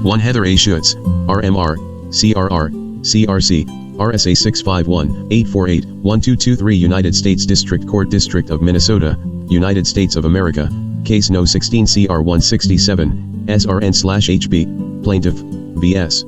1 Heather A. Schutz, RMR, CRR, CRC, RSA 651-848-1223 United States District Court District of Minnesota, United States of America, Case No. 16 CR 167, SRN/HB, Plaintiff, V.S.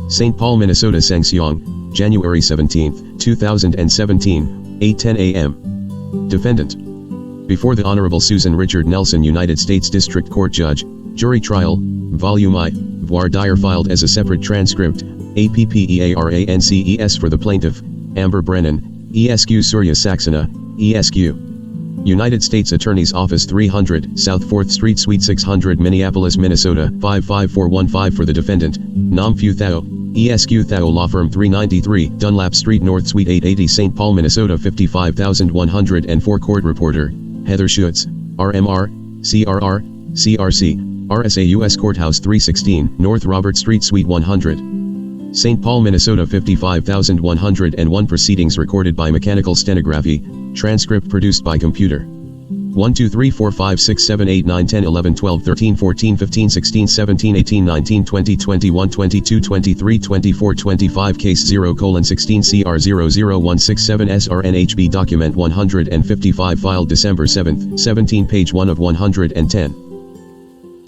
St. Paul, Minnesota. Seng Xiong, January 17, 2017, 8:10 a.m. Defendant. Before the Honorable Susan Richard Nelson United States District Court Judge, Jury Trial, Volume I, voir dire filed as a separate transcript, APPEARANCES for the plaintiff, Amber Brennan, ESQ Surya Saxena, ESQ. United States Attorney's Office 300, South 4th Street Suite 600 Minneapolis, Minnesota 55415 for the defendant, Nam Phu Thao, ESQ Thao Law Firm 393 Dunlap Street North Suite 880 St. Paul, Minnesota 55104 Court Reporter, Heather Schutz, RMR, CRR, CRC, RSA U.S. Courthouse 316 North Robert Street Suite 100. St. Paul, Minnesota 55101 Proceedings recorded by mechanical stenography, transcript produced by computer. 1 2 3 4 5 6 7 8 9 10 11 12 13 14 15 16 17 18 19 20 21 22 23 24 25 Case 0:16 CR 00167 SRNHB Document 155 filed December 7, 17 page 1 of 110.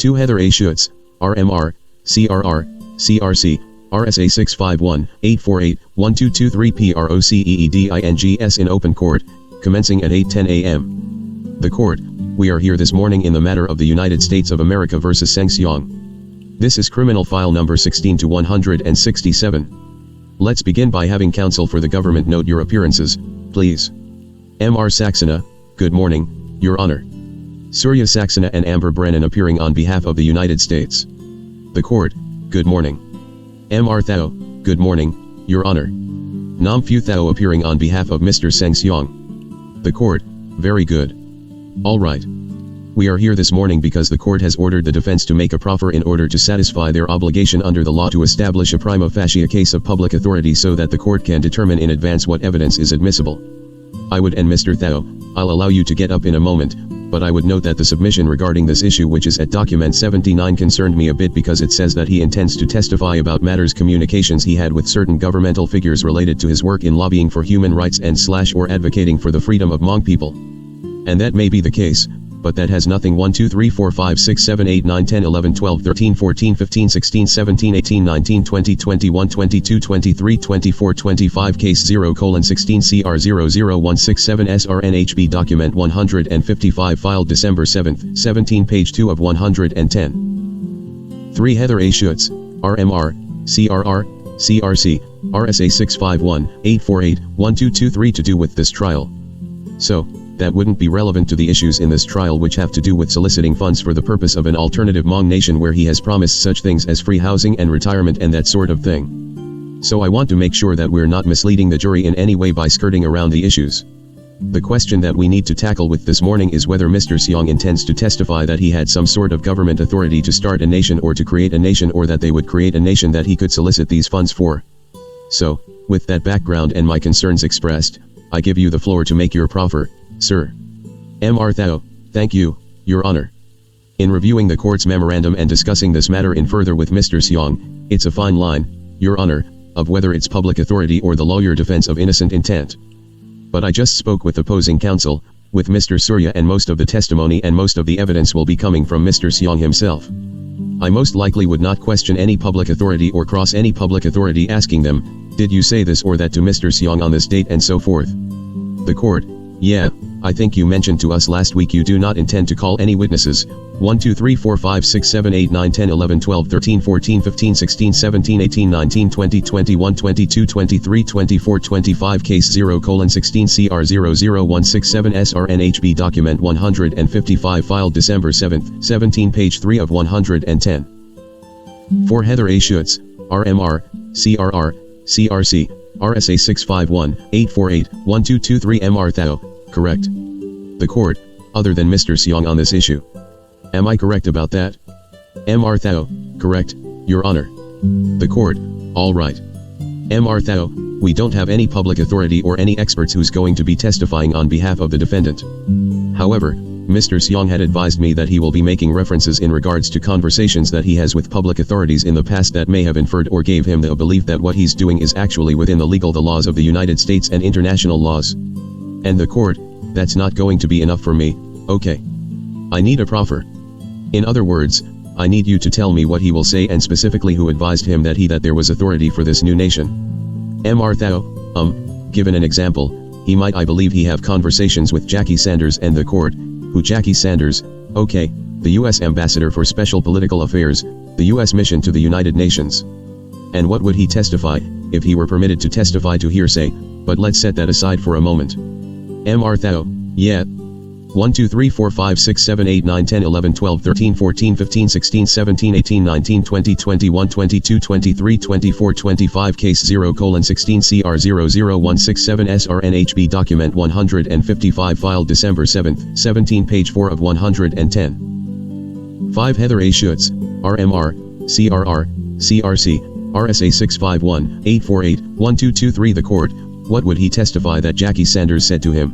2 Heather A. Schutz, RMR, CRR, CRC, RSA 651-848-1223 PROCEEDINGS in open court, commencing at 8:10 a.m. The court, we are here this morning in the matter of the United States of America versus Seng Xiong. This is criminal file number 16-167. Let's begin by having counsel for the government note your appearances, please. M.R. Saxena, good morning, Your Honor. Surya Saxena and Amber Brennan appearing on behalf of the United States. The court, good morning. M.R. Thao, good morning, Your Honor. Nam Phu Thao appearing on behalf of Mr. Seng Xiong. The court, very good. All right. We are here this morning because the court has ordered the defense to make a proffer in order to satisfy their obligation under the law to establish a prima facie case of public authority so that the court can determine in advance what evidence is admissible. I would and Mr. Thao, I'll allow you to get up in a moment, but I would note that the submission regarding this issue which is at document 79 concerned me a bit because it says that he intends to testify about matters communications he had with certain governmental figures related to his work in lobbying for human rights and / or advocating for the freedom of Hmong people. And that may be the case, but that has nothing 1 2 3 4 5 6 7 8 9 10 11 12 13 14 15 16 17 18 19 20 21 22 23 24 25 Case 0:16 CR 00167 SRNHB Document 155 filed December 7, 17 page 2 of 110. 3 Heather A. Schutz, RMR, CRR, CRC, RSA 651-848-1223 to do with this trial. So, that wouldn't be relevant to the issues in this trial which have to do with soliciting funds for the purpose of an alternative Hmong nation where he has promised such things as free housing and retirement and that sort of thing. So I want to make sure that we're not misleading the jury in any way by skirting around the issues. The question that we need to tackle with this morning is whether Mr. Xiong intends to testify that he had some sort of government authority to start a nation or to create a nation or that they would create a nation that he could solicit these funds for. So, with that background and my concerns expressed, I give you the floor to make your proffer, sir. M.R. Thao, thank you, Your Honor. In reviewing the court's memorandum and discussing this matter in further with Mr. Xiong, it's a fine line, Your Honor, of whether it's public authority or the lawyer defense of innocent intent. But I just spoke with opposing counsel, with Mr. Surya, and most of the testimony and most of the evidence will be coming from Mr. Xiong himself. I most likely would not question any public authority or cross any public authority asking them, did you say this or that to Mr. Xiong on this date and so forth. The court, yeah, I think you mentioned to us last week you do not intend to call any witnesses. 1 2 3 4 5 6 7 8 9 10 11 12 13 14 15 16 17 18 19 20 21 22 23 24 25 Case 0:16 CR 00167 SRNHB Document 155 filed December 7, 17 page 3 of 110. 4 Heather A. Schutz, RMR, CRR, CRC, RSA 651-848-1223 M.R. Thao, correct. The court, other than Mr. Xiong on this issue. Am I correct about that? M.R. Thao, correct, Your Honor. The court, all right. M.R. Thao, we don't have any public authority or any experts who's going to be testifying on behalf of the defendant. However, Mr. Xiong had advised me that he will be making references in regards to conversations that he has with public authorities in the past that may have inferred or gave him the belief that what he's doing is actually within the laws of the United States and international laws. And the court, that's not going to be enough for me, okay. I need a proffer. In other words, I need you to tell me what he will say and specifically who advised him that there was authority for this new nation. Mr. Thao, given an example, he might I believe he have conversations with Jackie Sanders and the court. Who Jackie Sanders? Okay, the U.S. Ambassador for Special Political Affairs, the U.S. mission to the United Nations. And what would he testify, if he were permitted to testify to hearsay, but let's set that aside for a moment. Mr. Thao, yeah. 1 2 3 4 5 6 7 8 9 10 11 12 13 14 15 16 17 18 19 20 21 22 23 24 25 Case 0:16 CR 00167 SRNHB Document 155 Filed December 7, 17 Page 4 of 110. 5 Heather A. Schutz, RMR, CRR, CRC, RSA 651 848 1223 The court, what would he testify that Jackie Sanders said to him?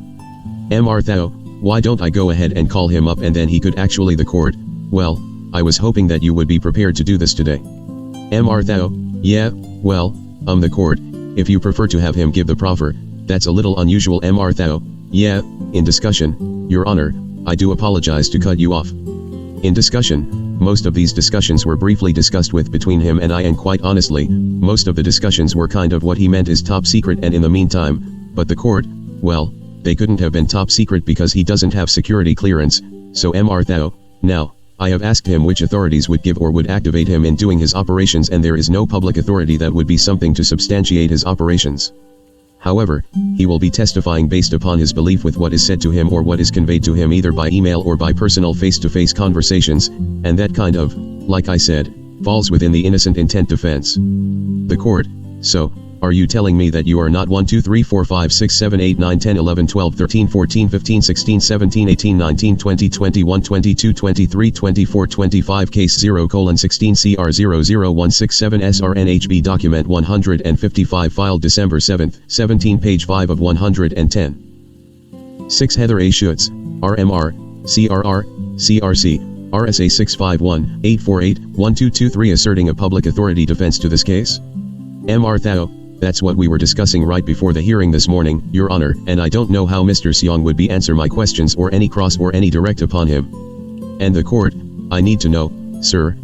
Mr. Thao, why don't I go ahead and call him up and then he could actually the court, well, I was hoping that you would be prepared to do this today. Mr. Thao, yeah, well, the court, if you prefer to have him give the proffer, that's a little unusual. Mr. Thao, yeah, in discussion, Your Honor, I do apologize to cut you off. In discussion, most of these discussions were briefly discussed between him and I, and quite honestly, most of the discussions were kind of what he meant is top secret, and in the meantime, but the court, well, they couldn't have been top secret because he doesn't have security clearance, so Mr. Thao, now, I have asked him which authorities would give or would activate him in doing his operations, and there is no public authority that would be something to substantiate his operations. However, he will be testifying based upon his belief with what is said to him or what is conveyed to him either by email or by personal face-to-face conversations, and that kind of, like I said, falls within the innocent intent defense. The court, so, are you telling me that you are not 1 2 3 4 5 6 7 8 9 10 11 12 13 14 15 16 17 18 19 20 21 22 23 24 25 Case 0:16 CR 00167 SRNHB Document 155 Filed December 7, 17 Page 5 of 110. 6 Heather A. Schutz, RMR, CRR, CRC, RSA 651 848 1223 Asserting a public authority defense to this case? Mr. Thao, that's what we were discussing right before the hearing this morning, Your Honor, and I don't know how Mr. Xiong would be answer my questions or any cross or any direct upon him. And the court, I need to know, sir,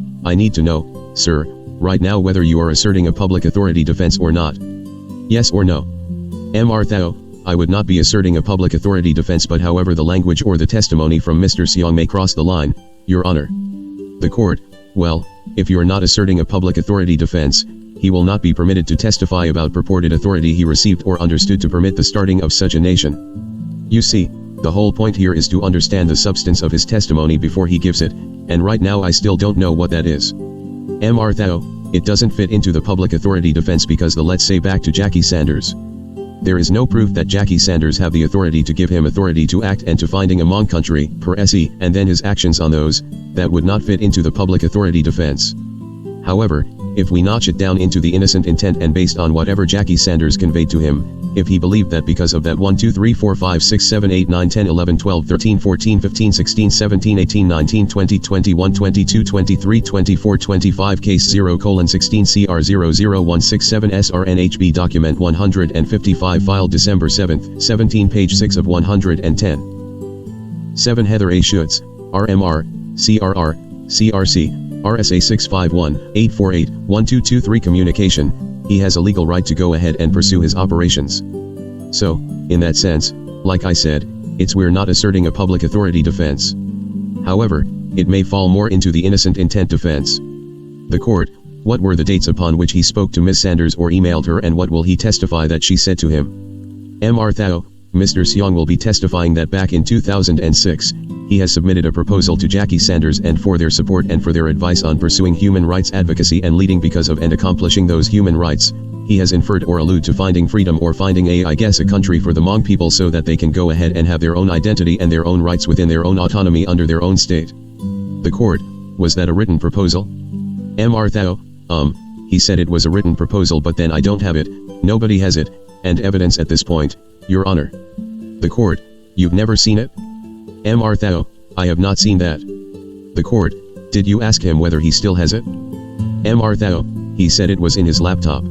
right now whether you are asserting a public authority defense or not. Yes or no? Mr. Thao, I would not be asserting a public authority defense, but however the language or the testimony from Mr. Xiong may cross the line, Your Honor. The court, well, if you're not asserting a public authority defense, he will not be permitted to testify about purported authority he received or understood to permit the starting of such a nation. You see, the whole point here is to understand the substance of his testimony before he gives it, and right now I still don't know what that is. Mr. Thao, it doesn't fit into the public authority defense because let's say back to Jackie Sanders. There is no proof that Jackie Sanders have the authority to give him authority to act and to finding among country, per se, and then his actions on those, that would not fit into the public authority defense. However, if we notch it down into the innocent intent and based on whatever Jackie Sanders conveyed to him, if he believed that because of that 1 2 3 4 5 6 7 8 9 10 11 12 13 14 15 16 17 18 19 20 21 22 23 24 25 Case 0:16 CR 00167 SRNHB Document 155 Filed December 7, 17 Page 6 of 110. 7 Heather A. Schutz, RMR, CRR, CRC, RSA 651 848 1223 Communication, he has a legal right to go ahead and pursue his operations. So, in that sense, like I said, we're not asserting a public authority defense. However, it may fall more into the innocent intent defense. The court, what were the dates upon which he spoke to Ms. Sanders or emailed her, and what will he testify that she said to him? Mr. Thao, Mr. Xiong will be testifying that back in 2006, he has submitted a proposal to Jackie Sanders and for their support and for their advice on pursuing human rights advocacy and leading because of and accomplishing those human rights. He has inferred or allude to finding freedom or finding a country for the Hmong people so that they can go ahead and have their own identity and their own rights within their own autonomy under their own state. The court, was that a written proposal? Mr. Thao, he said it was a written proposal, but then I don't have it, nobody has it, and evidence at this point, Your Honor. The court, you've never seen it? Mr. Thao, I have not seen that. The court, did you ask him whether he still has it? Mr. Thao, he said it was in his laptop.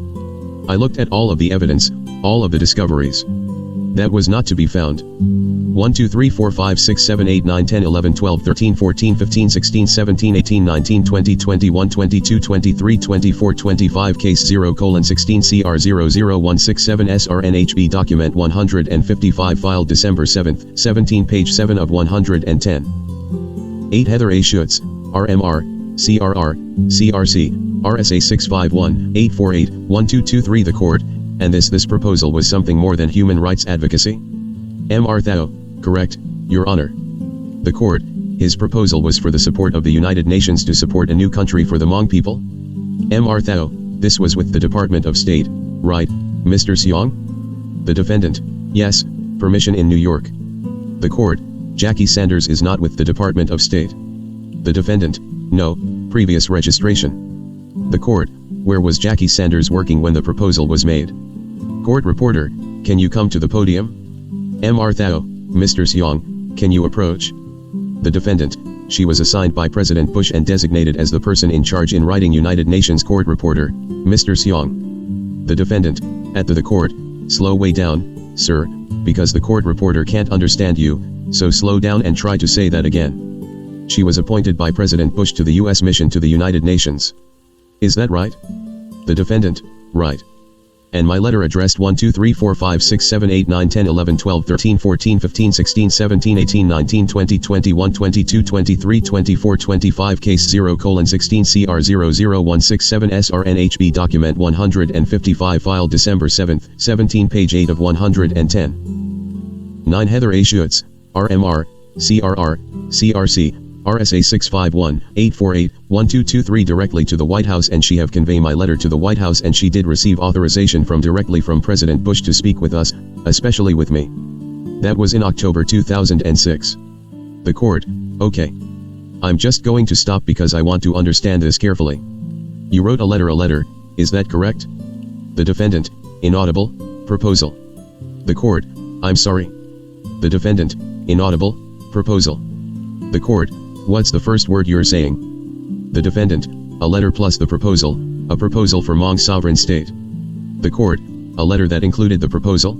I looked at all of the evidence, all of the discoveries. That was not to be found. 1 2 3 4 5 6 7 8 9 10 11 12 13 14 15 16 17 18 19 20 21 22 23 24 25 Case 0:16 CR 00167 SRNHB Document 155 Filed December 7, 17 Page 7 of 110. 8 Heather A. Schutz, RMR, CRR, CRC, RSA 651 848 1223 The court, and this proposal was something more than human rights advocacy? Mr. Thao, correct, Your Honor. The court, his proposal was for the support of the United Nations to support a new country for the Hmong people? Mr. Thao, this was with the Department of State, right, Mr. Xiong? The defendant, yes, permission in New York. The court, Jackie Sanders is not with the Department of State. The defendant, no, previous registration. The court, where was Jackie Sanders working when the proposal was made? Court reporter, can you come to the podium? Mr. Thao, Mr. Xiong, can you approach? The defendant, she was assigned by President Bush and designated as the person in charge in writing United Nations court reporter, Mr. Xiong. The defendant, at the court, slow way down, sir, because the court reporter can't understand you, so slow down and try to say that again. She was appointed by President Bush to the U.S. mission to the United Nations. Is that right? The defendant, right. And my letter addressed 1 2 3 4 5 6 7 8 9 10 11 12 13 14 15 16 17 18 19 20 21 22 23 24 25 Case 0:16 CR 00167 SRNHB Document 155 Filed December 7, 17 Page 8 of 110. 9 Heather A. Schutz, RMR, CRR, CRC, RSA 651 848 1223 directly to the White House, and she have conveyed my letter to the White House, and she did receive authorization directly from President Bush to speak with us, especially with me. That was in October 2006. The court, okay. I'm just going to stop because I want to understand this carefully. You wrote a letter, is that correct? The defendant, inaudible, proposal. The court, I'm sorry. The defendant, inaudible, proposal. The court, what's the first word you're saying? The defendant, a letter plus the proposal, a proposal for Hmong sovereign state. The court, a letter that included the proposal?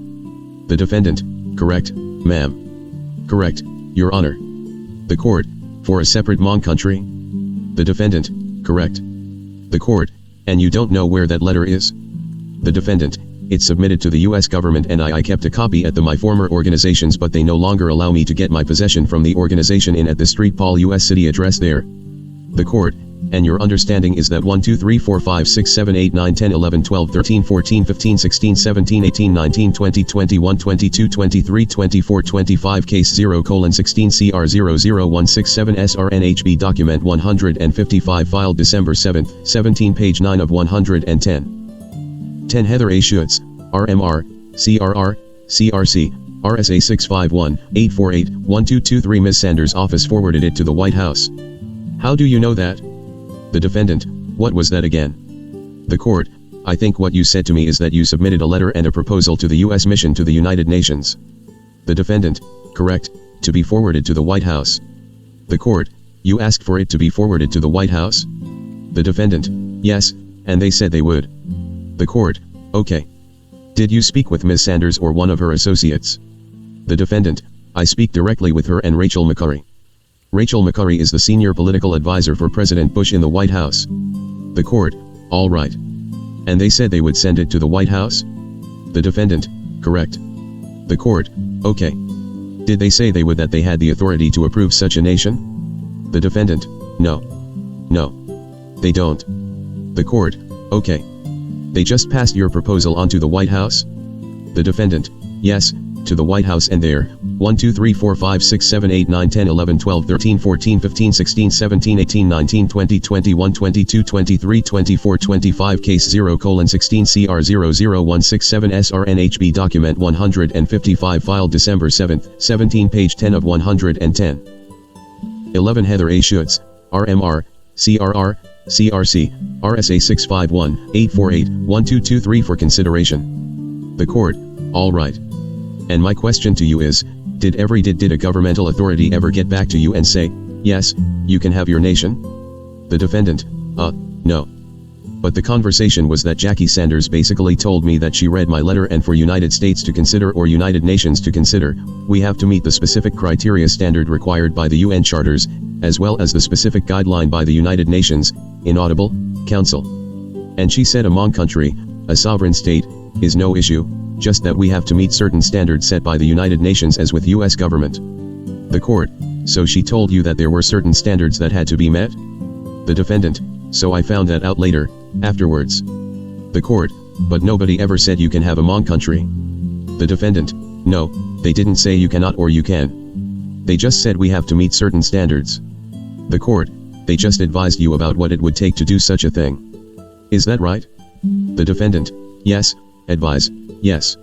The defendant, correct, ma'am. Correct, Your Honor. The court, for a separate Hmong country? The defendant, correct. The court, and you don't know where that letter is? The defendant, it's submitted to the U.S. government and I kept a copy at my former organizations, but they no longer allow me to get my possession from the organization in at the Street Paul U.S. City address there. The court, and your understanding is that 1 2 3 4 5 6 7 8 9 10 11 12 13 14 15 16 17 18 19 20 21 22 23 24 25 Case 0:16 CR 00167 SRNHB Document 155 Filed December 7, 17 Page 9 of 110. 10 Heather A. Schutz, RMR, CRR, CRC, RSA 651 848 1223 Ms. Sanders' office forwarded it to the White House. How do you know that? The defendant, what was that again? The court, I think what you said to me is that you submitted a letter and a proposal to the U.S. mission to the United Nations. The defendant, correct, to be forwarded to the White House. The court, you asked for it to be forwarded to the White House? The defendant, yes, and they said they would. The court, okay. Did you speak with Ms. Sanders or one of her associates? The defendant, I speak directly with her and Rachel McCurry. Rachel McCurry is the senior political advisor for President Bush in the White House. The court, all right. And they said they would send it to the White House? The defendant, correct. The court, okay. Did they say they would that they had the authority to approve such a nation? The defendant, no. No. They don't. The court, okay. They just passed your proposal on to the White House? The defendant, yes, to the White House, and there, 1 2 3 4 5 6 7 8 9 10 11 12 13 14 15 16 17 18 19 20 21 22 23 24 25 Case 0:16 CR 00167 SRNHB Document 155 Filed December 7, 17 Page 10 of 110. 11 Heather A. Schutz, RMR, CRR, CRC, RSA 651 848 1223 for consideration. The court, all right. And my question to you is, Did a governmental authority ever get back to you and say, yes, you can have your nation? The defendant, no. But the conversation was that Jackie Sanders basically told me that she read my letter, and for United States to consider or United Nations to consider, we have to meet the specific criteria standard required by the UN charters, as well as the specific guideline by the United Nations, Inaudible, Council. And she said among country, a sovereign state, is no issue, just that we have to meet certain standards set by the United Nations as with US government. The court, so she told you that there were certain standards that had to be met? The defendant, so I found that out later, afterwards. The court, but nobody ever said you can have a Hmong country. The defendant, no, they didn't say you cannot or you can. They just said we have to meet certain standards. The court, they just advised you about what it would take to do such a thing. Is that right? The defendant, yes, advise, yes.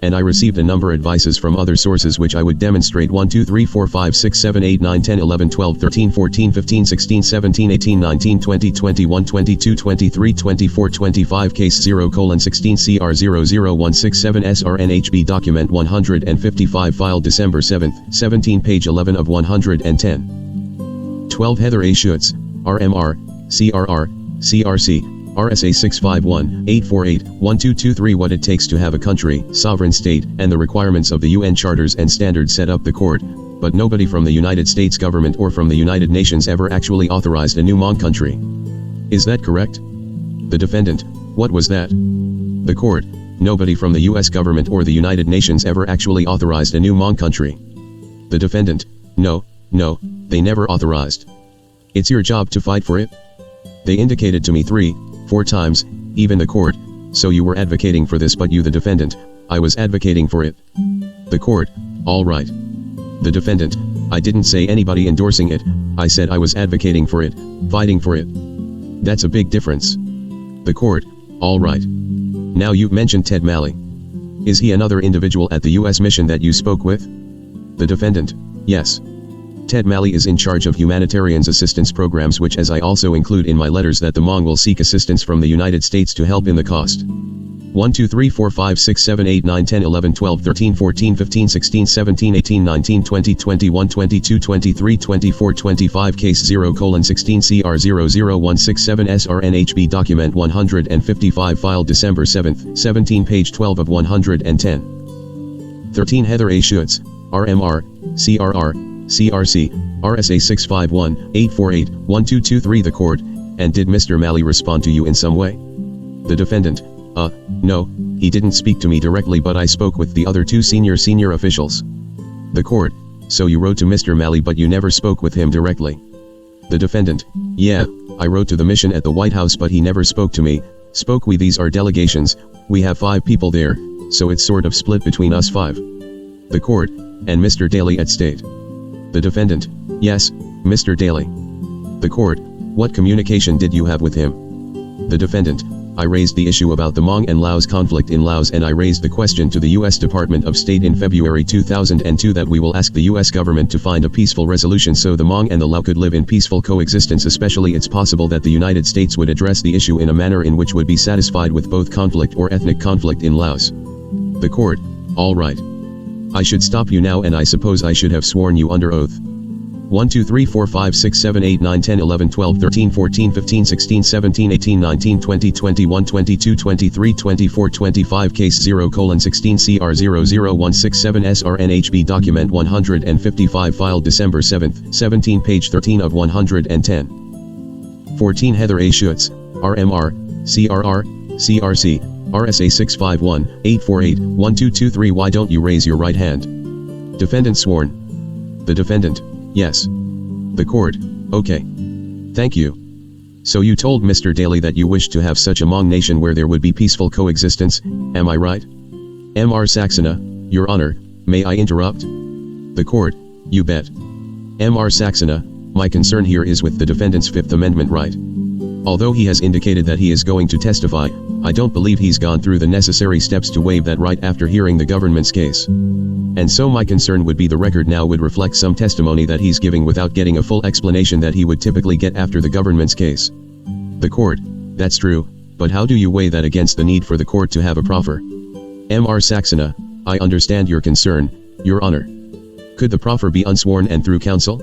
And I received a number advices from other sources which I would demonstrate. 1 2 3 4 5 6 7 8 9 10 11 12 13 14 15 16 17 18 19 20 21 22 23 24 25 Case 0:16 CR 00167 SRNHB Document 155 Filed December 7, 17 Page 11 of 110. 12 Heather A. Schutz, RMR, CRR, CRC. RSA 651-848-1223 What it takes to have a country, sovereign state, and the requirements of the UN charters and standards set up the court, but nobody from the United States government or from the United Nations ever actually authorized a new Hmong country. Is that correct? The defendant, what was that? The court, nobody from the US government or the United Nations ever actually authorized a new Hmong country. The defendant, no, they never authorized. It's your job to fight for it? They indicated to me 3-4 times, even the court, so you were advocating for this, but you the defendant, I was advocating for it. The court, all right. The defendant, I didn't say anybody endorsing it, I said I was advocating for it, fighting for it. That's a big difference. The court, all right. Now you've mentioned Ted Malley. Is he another individual at the US mission that you spoke with? The defendant, yes. Ted Malley is in charge of humanitarian assistance programs, which as I also include in my letters that the Hmong will seek assistance from the United States to help in the cost. 1 2 3 4 5 6 7 8 9 10 11 12 13 14 15 16 17 18 19 20 21 22 23 24 25 Case 0:16 CR 00167 SRNHB Document 155 Filed December 7, 17 Page 12 of 110. 13 Heather A. Schutz, RMR, CRR, CRC, RSA 651-848-1223 The court, and did Mr. Malley respond to you in some way? The defendant, no, he didn't speak to me directly, but I spoke with the other two senior officials. The court, so you wrote to Mr. Malley but you never spoke with him directly? The defendant, yeah, I wrote to the mission at the White House but he never spoke to me. These are delegations, we have 5 people there, so it's sort of split between us 5. The court, and Mr. Daly at state. The defendant, yes, Mr. Daly. The court, what communication did you have with him? The defendant, I raised the issue about the Hmong and Laos conflict in Laos, and I raised the question to the U.S. Department of State in February 2002 that we will ask the U.S. government to find a peaceful resolution so the Hmong and the Lao could live in peaceful coexistence. Especially it's possible that the United States would address the issue in a manner in which would be satisfied with both conflict or ethnic conflict in Laos. The court, all right. I should stop you now, and I suppose I should have sworn you under oath. 1 2 3 4 5 6 7 8 9 10 11 12 13 14 15 16 17 18 19 20 21 22 23 24 25 Case 0:16 CR 00167 SRNHB Document 155 Filed December 7, 17 Page 13 of 110. 14 Heather A. Schutz, RMR, CRR, CRC, RSA 651-848-1223 Why don't you raise your right hand? Defendant sworn. The defendant, yes. The court, okay. Thank you. So you told Mr. Daly that you wished to have such a Hmong nation where there would be peaceful coexistence, am I right? M.R. Saxena, Your Honor, may I interrupt? The court, you bet. M.R. Saxena, my concern here is with the defendant's Fifth Amendment right. Although he has indicated that he is going to testify, I don't believe he's gone through the necessary steps to waive that right after hearing the government's case. And so my concern would be the record now would reflect some testimony that he's giving without getting a full explanation that he would typically get after the government's case. The court, that's true, but how do you weigh that against the need for the court to have a proffer? M.R. Saxena, I understand your concern, Your Honor. Could the proffer be unsworn and through counsel?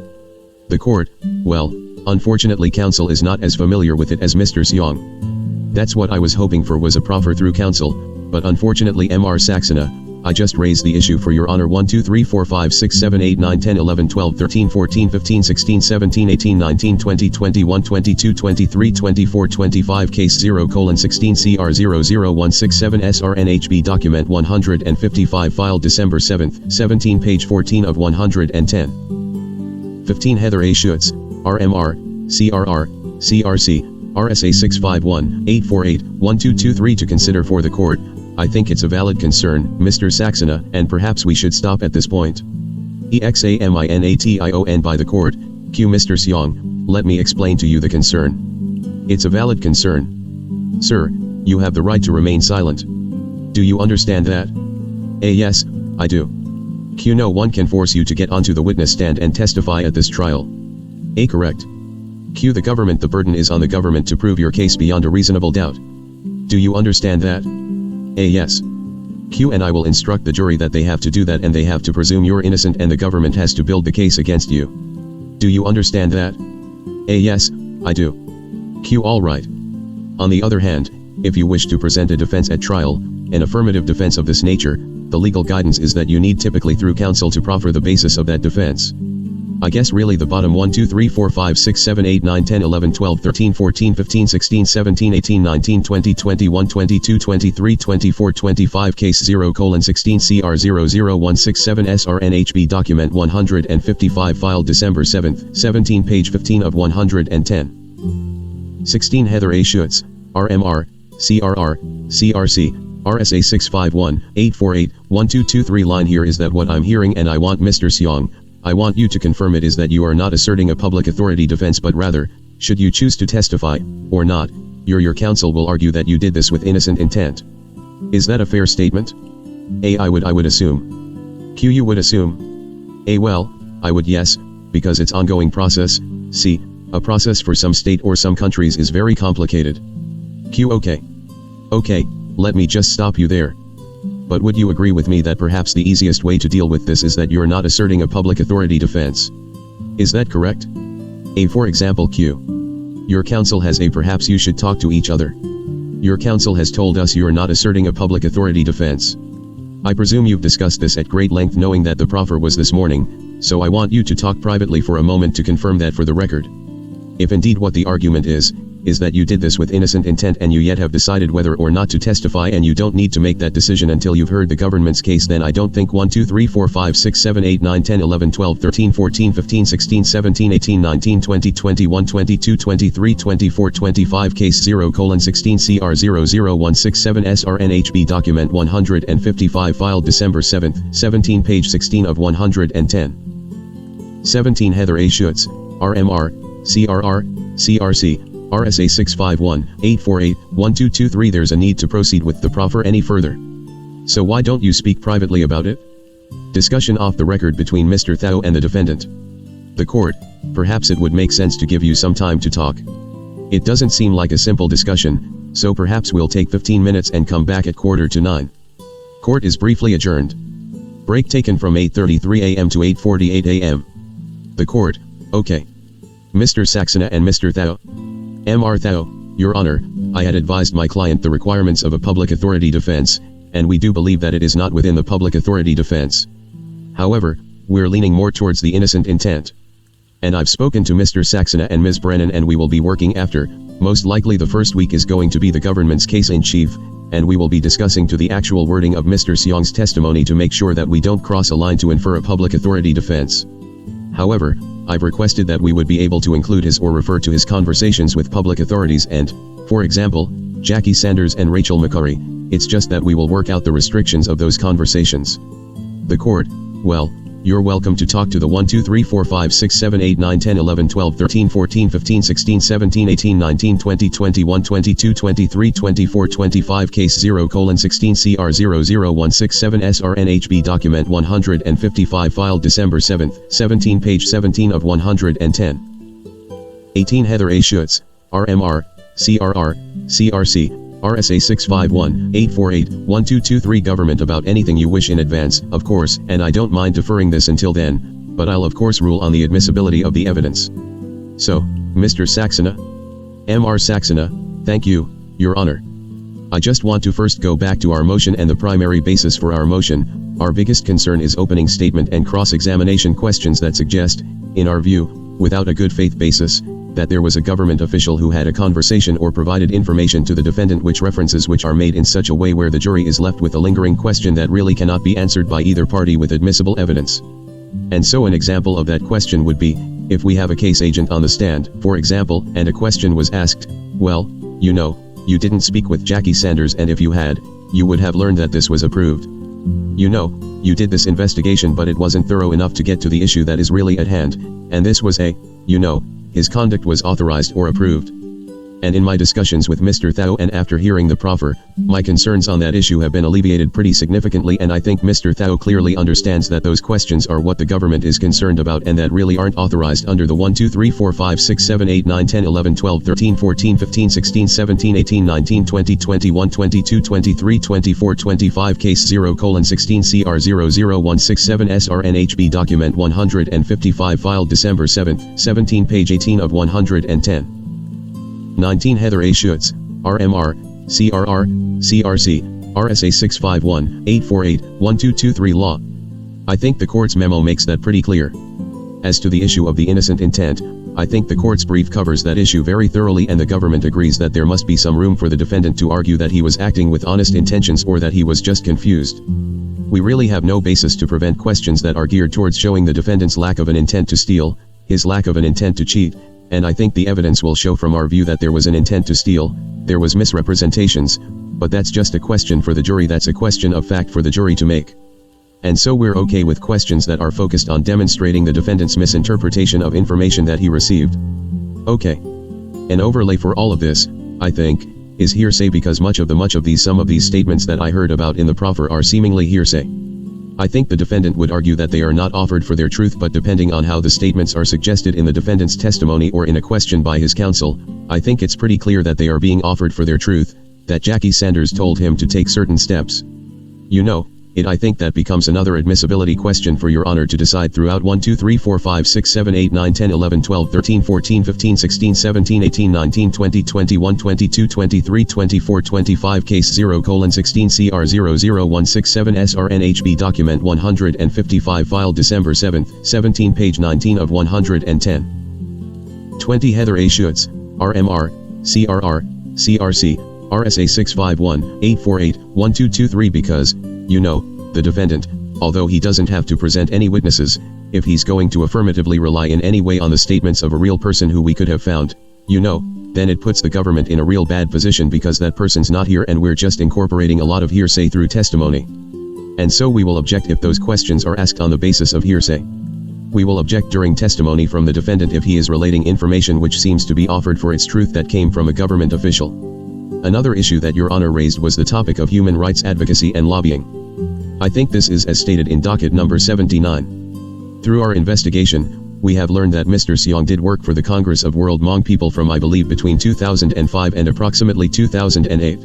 The court, well, unfortunately counsel is not as familiar with it as Mr. Xiong. That's what I was hoping for, was a proffer through counsel, but unfortunately Mr. Saxena, I just raised the issue for your honor. 1 2 3 4 5 6 7 8 9 10 11 12 13 14 15 16 17 18 19 20 21 22 23 24 25 case 0:16 CR 00167 SRNHB document 155 filed December 7, 17 page 14 of 110. 15 Heather A. Schutz, RMR, CRR, CRC, RSA 651-848-1223 to consider for the court. I think it's a valid concern, Mr. Saxena, and perhaps we should stop at this point. EXAMINATION by the court. Q. Mr. Xiong, let me explain to you the concern. It's a valid concern. Sir, you have the right to remain silent. Do you understand that? A. Yes, I do. Q. No one can force you to get onto the witness stand and testify at this trial. A. Correct. Q. The government, the burden is on the government to prove your case beyond a reasonable doubt. Do you understand that? A. Yes. Q. And I will instruct the jury that they have to do that, and they have to presume you're innocent, and the government has to build the case against you. Do you understand that? A. Yes, I do. Q. All right. On the other hand, if you wish to present a defense at trial, an affirmative defense of this nature, the legal guidance is that you need typically through counsel to proffer the basis of that defense. I guess really the bottom 1 2 3 4 5 6 7 8 9 10 11 12 13 14 15 16 17 18 19 20 21 22 23 24 25 case 0:16 CR 00167 SRNHB document 155 filed December 7, 17 page 15 of 110. 16 Heather A. Schutz, RMR, CRR, CRC, RSA 651-848-1223 line here is that what I'm hearing, and I want Mr. Xiong, I want you to confirm it, is that you are not asserting a public authority defense, but rather, should you choose to testify, or not, your counsel will argue that you did this with innocent intent. Is that a fair statement? A. I would assume. Q. You would assume. A. Well, I would, yes, because it's ongoing process. C. A process for some state or some countries is very complicated. Q. Okay. Okay, let me just stop you there. But would you agree with me that perhaps the easiest way to deal with this is that you're not asserting a public authority defense? Is that correct? A. For example, Q. Your counsel has a perhaps you should talk to each other. Your counsel has told us you're not asserting a public authority defense. I presume you've discussed this at great length, knowing that the proffer was this morning, so I want you to talk privately for a moment to confirm that for the record. If indeed what the argument is that you did this with innocent intent, and you yet have decided whether or not to testify, and you don't need to make that decision until you've heard the government's case, then I don't think 1 2 3 4 5 6 7 8 9 10 11 12 13 14 15 16 17 18 19 20 21 22 23 24 25 case 0:16 CR 00167 SRNHB document 155 filed December 7, 17 page 16 of 110. 17 Heather A. Schutz, RMR, CRR, CRC, RSA 651-848-1223. There's a need to proceed with the proffer any further. So why don't you speak privately about it? Discussion off the record between Mr. Thao and the defendant. The court, perhaps it would make sense to give you some time to talk. It doesn't seem like a simple discussion, so perhaps we'll take 15 minutes and come back at 8:45. Court is briefly adjourned. Break taken from 8:33 a.m. to 8:48 a.m. The court, okay. Mr. Saxena and Mr. Thao. Mr. Thao, Your Honor, I had advised my client the requirements of a public authority defense, and we do believe that it is not within the public authority defense. However, we're leaning more towards the innocent intent. And I've spoken to Mr. Saxena and Ms. Brennan, and we will be working after, most likely the first week is going to be the government's case in chief, and we will be discussing to the actual wording of Mr. Xiong's testimony to make sure that we don't cross a line to infer a public authority defense. However, I've requested that we would be able to include his or refer to his conversations with public authorities and, for example, Jackie Sanders and Rachel McCurry. It's just that we will work out the restrictions of those conversations. The court, well, you're welcome to talk to the 1 2 3 4 5 6 7 8 9 10 11 12 13 14 15 16 17 18 19 20 21 22 23 24 25 case 0:16 CR 00167 SRNHB document 155 filed December 7, 17 page 17 of 110. 18 Heather A. Schutz, RMR, CRR, CRC, RSA 651-848-1223 government about anything you wish in advance, of course, and I don't mind deferring this until then, but I'll of course rule on the admissibility of the evidence. So, Mr. Saxena? Mr. Saxena, thank you, Your Honor. I just want to first go back to our motion and the primary basis for our motion. Our biggest concern is opening statement and cross-examination questions that suggest, in our view, without a good faith basis, that there was a government official who had a conversation or provided information to the defendant which references which are made in such a way where the jury is left with a lingering question that really cannot be answered by either party with admissible evidence. And so an example of that question would be, if we have a case agent on the stand, for example, and a question was asked, well, you know, you didn't speak with Jackie Sanders, and if you had, you would have learned that this was approved. You know, you did this investigation but it wasn't thorough enough to get to the issue that is really at hand, and this was you know, his conduct was authorized or approved. And in my discussions with Mr. Thao and after hearing the proffer, my concerns on that issue have been alleviated pretty significantly, and I think Mr. Thao clearly understands that those questions are what the government is concerned about and that really aren't authorized under the 1, 2, 3, 4, 5, 6, 7, 8, 9, 10, 11, 12, 13, 14, 15, 16, 17, 18, 19, 20, 21, 22, 23, 24, 25 Case 0:16 CR 00167 SRNHB Document 155 filed December 7, 17 page 18 of 110. 19 Heather A. Schutz, RMR, CRR, CRC, RSA 651-848-1223 Law. I think the court's memo makes that pretty clear. As to the issue of the innocent intent, I think the court's brief covers that issue very thoroughly, and the government agrees that there must be some room for the defendant to argue that he was acting with honest intentions or that he was just confused. We really have no basis to prevent questions that are geared towards showing the defendant's lack of an intent to steal, his lack of an intent to cheat, and I think the evidence will show from our view that there was an intent to steal, there was misrepresentations, but that's just a question for the jury, that's a question of fact for the jury to make. And so we're okay with questions that are focused on demonstrating the defendant's misinterpretation of information that he received. Okay. An overlay for all of this, I think, is hearsay, because some of these statements that I heard about in the proffer are seemingly hearsay. I think the defendant would argue that they are not offered for their truth, but depending on how the statements are suggested in the defendant's testimony or in a question by his counsel, I think it's pretty clear that they are being offered for their truth, that Jackie Sanders told him to take certain steps. You know, I think that becomes another admissibility question for Your Honor to decide throughout 1, 2, 3, 4, 5, 6, 7, 8, 9, 10, 11, 12, 13, 14, 15, 16, 17, 18, 19, 20, 21, 22, 23, 24, 25 Case 0:16 CR 00167 SRNHB Document 155 filed December 7, 17 page 19 of 110. 20 Heather A. Schutz, RMR, CRR, CRC, RSA 651-848-1223 because, you know, the defendant, although he doesn't have to present any witnesses, if he's going to affirmatively rely in any way on the statements of a real person who we could have found, you know, then it puts the government in a real bad position because that person's not here and we're just incorporating a lot of hearsay through testimony. And so we will object if those questions are asked on the basis of hearsay. We will object during testimony from the defendant if he is relating information which seems to be offered for its truth that came from a government official. Another issue that Your Honor raised was the topic of human rights advocacy and lobbying. I think this is as stated in docket number 79. Through our investigation, we have learned that Mr. Xiong did work for the Congress of World Hmong People from I believe between 2005 and approximately 2008.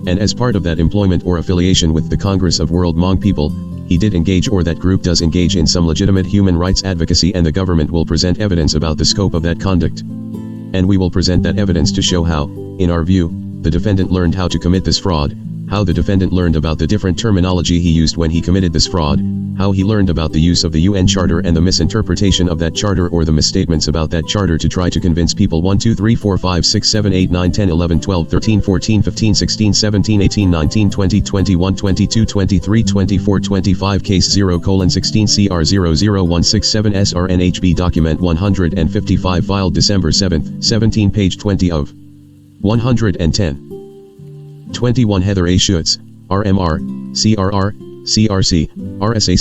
And as part of that employment or affiliation with the Congress of World Hmong People, he did engage, or that group does engage, in some legitimate human rights advocacy, and the government will present evidence about the scope of that conduct. And we will present that evidence to show how, in our view, the defendant learned how to commit this fraud, how the defendant learned about the different terminology he used when he committed this fraud, how he learned about the use of the UN Charter and the misinterpretation of that charter or the misstatements about that charter to try to convince people 1, 2, 3, 4, 5, 6, 7, 8, 9, 10, 11, 12, 13, 14, 15, 16, 17, 18, 19, 20, 21, 22, 23, 24, 25 Case 0:16 CR 00167 SRNHB Document 155 filed December 7, 17 page 20 of 110. 21 Heather A. Schutz, RMR, CRR, CRC, RSA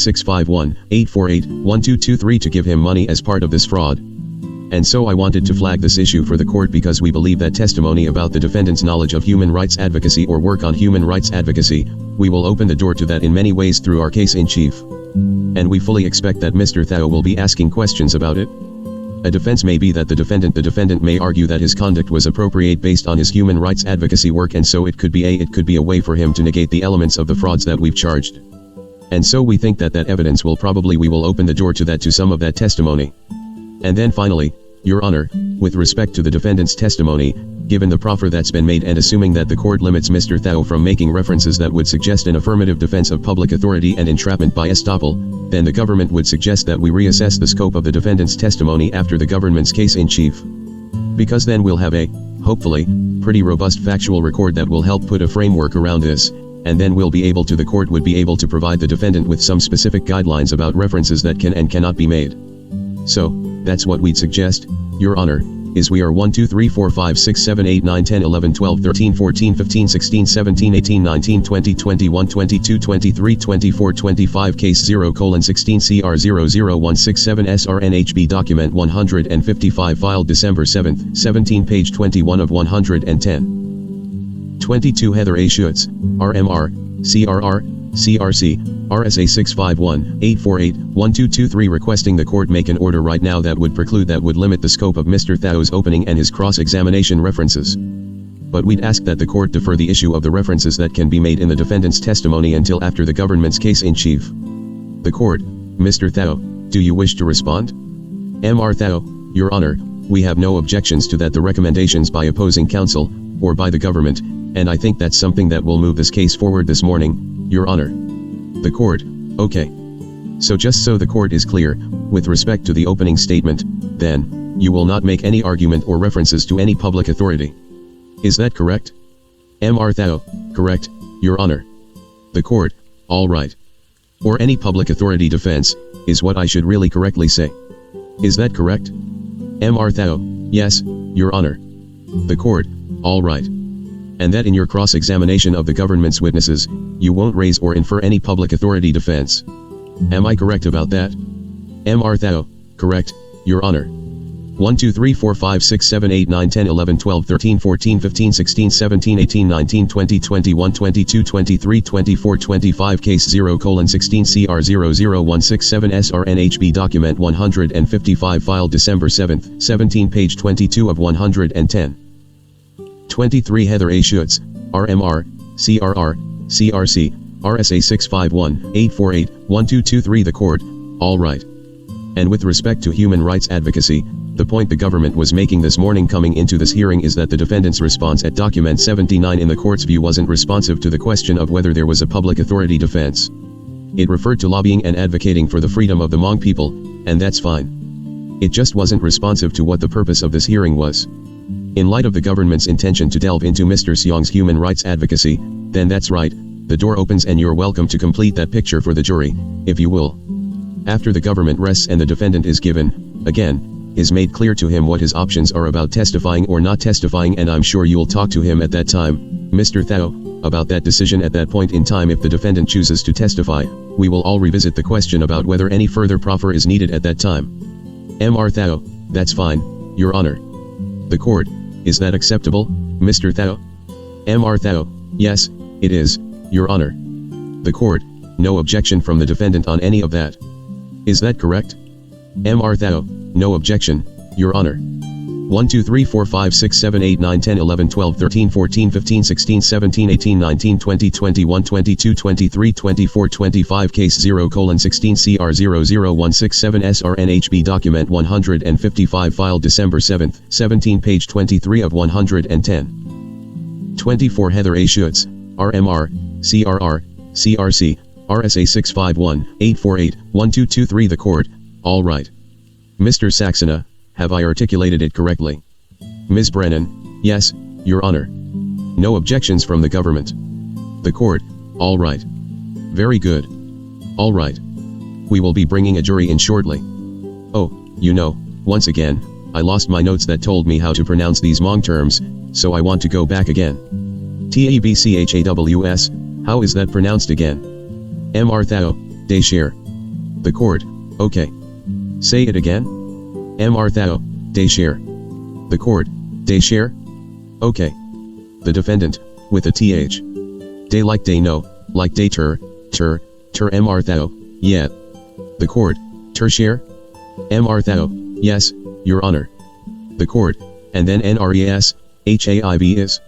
651-848-1223 to give him money as part of this fraud. And so I wanted to flag this issue for the court because we believe that testimony about the defendant's knowledge of human rights advocacy or work on human rights advocacy, we will open the door to that in many ways through our case in chief. And we fully expect that Mr. Thao will be asking questions about it. A defense may be that the defendant may argue that his conduct was appropriate based on his human rights advocacy work, and so it could be a way for him to negate the elements of the frauds that we've charged. And so we think that evidence we will open the door to some of that testimony. And then finally, Your Honor, with respect to the defendant's testimony, given the proffer that's been made and assuming that the court limits Mr. Thao from making references that would suggest an affirmative defense of public authority and entrapment by estoppel, then the government would suggest that we reassess the scope of the defendant's testimony after the government's case in chief. Because then we'll have a, hopefully, pretty robust factual record that will help put a framework around this, and then the court would be able to provide the defendant with some specific guidelines about references that can and cannot be made. So, that's what we'd suggest, Your Honor, is we are 1 2 3 4 5 6 7 8 9 10 11 12 13 14 15 16 17 18 19 20 21 22 23 24 25 Case 0:16 CR 00167 SRNHB Document 155 Filed December 7, 17 Page 21 of 110. 22 Heather A. Schutz, RMR, CRR, CRC, RSA 651-848-1223 requesting the court make an order right now that would limit the scope of Mr. Thao's opening and his cross-examination references. But we'd ask that the court defer the issue of the references that can be made in the defendant's testimony until after the government's case in chief. The court, Mr. Thao, do you wish to respond? Mr. Thao, Your Honor, we have no objections to the recommendations by opposing counsel, or by the government, and I think that's something that will move this case forward this morning, Your Honor. The court, okay. So just so the court is clear, with respect to the opening statement, then, you will not make any argument or references to any public authority. Is that correct? Mr. Thao, correct, Your Honor. The court, all right. Or any public authority defense, is what I should really correctly say. Is that correct? Mr. Thao, yes, Your Honor. The court, all right. And that in your cross-examination of the government's witnesses, you won't raise or infer any public authority defense. Am I correct about that? Mr. Thao, correct, Your Honor. 1 2 3 4 5 6 7 8 9 10 11 12 13 14 15 16 17 18 19 20 21 22 23 24 25 Case 0:16 CR 00167 SRNHB Document 155 Filed December 7, 17 Page 22 of 110. 23 Heather A. Schutz, RMR, CRR, CRC, RSA 651-848-1223 The court, all right. And with respect to human rights advocacy, the point the government was making this morning coming into this hearing is that the defendant's response at document 79 in the court's view wasn't responsive to the question of whether there was a public authority defense. It referred to lobbying and advocating for the freedom of the Hmong people, and that's fine. It just wasn't responsive to what the purpose of this hearing was. In light of the government's intention to delve into Mr. Xiong's human rights advocacy, then that's right, the door opens and you're welcome to complete that picture for the jury, if you will. After the government rests and the defendant is given, again, is made clear to him what his options are about testifying or not testifying, and I'm sure you'll talk to him at that time, Mr. Thao, about that decision at that point in time. If the defendant chooses to testify, we will all revisit the question about whether any further proffer is needed at that time. Mr. Thao, that's fine, Your Honor. The court, is that acceptable, Mr. Thao? Mr. Thao, yes, it is, Your Honor. The court, no objection from the defendant on any of that. Is that correct? Mr. Thao, no objection, Your Honor. 1 2 3 4 5 6 7 8 9 10 11 12 13 14 15 16 17 18 19 20 21 22 23 24 25 Case 0:16 CR 00167 SRNHB Document 155 Filed December 7, 17 Page 23 of 110. 24 Heather A. Schutz, RMR, CRR, CRC, RSA 651-848-1223 The court, all right. Mr. Saxena, have I articulated it correctly? Ms. Brennan, yes, Your Honor. No objections from the government. The court, all right. Very good. All right. We will be bringing a jury in shortly. Oh, you know, once again, I lost my notes that told me how to pronounce these Hmong terms, so I want to go back again. TABCHAWS, how is that pronounced again? Mr. Thao, de share. The court, okay. Say it again. Mr. Thao, de share. The court, de share? Okay. The defendant, with a TH. De like de no, like de ter, Mr. Thao, yeah. The court, ter share? Mr. Thao, yes, Your Honor. The court, and then NRES, HAIV is.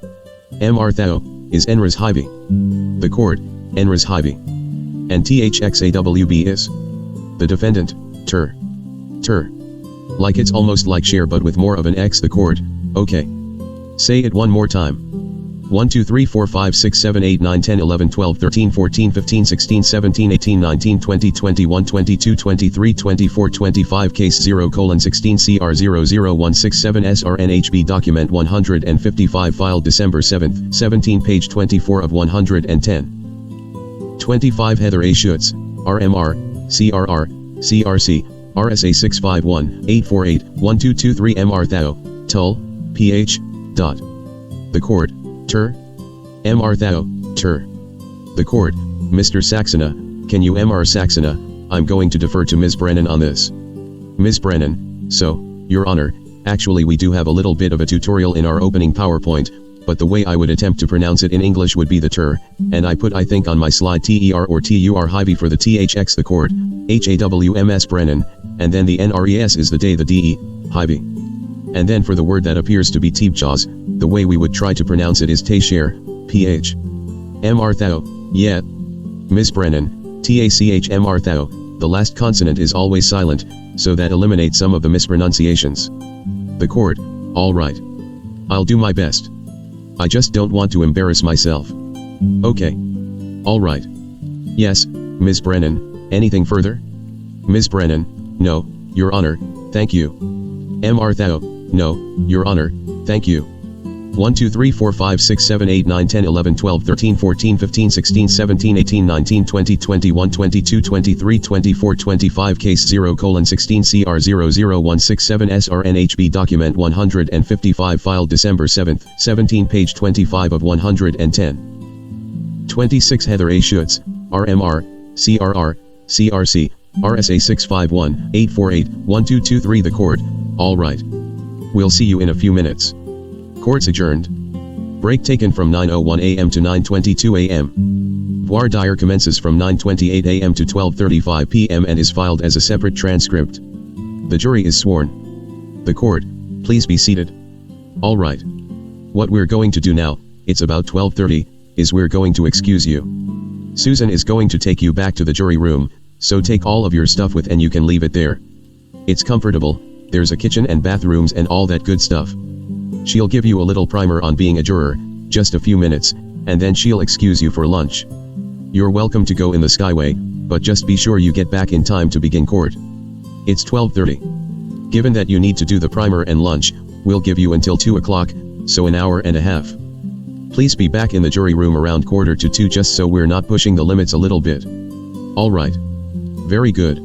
MR Thao, is NRES HIV. The court, NRES HIV. And THXAWB is. The defendant, TER. TER. Like it's almost like share but with more of an X. The court, okay. Say it one more time. 1 2 3 4 5 6 7 8 9 10 11 12 13 14 15 16 17 18 19 20 21 22 23 24 25 Case 0:16 CR 00167 SRNHB Document 155 Filed December 7, 17 Page 24 of 110. 25 Heather A. Schutz, RMR, CRR, CRC, RSA 651 848 1223 MR Thao, Tull, PH. Dot. The court, TER. MR Thao, TER. The court, Mr. Saxena, can you MR Saxena, I'm going to defer to Ms. Brennan on this. Ms. Brennan, so, Your Honor, actually we do have a little bit of a tutorial in our opening PowerPoint, but the way I would attempt to pronounce it in English would be the TER, and I put I think on my slide TER or TUR HIV for the THX. The court, HAWMS Brennan, and then the NRES is the day the DE, HIV. And then for the word that appears to be Teepjaws, the way we would try to pronounce it is Tashare, PH. MR Thao, yeah. Ms. Brennan, TACH MR Thao, the last consonant is always silent, so that eliminates some of the mispronunciations. The court, alright. I'll do my best. I just don't want to embarrass myself. Okay. Alright. Yes, Ms. Brennan, anything further? Ms. Brennan, no, Your Honor, thank you. MR Thao, no, Your Honor, thank you. 1 2 3 4 5 6 7 8 9 10 11 12 13 14 15 16 17 18 19 20 21 22 23 24 25 Case 0:16 CR 00167 SRNHB Document 155 Filed December 7, 17 Page 25 of 110. 26 Heather A. Schutz, RMR, CRR, CRC, RSA 651 848 1223 The court, alright. We'll see you in a few minutes. Court's adjourned. Break taken from 9:01 a.m. to 9:22 a.m. Voir dire commences from 9:28 a.m. to 12:35 p.m. and is filed as a separate transcript. The jury is sworn. The court, please be seated. Alright. What we're going to do now, it's about 12:30, is we're going to excuse you. Susan is going to take you back to the jury room, so take all of your stuff with and you can leave it there. It's comfortable, there's a kitchen and bathrooms and all that good stuff. She'll give you a little primer on being a juror, just a few minutes, and then she'll excuse you for lunch. You're welcome to go in the Skyway, but just be sure you get back in time to begin court. It's 12:30. Given that you need to do the primer and lunch, we'll give you until 2 o'clock, so an hour and a half. Please be back in the jury room around 1:45 just so we're not pushing the limits a little bit. Alright. Very good.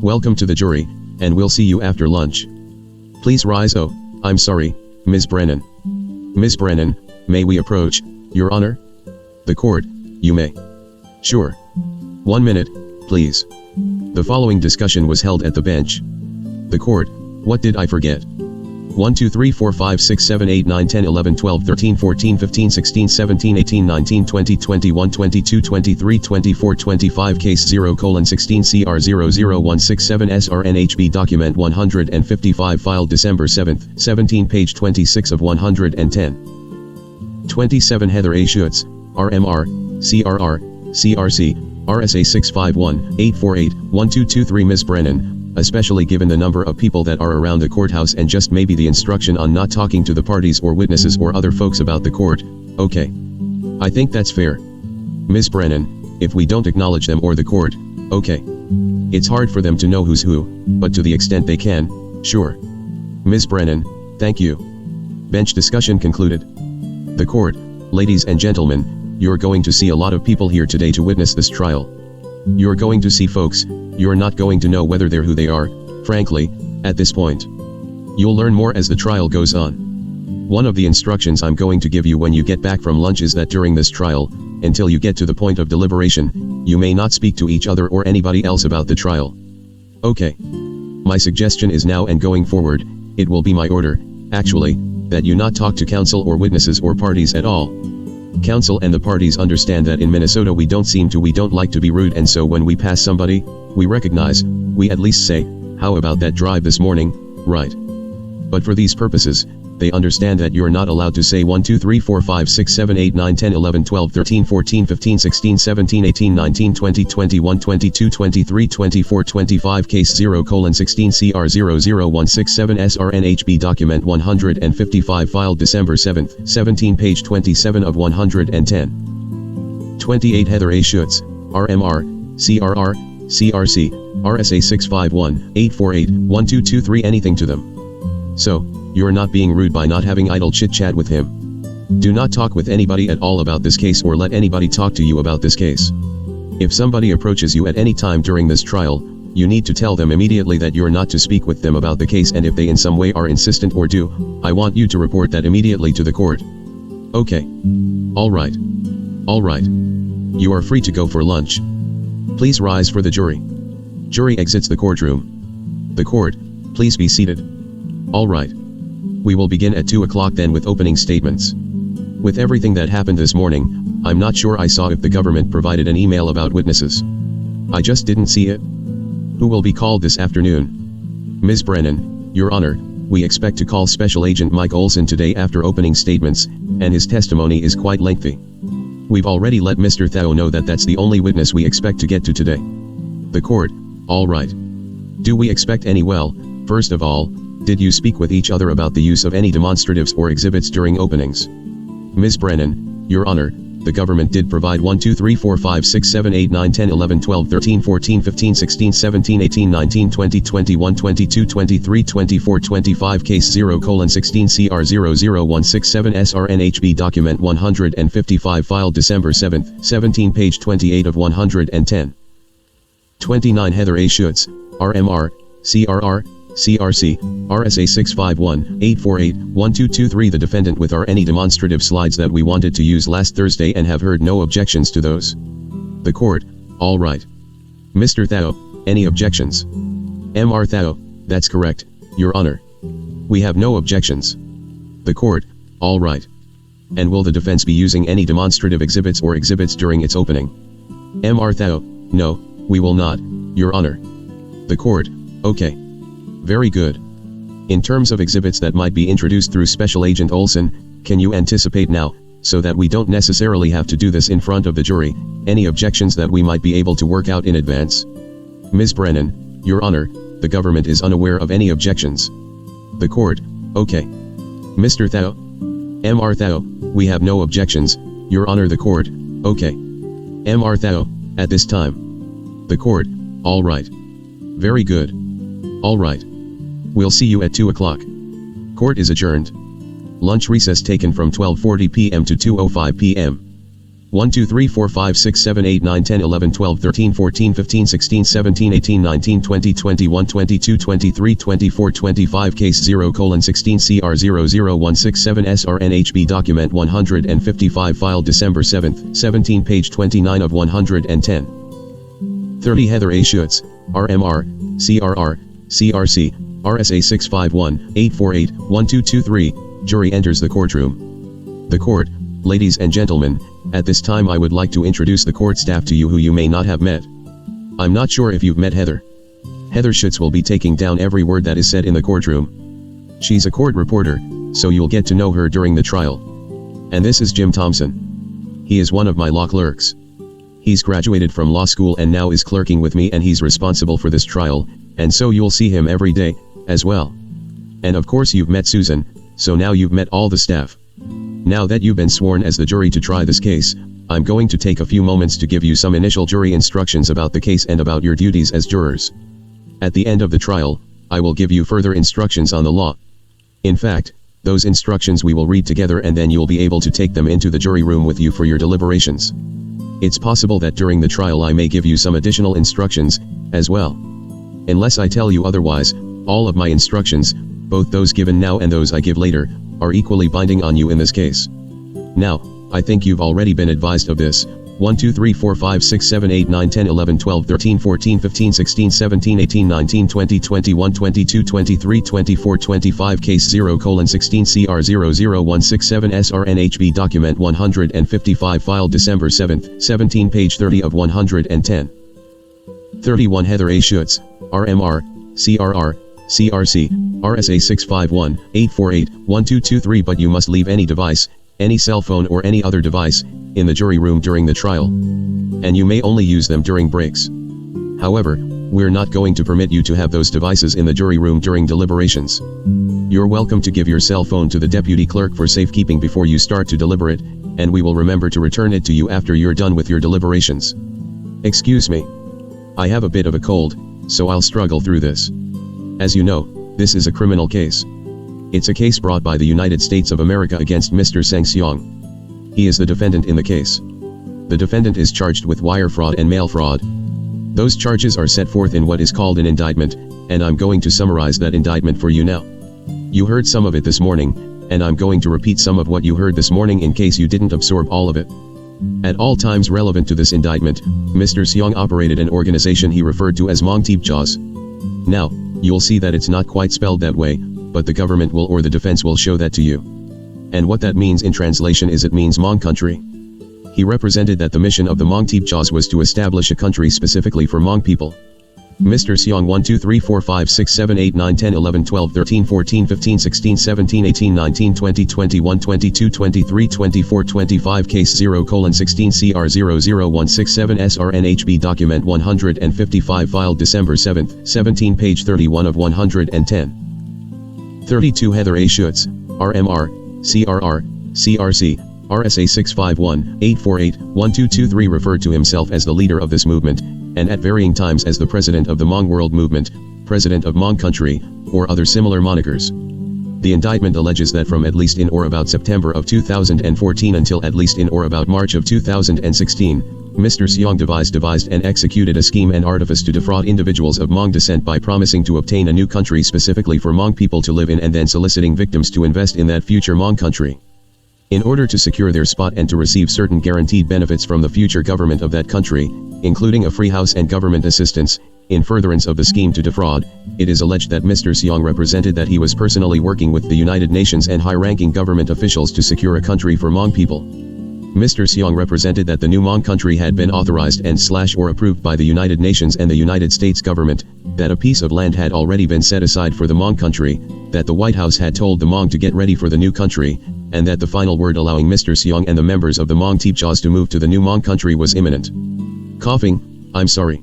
Welcome to the jury, and we'll see you after lunch. Please rise. Oh, I'm sorry, Ms. Brennan. Ms. Brennan, may we approach, Your Honor? The court, you may. Sure. 1 minute, please. The following discussion was held at the bench. The court, what did I forget? 1 2 3 4 5 6 7 8 9 10 11 12 13 14 15 16 17 18 19 20 21 22 23 24 25 Case 0:16 CR 00167 SRNHB Document 155 Filed December 7, 17 Page 26 of 110. 27 Heather A. Schutz, RMR, CRR, CRC, RSA 651 848 1223 Ms. Brennan, especially given the number of people that are around the courthouse and just maybe the instruction on not talking to the parties or witnesses or other folks about the court, okay. I think that's fair. Ms. Brennan, if we don't acknowledge them or the court, okay. It's hard for them to know who's who, but to the extent they can, sure. Ms. Brennan, thank you. Bench discussion concluded. The court, ladies and gentlemen, you're going to see a lot of people here today to witness this trial. You're going to see folks, you're not going to know whether they're who they are, frankly, at this point. You'll learn more as the trial goes on. One of the instructions I'm going to give you when you get back from lunch is that during this trial, until you get to the point of deliberation, you may not speak to each other or anybody else about the trial. Okay. My suggestion is now and going forward, it will be my order, actually, that you not talk to counsel or witnesses or parties at all. Counsel and the parties understand that in Minnesota we don't like to be rude, and so when we pass somebody, we recognize, we at least say, how about that drive this morning, right? But for these purposes, they understand that you're not allowed to say 1 2 3 4 5 6 7 8 9 10 11 12 13 14 15 16 17 18 19 20 21 22 23 24 25 case 0:16 CR 00167 SRNHB document 155 filed December 7, 17 page 27 of 110. 28 Heather A. Schutz, RMR, CRR, CRC, RSA 651 848 1223 anything to them. So, you're not being rude by not having idle chit-chat with him. Do not talk with anybody at all about this case or let anybody talk to you about this case. If somebody approaches you at any time during this trial, you need to tell them immediately that you're not to speak with them about the case, and if they in some way are insistent or do, I want you to report that immediately to the court. Okay. Alright. Alright. You are free to go for lunch. Please rise for the jury. Jury exits the courtroom. The court, please be seated. Alright. We will begin at 2 o'clock then with opening statements. With everything that happened this morning, I'm not sure I saw if the government provided an email about witnesses. I just didn't see it. Who will be called this afternoon? Ms. Brennan, Your Honor, we expect to call Special Agent Mike Olson today after opening statements, and his testimony is quite lengthy. We've already let Mr. Thao know that that's the only witness we expect to get to today. The court, alright. Do we expect any? Well, first of all, did you speak with each other about the use of any demonstratives or exhibits during openings? Ms. Brennan, Your Honor, the government did provide 1 2 3 4 5 6 7 8 9 10 11 12 13 14 15 16 17 18 19 20 21 22 23 24 25 case 0:16 CR 00167 SRNHB document 155 filed December 7, 17 page 28 of 110. 29 Heather A. Schutz, RMR, CRR, CRC, RSA 651 848 1223 The defendant with any demonstrative slides that we wanted to use last Thursday and have heard no objections to those. The court, alright. Mr. Thao, any objections? Mr. Thao, that's correct, Your Honor. We have no objections. The court, alright. And will the defense be using any demonstrative exhibits or exhibits during its opening? Mr. Thao, no, we will not, Your Honor. The court, okay. Very good. In terms of exhibits that might be introduced through Special Agent Olson, can you anticipate now, so that we don't necessarily have to do this in front of the jury, any objections that we might be able to work out in advance? Ms. Brennan, Your Honor, the government is unaware of any objections. The court, okay. Mr. Thao? Mr. Thao, we have no objections, Your Honor. The court, okay. Mr. Thao, at this time. The court, alright. Very good. Alright. We'll see you at 2 o'clock. Court is adjourned. Lunch recess taken from 12:40 p.m. to 2:05 p.m. 1 2 3 4 5 6 7 8 9 10 11 12 13 14 15 16 17 18 19 20 21 22 23 24 25 case 0:16 CR 00167 SRNHB document 155 filed December 7, 17 page 29 of 110. 30 Heather A. Schutz, RMR, CRR, CRC, RSA 651 848 1223, jury enters the courtroom. The court, ladies and gentlemen, at this time I would like to introduce the court staff to you who you may not have met. I'm not sure if you've met Heather. Heather Schutz will be taking down every word that is said in the courtroom. She's a court reporter, so you'll get to know her during the trial. And this is Jim Thompson. He is one of my law clerks. He's graduated from law school and now is clerking with me, and he's responsible for this trial, and so you'll see him every day, as well. And of course you've met Susan, so now you've met all the staff. Now that you've been sworn as the jury to try this case, I'm going to take a few moments to give you some initial jury instructions about the case and about your duties as jurors. At the end of the trial, I will give you further instructions on the law. In fact, those instructions we will read together, and then you'll be able to take them into the jury room with you for your deliberations. It's possible that during the trial I may give you some additional instructions, as well. Unless I tell you otherwise, all of my instructions, both those given now and those I give later, are equally binding on you in this case. Now, I think you've already been advised of this. 1 2 3 4 5 6 7 8 9 10 11 12 13 14 15 16 17 18 19 20 21 22 23 24 25 case 0:16 CR 00167 SRNHB document 155 filed December 7, 17 page 30 of 110. 31 Heather A. Schutz, RMR, CRR, CRC, RSA 651-848-1223, but you must leave any device, any cell phone or any other device, in the jury room during the trial. And you may only use them during breaks. However, we're not going to permit you to have those devices in the jury room during deliberations. You're welcome to give your cell phone to the deputy clerk for safekeeping before you start to deliberate, and we will remember to return it to you after you're done with your deliberations. Excuse me. I have a bit of a cold, so I'll struggle through this. As you know, this is a criminal case. It's a case brought by the United States of America against Mr. Seng Xiong. He is the defendant in the case. The defendant is charged with wire fraud and mail fraud. Those charges are set forth in what is called an indictment, and I'm going to summarize that indictment for you now. You heard some of it this morning, and I'm going to repeat some of what you heard this morning in case you didn't absorb all of it. At all times relevant to this indictment, Mr. Xiong operated an organization he referred to as Mong Teep Jaws. Now, you'll see that it's not quite spelled that way, but the government will or the defense will show that to you. And what that means in translation is it means Hmong country. He represented that the mission of the Mong Teep Jaws was to establish a country specifically for Hmong people. Mr. Xiong 1 2 3 4 5 6 7 8 9 10 11 12 13 14 15 16 17 18 19 20 21 22 23 24 25 Case 0:16 CR 00167 SRNHB Document 155 Filed December 7, 17 Page 31 of 110. 32 Heather A. Schutz, RMR, CRR, CRC, RSA 651-848-1223 referred to himself as the leader of this movement, and at varying times as the president of the Hmong World Movement, president of Hmong Country, or other similar monikers. The indictment alleges that from at least in or about September of 2014 until at least in or about March of 2016, Mr. Xiong devised and executed a scheme and artifice to defraud individuals of Hmong descent by promising to obtain a new country specifically for Hmong people to live in and then soliciting victims to invest in that future Hmong country. In order to secure their spot and to receive certain guaranteed benefits from the future government of that country, including a free house and government assistance, in furtherance of the scheme to defraud, it is alleged that Mr. Xiong represented that he was personally working with the United Nations and high-ranking government officials to secure a country for Hmong people. Mr. Xiong represented that the new Hmong country had been authorized and/or approved by the United Nations and the United States government, that a piece of land had already been set aside for the Hmong country, that the White House had told the Hmong to get ready for the new country, and that the final word allowing Mr. Xiong and the members of the Mong Teep Jaws to move to the new Hmong country was imminent. Coughing, I'm sorry.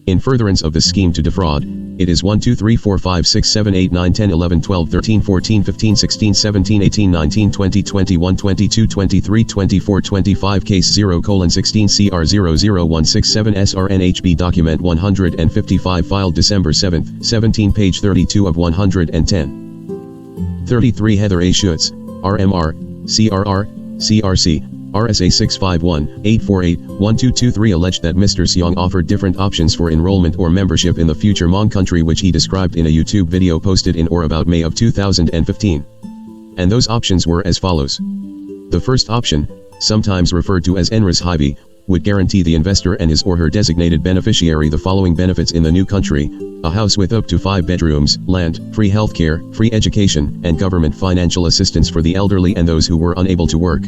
In furtherance of this scheme to defraud, it is 1 2 3 4 5 6 7 8 9 10 11 12 13 14 15 16 17 18 19 20 21 22 23 24 25 Case 0:16 CR 00167 SRNHB Document 155 Filed December 7, 17 Page 32 of 110. 33 Heather A. Schutz, RMR, CRR, CRC, RSA 651-848-1223 alleged that Mr. Xiong offered different options for enrollment or membership in the future Hmong country which he described in a YouTube video posted in or about May of 2015. And those options were as follows. The first option, sometimes referred to as NRS Hivi, would guarantee the investor and his or her designated beneficiary the following benefits in the new country: a house with up to 5 bedrooms, land, free healthcare, free education, and government financial assistance for the elderly and those who were unable to work.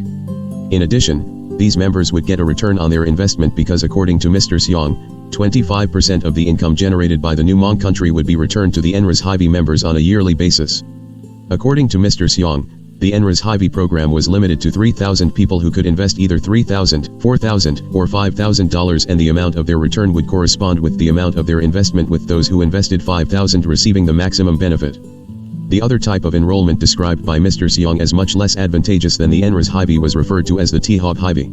In addition, these members would get a return on their investment because according to Mr. Xiong, 25% of the income generated by the new Hmong country would be returned to the NRS Hivi members on a yearly basis. According to Mr. Xiong, the NRS Hivi program was limited to 3,000 people who could invest either $3,000, $4,000, or $5,000 and the amount of their return would correspond with the amount of their investment, with those who invested $5,000 receiving the maximum benefit. The other type of enrollment described by Mr. Xiong as much less advantageous than the NRS Hivi was referred to as the T-Hop Hivi.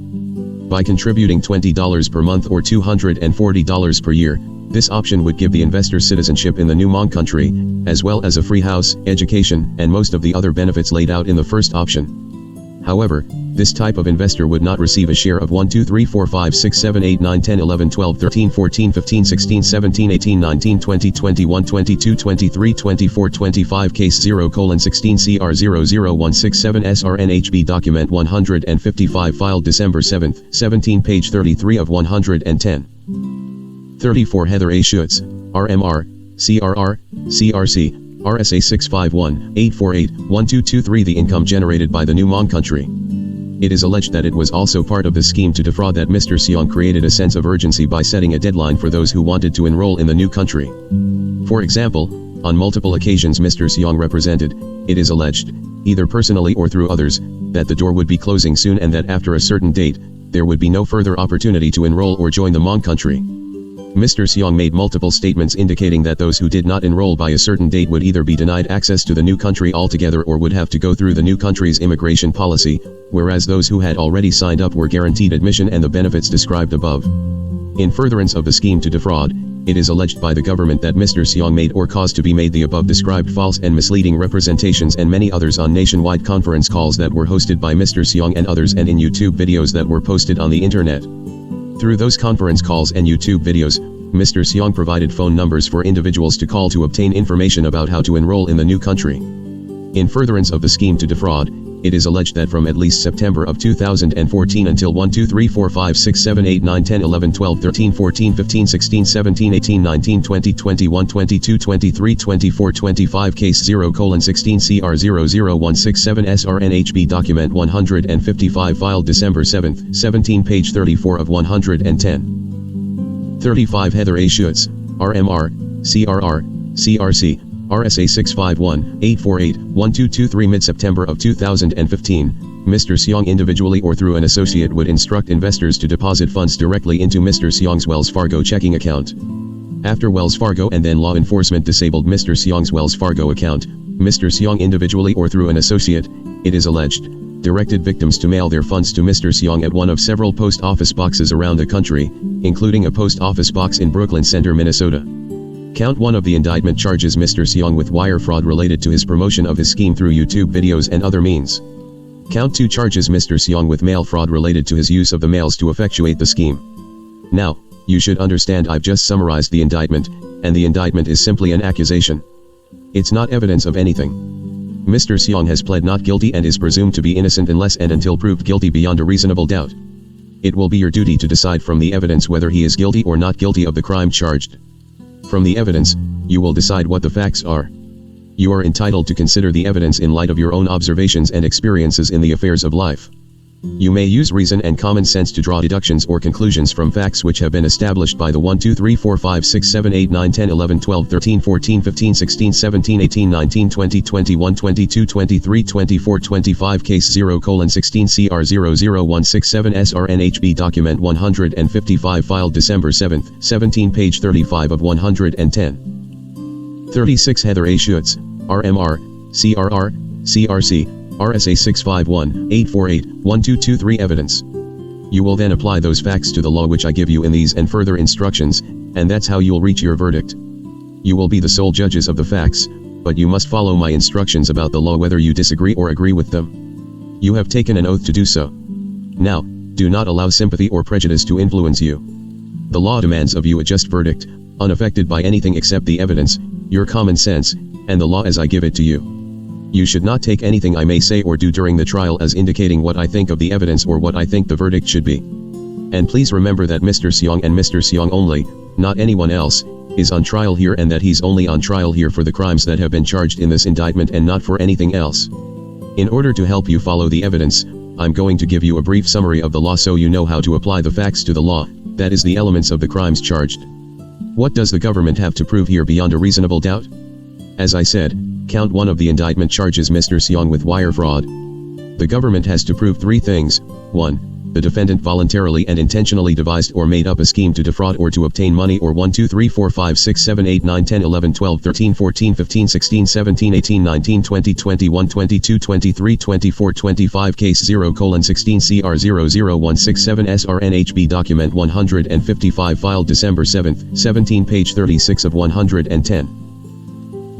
By contributing $20 per month or $240 per year, this option would give the investor citizenship in the new Hmong country, as well as a free house, education, and most of the other benefits laid out in the first option. However, this type of investor would not receive a share of 1 2 3 4 5 6 7 8 9 10 11 12 13 14 15 16 17 18 19 20 21 22 23 24 25 Case 0:16 CR 00167 SRNHB Document 155 Filed December 7, 17 Page 33 of 110. 34 Heather A. Schutz, RMR, CRR, CRC, RSA 651-848-1223 The income generated by the new Hmong country. It is alleged that it was also part of the scheme to defraud that Mr. Xiong created a sense of urgency by setting a deadline for those who wanted to enroll in the new country. For example, On multiple occasions Mr. Xiong represented, it is alleged, either personally or through others, that the door would be closing soon and that after a certain date, there would be no further opportunity to enroll or join the Hmong country. Mr. Xiong made multiple statements indicating that those who did not enroll by a certain date would either be denied access to the new country altogether or would have to go through the new country's immigration policy, whereas those who had already signed up were guaranteed admission and the benefits described above. In furtherance of the scheme to defraud, it is alleged by the government that Mr. Xiong made or caused to be made the above described false and misleading representations and many others on nationwide conference calls that were hosted by Mr. Xiong and others and in YouTube videos that were posted on the internet. Through those conference calls and YouTube videos, Mr. Xiong provided phone numbers for individuals to call to obtain information about how to enroll in the new country. In furtherance of the scheme to defraud, it is alleged that from at least September of 2014 until 1, 2, 3, 4, 5, 6, 7, 8, 9, 10, 11, 12, 13, 14, 15, 16, 17, 18, 19, 20, 21, 22, 23, 24, 25 Case 0:16 CR00167 SRNHB Document 155 Filed December 7, 17 page 34 of 110. 35 Heather A. Schutz, RMR, CRR, CRC, RSA 651-848-1223 Mid-September of 2015, Mr. Xiong individually or through an associate would instruct investors to deposit funds directly into Mr. Xiong's Wells Fargo checking account. After Wells Fargo and then law enforcement disabled Mr. Xiong's Wells Fargo account, Mr. Xiong individually or through an associate, it is alleged, directed victims to mail their funds to Mr. Xiong at one of several post office boxes around the country, including a post office box in Brooklyn Center, Minnesota. Count 1 of the indictment charges Mr. Xiong with wire fraud related to his promotion of his scheme through YouTube videos and other means. Count 2 charges Mr. Xiong with mail fraud related to his use of the mails to effectuate the scheme. Now, you should understand I've just summarized the indictment, and the indictment is simply an accusation. It's not evidence of anything. Mr. Xiong has pled not guilty and is presumed to be innocent unless and until proved guilty beyond a reasonable doubt. It will be your duty to decide from the evidence whether he is guilty or not guilty of the crime charged. From the evidence, you will decide what the facts are. You are entitled to consider the evidence in light of your own observations and experiences in the affairs of life. You may use reason and common sense to draw deductions or conclusions from facts which have been established by the 1, 2, 3, 4, 5, 6, 7, 8, 9, 10, 11, 12, 13, 14, 15, 16, 17, 18, 19, 20, 21, 22, 23, 24, 25 Case 0:16 CR00167 SRNHB Document 155 Filed December 7, 17 page 35 of 110. 36 Heather A. Schutz, RMR, CRR, CRC, RSA 651-848-1223 Evidence. You will then apply those facts to the law which I give you in these and further instructions, and that's how you'll reach your verdict. You will be the sole judges of the facts, but you must follow my instructions about the law whether you disagree or agree with them. You have taken an oath to do so. Now, do not allow sympathy or prejudice to influence you. The law demands of you a just verdict, unaffected by anything except the evidence, your common sense, and the law as I give it to you. You should not take anything I may say or do during the trial as indicating what I think of the evidence or what I think the verdict should be. And please remember that Mr. Xiong and Mr. Xiong only, not anyone else, is on trial here and that he's only on trial here for the crimes that have been charged in this indictment and not for anything else. In order to help you follow the evidence, I'm going to give you a brief summary of the law so you know how to apply the facts to the law, that is the elements of the crimes charged. What does the government have to prove here beyond a reasonable doubt? As I said, Count 1 of the indictment charges Mr. Xiong with wire fraud. The government has to prove 3 things. 1. The defendant voluntarily and intentionally devised or made up a scheme to defraud or to obtain money or 1, 2, 3, 4, 5, 6, 7, 8, 9, 10, 11, 12, 13, 14, 15, 16, 17, 18, 19, 20, 21, 22, 23, 24, 25 Case 0:16 CR00167 SRNHB Document 155 Filed December 7, 17 page 36 of 110.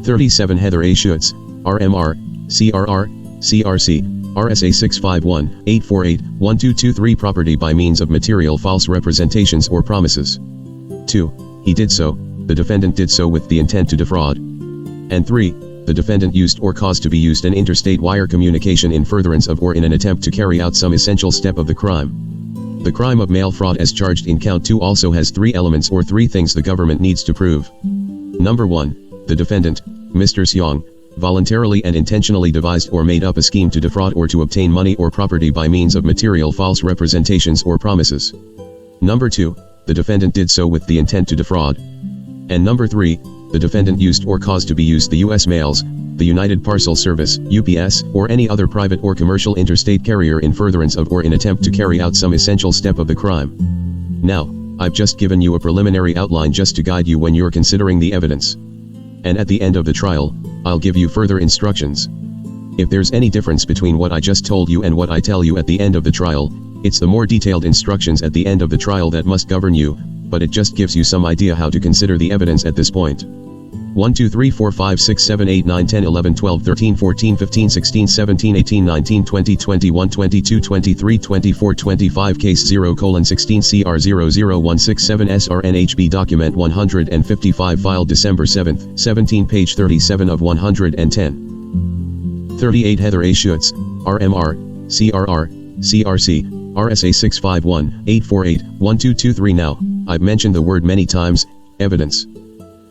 37 Heather A. Schutz, RMR, CRR, CRC, RSA 651-848-1223 Property by means of material false representations or promises. 2. He did so, the defendant did so with the intent to defraud. And 3. The defendant used or caused to be used an interstate wire communication in furtherance of or in an attempt to carry out some essential step of the crime. The crime of mail fraud as charged in Count 2 also has 3 elements or 3 things the government needs to prove. Number 1. The defendant, Mr. Xiong, voluntarily and intentionally devised or made up a scheme to defraud or to obtain money or property by means of material false representations or promises. Number 2, the defendant did so with the intent to defraud. And number 3, the defendant used or caused to be used the U.S. mails, the United Parcel Service, UPS, or any other private or commercial interstate carrier in furtherance of or in attempt to carry out some essential step of the crime. Now, I've just given you a preliminary outline just to guide you when you're considering the evidence. And at the end of the trial, I'll give you further instructions. If there's any difference between what I just told you and what I tell you at the end of the trial, it's the more detailed instructions at the end of the trial that must govern you, but it just gives you some idea how to consider the evidence at this point. 1 2 3 4 5 6 7 8 9 10 11 12 13 14 15 16 17 18 19 20 21 22 23 24 25 Case 0:16 CR 00167 SRNHB Document 155 Filed December 7, 17 Page 37 of 110. 38 Heather A. Schutz, RMR, CRR, CRC, RSA 651, 848, 1223. Now, I've mentioned the word many times, evidence.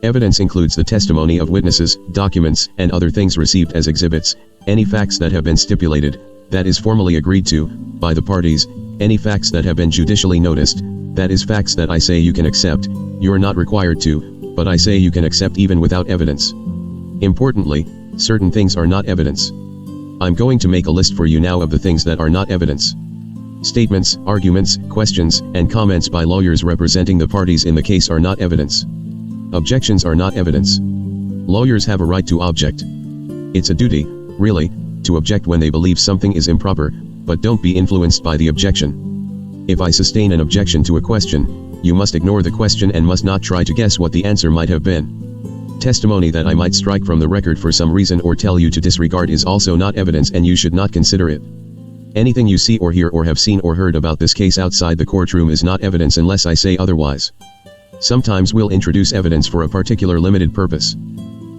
Evidence includes the testimony of witnesses, documents, and other things received as exhibits, any facts that have been stipulated, that is formally agreed to, by the parties, any facts that have been judicially noticed, that is facts that I say you can accept, you're not required to, but I say you can accept even without evidence. Importantly, certain things are not evidence. I'm going to make a list for you now of the things that are not evidence. Statements, arguments, questions, and comments by lawyers representing the parties in the case are not evidence. Objections are not evidence. Lawyers have a right to object. It's a duty, really, to object when they believe something is improper, but don't be influenced by the objection. If I sustain an objection to a question, you must ignore the question and must not try to guess what the answer might have been. Testimony that I might strike from the record for some reason or tell you to disregard is also not evidence and you should not consider it. Anything you see or hear or have seen or heard about this case outside the courtroom is not evidence unless I say otherwise. Sometimes we'll introduce evidence for a particular limited purpose.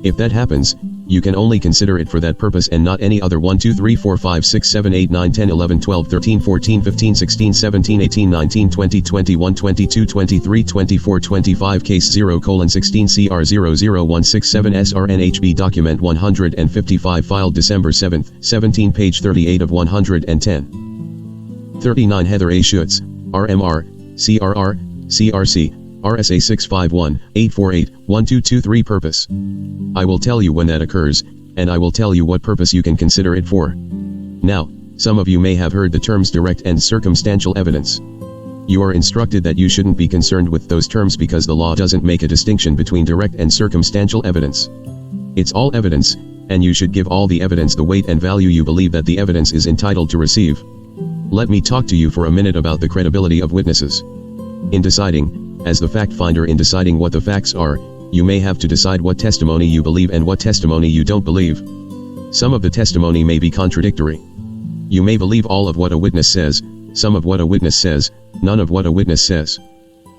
If that happens, you can only consider it for that purpose and not any other. 1 2 3 4 5 6 7 8 9 10 11 12 13 14 15 16 17 18 19 20 21 22 23 24 25 Case 0:16 CR 00167 SRNHB Document 155 Filed December 7, 17 Page 38 of 110. 39 Heather A. Schutz, RMR, CRR, CRC, RSA 651, 848, 1223 Purpose. I will tell you when that occurs, and I will tell you what purpose you can consider it for. Now, some of you may have heard the terms direct and circumstantial evidence. You are instructed that you shouldn't be concerned with those terms because the law doesn't make a distinction between direct and circumstantial evidence. It's all evidence, and you should give all the evidence the weight and value you believe that the evidence is entitled to receive. Let me talk to you for a minute about the credibility of witnesses. In deciding, as the fact finder in deciding what the facts are, you may have to decide what testimony you believe and what testimony you don't believe. Some of the testimony may be contradictory. You may believe all of what a witness says, some of what a witness says, none of what a witness says.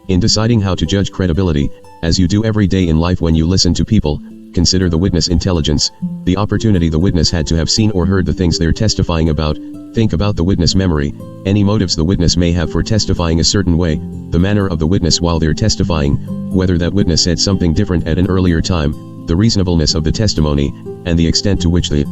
In deciding how to judge credibility, as you do every day in life when you listen to people, consider the witness intelligence, the opportunity the witness had to have seen or heard the things they're testifying about, think about the witness memory, any motives the witness may have for testifying a certain way, the manner of the witness while they're testifying, whether that witness said something different at an earlier time, the reasonableness of the testimony, and the extent to which the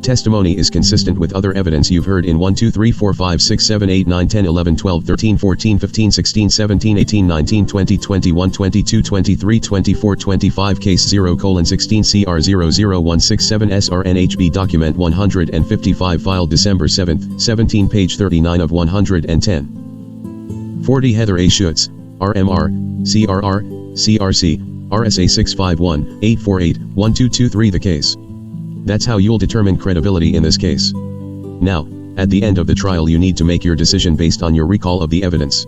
testimony is consistent with other evidence you've heard in 1 2 3 4 5 6 7 8 9 10 11 12 13 14 15 16 17 18 19 20 21 22 23 24 25 Case 0:16 CR 00167 SRNHB Document 155 Filed December 7, 17 Page 39 of 110. 40 Heather A. Schutz, RMR, CRR, CRC, RSA 651, 848, 1223 The case. That's how you'll determine credibility in this case. Now, at the end of the trial you need to make your decision based on your recall of the evidence.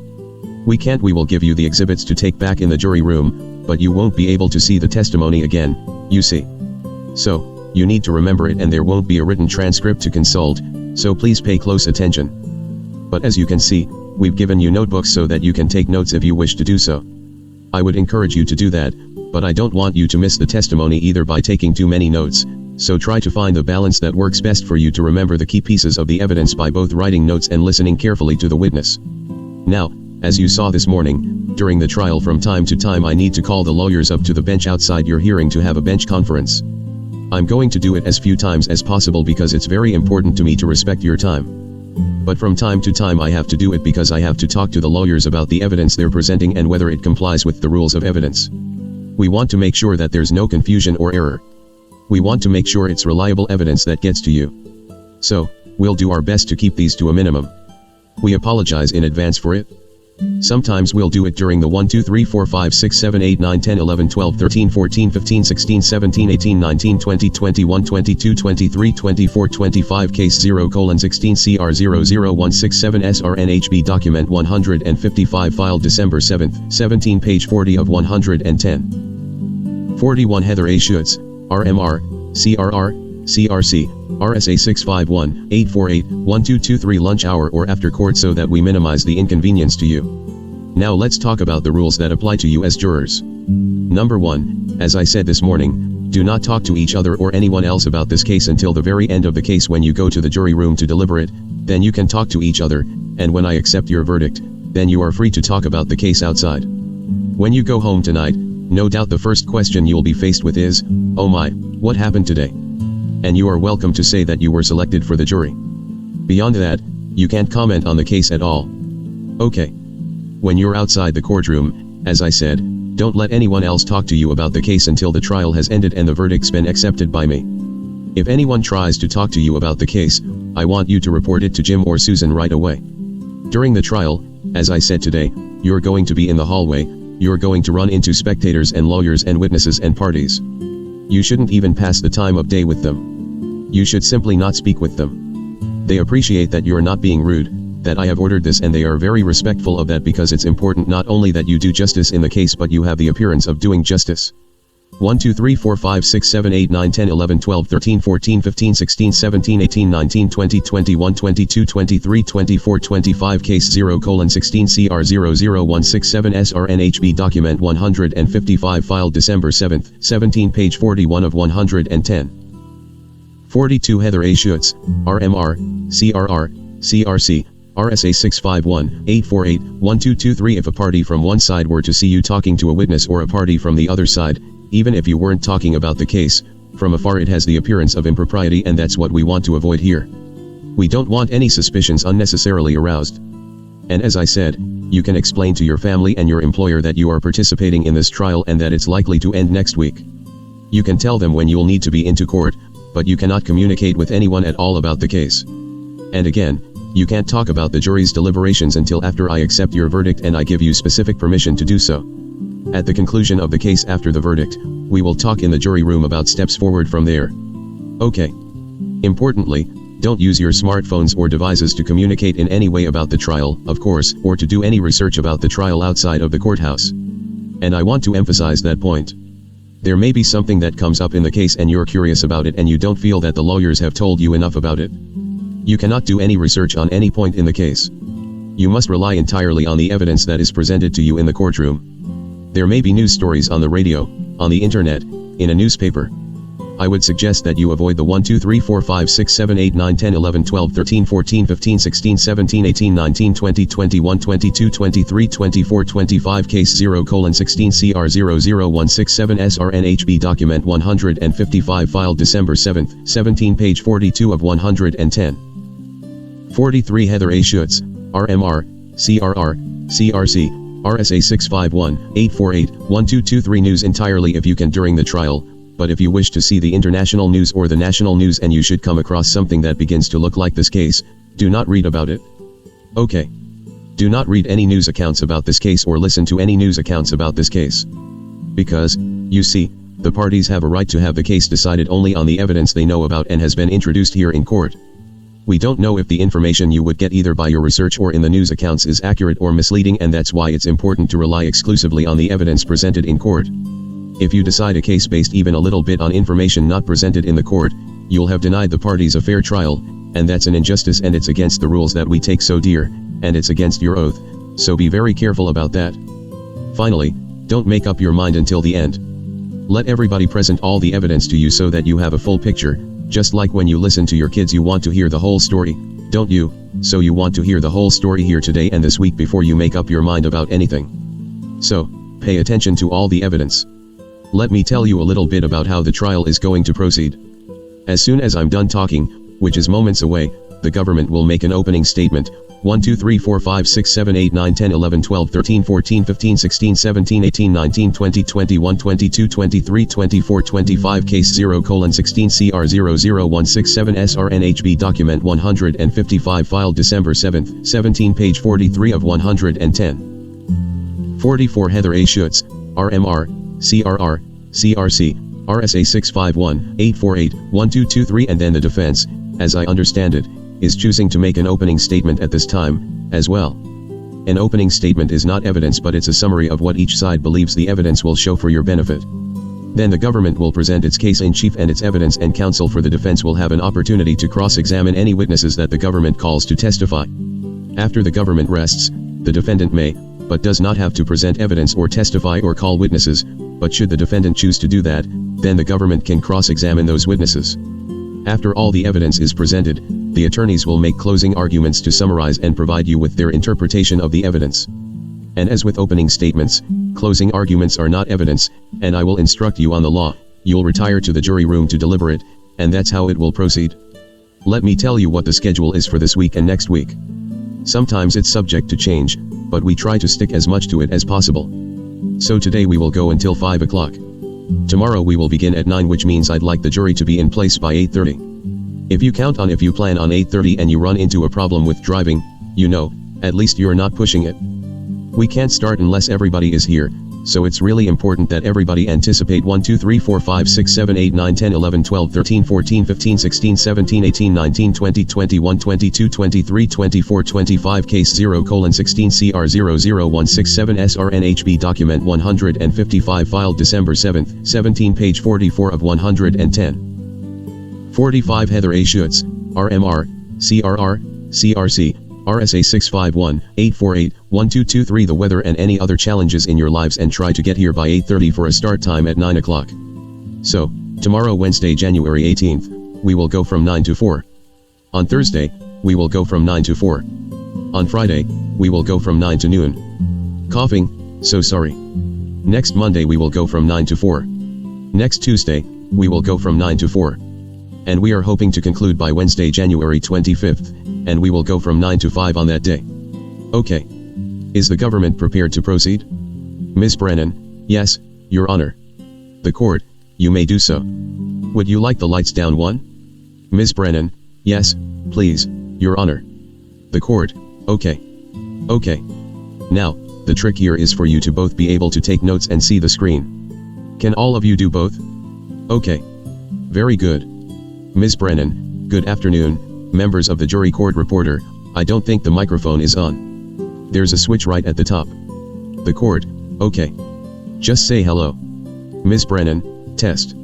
We will give you the exhibits to take back in the jury room, but you won't be able to see the testimony again, you see. So, you need to remember it and there won't be a written transcript to consult, so please pay close attention. But as you can see, we've given you notebooks so that you can take notes if you wish to do so. I would encourage you to do that, but I don't want you to miss the testimony either by taking too many notes. So try to find the balance that works best for you to remember the key pieces of the evidence by both writing notes and listening carefully to the witness. Now, as you saw this morning, during the trial from time to time I need to call the lawyers up to the bench outside your hearing to have a bench conference. I'm going to do it as few times as possible because it's very important to me to respect your time. But from time to time I have to do it because I have to talk to the lawyers about the evidence they're presenting and whether it complies with the rules of evidence. We want to make sure that there's no confusion or error. We want to make sure it's reliable evidence that gets to you. So, we'll do our best to keep these to a minimum. We apologize in advance for it. Sometimes we'll do it during the 1, 2, 3, 4, 5, 6, 7, 8, 9, 10, 11, 12, 13, 14, 15, 16, 17, 18, 19, 20, 21, 22, 23, 24, 25 Case 0:16 CR00167 SRNHB Document 155 Filed December 7, 17 Page 40 of 110. 41 Heather A. Schutz, RMR, CRR, CRC, RSA 651-848-1223 lunch hour or after court so that we minimize the inconvenience to you. Now let's talk about the rules that apply to you as jurors. Number 1, as I said this morning, do not talk to each other or anyone else about this case until the very end of the case when you go to the jury room to deliberate, then you can talk to each other, and when I accept your verdict, then you are free to talk about the case outside. When you go home tonight, no doubt the first question you'll be faced with is, oh my, what happened today? And you are welcome to say that you were selected for the jury. Beyond that, you can't comment on the case at all. Okay. When you're outside the courtroom, as I said, don't let anyone else talk to you about the case until the trial has ended and the verdict's been accepted by me. If anyone tries to talk to you about the case, I want you to report it to Jim or Susan right away. During the trial, as I said today, you're going to be in the hallway, you're going to run into spectators and lawyers and witnesses and parties. You shouldn't even pass the time of day with them. You should simply not speak with them. They appreciate that you're not being rude, that I have ordered this, and they are very respectful of that because it's important not only that you do justice in the case but you have the appearance of doing justice. 1, 2, 3, 4, 5, 6, 7, 8, 9, 10, 11, 12, 13, 14, 15, 16, 17, 18, 19, 20, 21, 22, 23, 24, 25 Case 0:16 CR00167 SRNHB Document 155 Filed December 7, 17 Page 41 of 110. 42 Heather A. Schutz, RMR, CRR, CRC, RSA 651-848-1223 If a party from one side were to see you talking to a witness or a party from the other side, even if you weren't talking about the case, from afar it has the appearance of impropriety, and that's what we want to avoid here. We don't want any suspicions unnecessarily aroused. And as I said, you can explain to your family and your employer that you are participating in this trial and that it's likely to end next week. You can tell them when you'll need to be into court, but you cannot communicate with anyone at all about the case. And again, you can't talk about the jury's deliberations until after I accept your verdict and I give you specific permission to do so. At the conclusion of the case after the verdict, we will talk in the jury room about steps forward from there. Okay. Importantly, don't use your smartphones or devices to communicate in any way about the trial, of course, or to do any research about the trial outside of the courthouse. And I want to emphasize that point. There may be something that comes up in the case and you're curious about it and you don't feel that the lawyers have told you enough about it. You cannot do any research on any point in the case. You must rely entirely on the evidence that is presented to you in the courtroom. There may be news stories on the radio, on the internet, in a newspaper. I would suggest that you avoid the 1, 2, 3, 4, 5, 6, 7, 8, 9, 10, 11, 12, 13, 14, 15, 16, 17, 18, 19, 20, 21, 22, 23, 24, 25 Case 0:16 CR00167 SRNHB Document 155 Filed December 7, 17 Page 42 of 110. 43 Heather A. Schutz, RMR, CRR, CRC, RSA 651-848-1223 News entirely if you can during the trial, but if you wish to see the international news or the national news and you should come across something that begins to look like this case, do not read about it. Okay. Do not read any news accounts about this case or listen to any news accounts about this case. Because, you see, the parties have a right to have the case decided only on the evidence they know about and has been introduced here in court. We don't know if the information you would get either by your research or in the news accounts is accurate or misleading, and that's why it's important to rely exclusively on the evidence presented in court. If you decide a case based even a little bit on information not presented in the court, you'll have denied the parties a fair trial, and that's an injustice and it's against the rules that we take so dear, and it's against your oath, so be very careful about that. Finally, don't make up your mind until the end. Let everybody present all the evidence to you so that you have a full picture, just like when you listen to your kids you want to hear the whole story, don't you? So you want to hear the whole story here today and this week before you make up your mind about anything. So, pay attention to all the evidence. Let me tell you a little bit about how the trial is going to proceed. As soon as I'm done talking, which is moments away, the government will make an opening statement, 1 2 3 4 5 6 7 8 9 10 11 12 13 14 15 16 17 18 19 20 21 22 23 24 25 Case 0:16 CR00167 SRNHB Document 155 Filed December 7, 17 Page 43 of 110. 44 Heather A. Schutz, RMR, CRR, CRC, RSA 651-848-1223 and then the defense, as I understand it, is choosing to make an opening statement at this time, as well. An opening statement is not evidence but it's a summary of what each side believes the evidence will show for your benefit. Then the government will present its case in chief and its evidence and counsel for the defense will have an opportunity to cross-examine any witnesses that the government calls to testify. After the government rests, the defendant may, but does not have to present evidence or testify or call witnesses, but should the defendant choose to do that, then the government can cross-examine those witnesses. After all the evidence is presented, the attorneys will make closing arguments to summarize and provide you with their interpretation of the evidence. And as with opening statements, closing arguments are not evidence, and I will instruct you on the law, you'll retire to the jury room to deliberate, and that's how it will proceed. Let me tell you what the schedule is for this week and next week. Sometimes it's subject to change, but we try to stick as much to it as possible. So today we will go until 5 o'clock. Tomorrow we will begin at 9, which means I'd like the jury to be in place by 8:30. If you plan on 8:30 and you run into a problem with driving, at least you're not pushing it. We can't start unless everybody is here, so it's really important that everybody anticipate 1 2 3 4 5 6 7 8 9 10 11 12 13 14 15 16 17 18 19 20 21 22 23 24 25 Case 0:16 CR00167 SRNHB Document 155 Filed December 7, 17 Page 44 of 110. 45 Heather A. Schutz, RMR, CRR, CRC, RSA 651-848-1223 The weather and any other challenges in your lives and try to get here by 8:30 for a start time at 9 o'clock. So, tomorrow Wednesday January 18th, we will go from 9 to 4. On Thursday, we will go from 9 to 4. On Friday, we will go from 9 to noon. Coughing, so sorry. Next Monday we will go from 9 to 4. Next Tuesday, we will go from 9 to 4. And we are hoping to conclude by Wednesday January 25th, and we will go from 9 to 5 on that day. Okay. Is the government prepared to proceed? Ms. Brennan, yes, Your Honor. The court, you may do so. Would you like the lights down one? Ms. Brennan, yes, please, Your Honor. The court, okay. Okay. Now, the trick here is for you to both be able to take notes and see the screen. Can all of you do both? Okay. Very good. Ms. Brennan, good afternoon, members of the jury court reporter, I don't think the microphone is on. There's a switch right at the top. The court, okay. Just say hello. Ms. Brennan, test.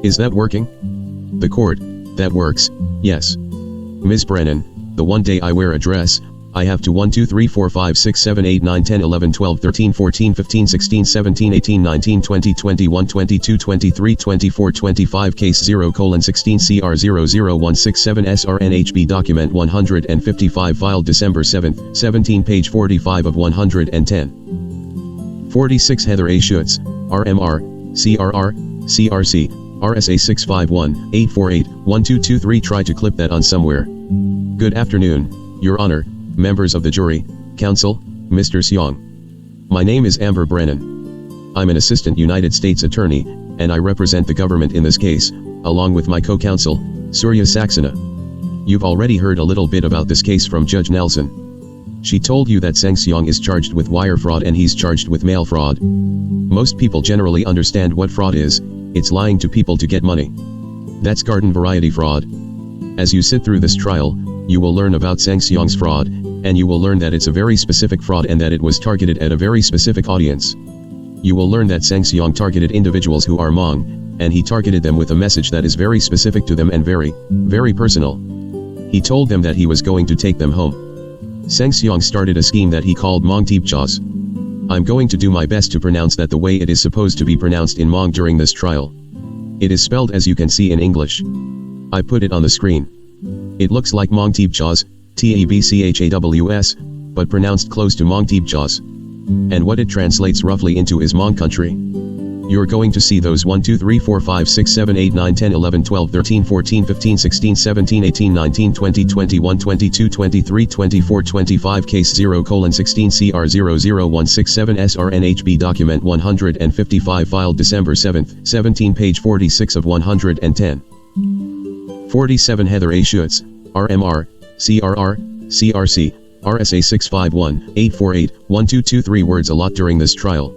Is that working? The court, that works, yes. Ms. Brennan, the one day I wear a dress, I have to 1 2 3 4 5 6 7 8 9 10 11 12 13 14 15 16 17 18 19 20 21 22 23 24 25 Case 0:16 CR00167 SRNHB Document 155 Filed December 7, 17 Page 45 of 110. 46 Heather A. Schutz, RMR, CRR, CRC, RSA 651-848-1223 Try to clip that on somewhere. Good afternoon, Your Honor, members of the jury, counsel, Mr. Xiong. My name is Amber Brennan. I'm an assistant United States attorney, and I represent the government in this case, along with my co-counsel, Surya Saxena. You've already heard a little bit about this case from Judge Nelson. She told you that Seng Xiong is charged with wire fraud and he's charged with mail fraud. Most people generally understand what fraud is. It's lying to people to get money. That's garden variety fraud. As you sit through this trial, you will learn about Seng Xiong's fraud, and you will learn that it's a very specific fraud and that it was targeted at a very specific audience. You will learn that Seng Xiong targeted individuals who are Hmong, and he targeted them with a message that is very specific to them and very, very personal. He told them that he was going to take them home. Seng Xiong started a scheme that he called Hmong Teepchas. I'm going to do my best to pronounce that the way it is supposed to be pronounced in Hmong during this trial. It is spelled as you can see in English. I put it on the screen. It looks like Hmong Teepchas, T-E-B-C-H-A-W-S, but pronounced close to Hmong Teepchas. And what it translates roughly into is Hmong country. You're going to see those 1 2 3 4 5 6 7 8 9 10 11 12 13 14 15 16 17 18 19 20 21 22 23 24 25 Case 0:16 CR00167 SRNHB Document 155 Filed December 7, 17 Page 46 of 110. 47 Heather A. Schutz, RMR, CRR, CRC, RSA 651-848-1223 Words a lot during this trial.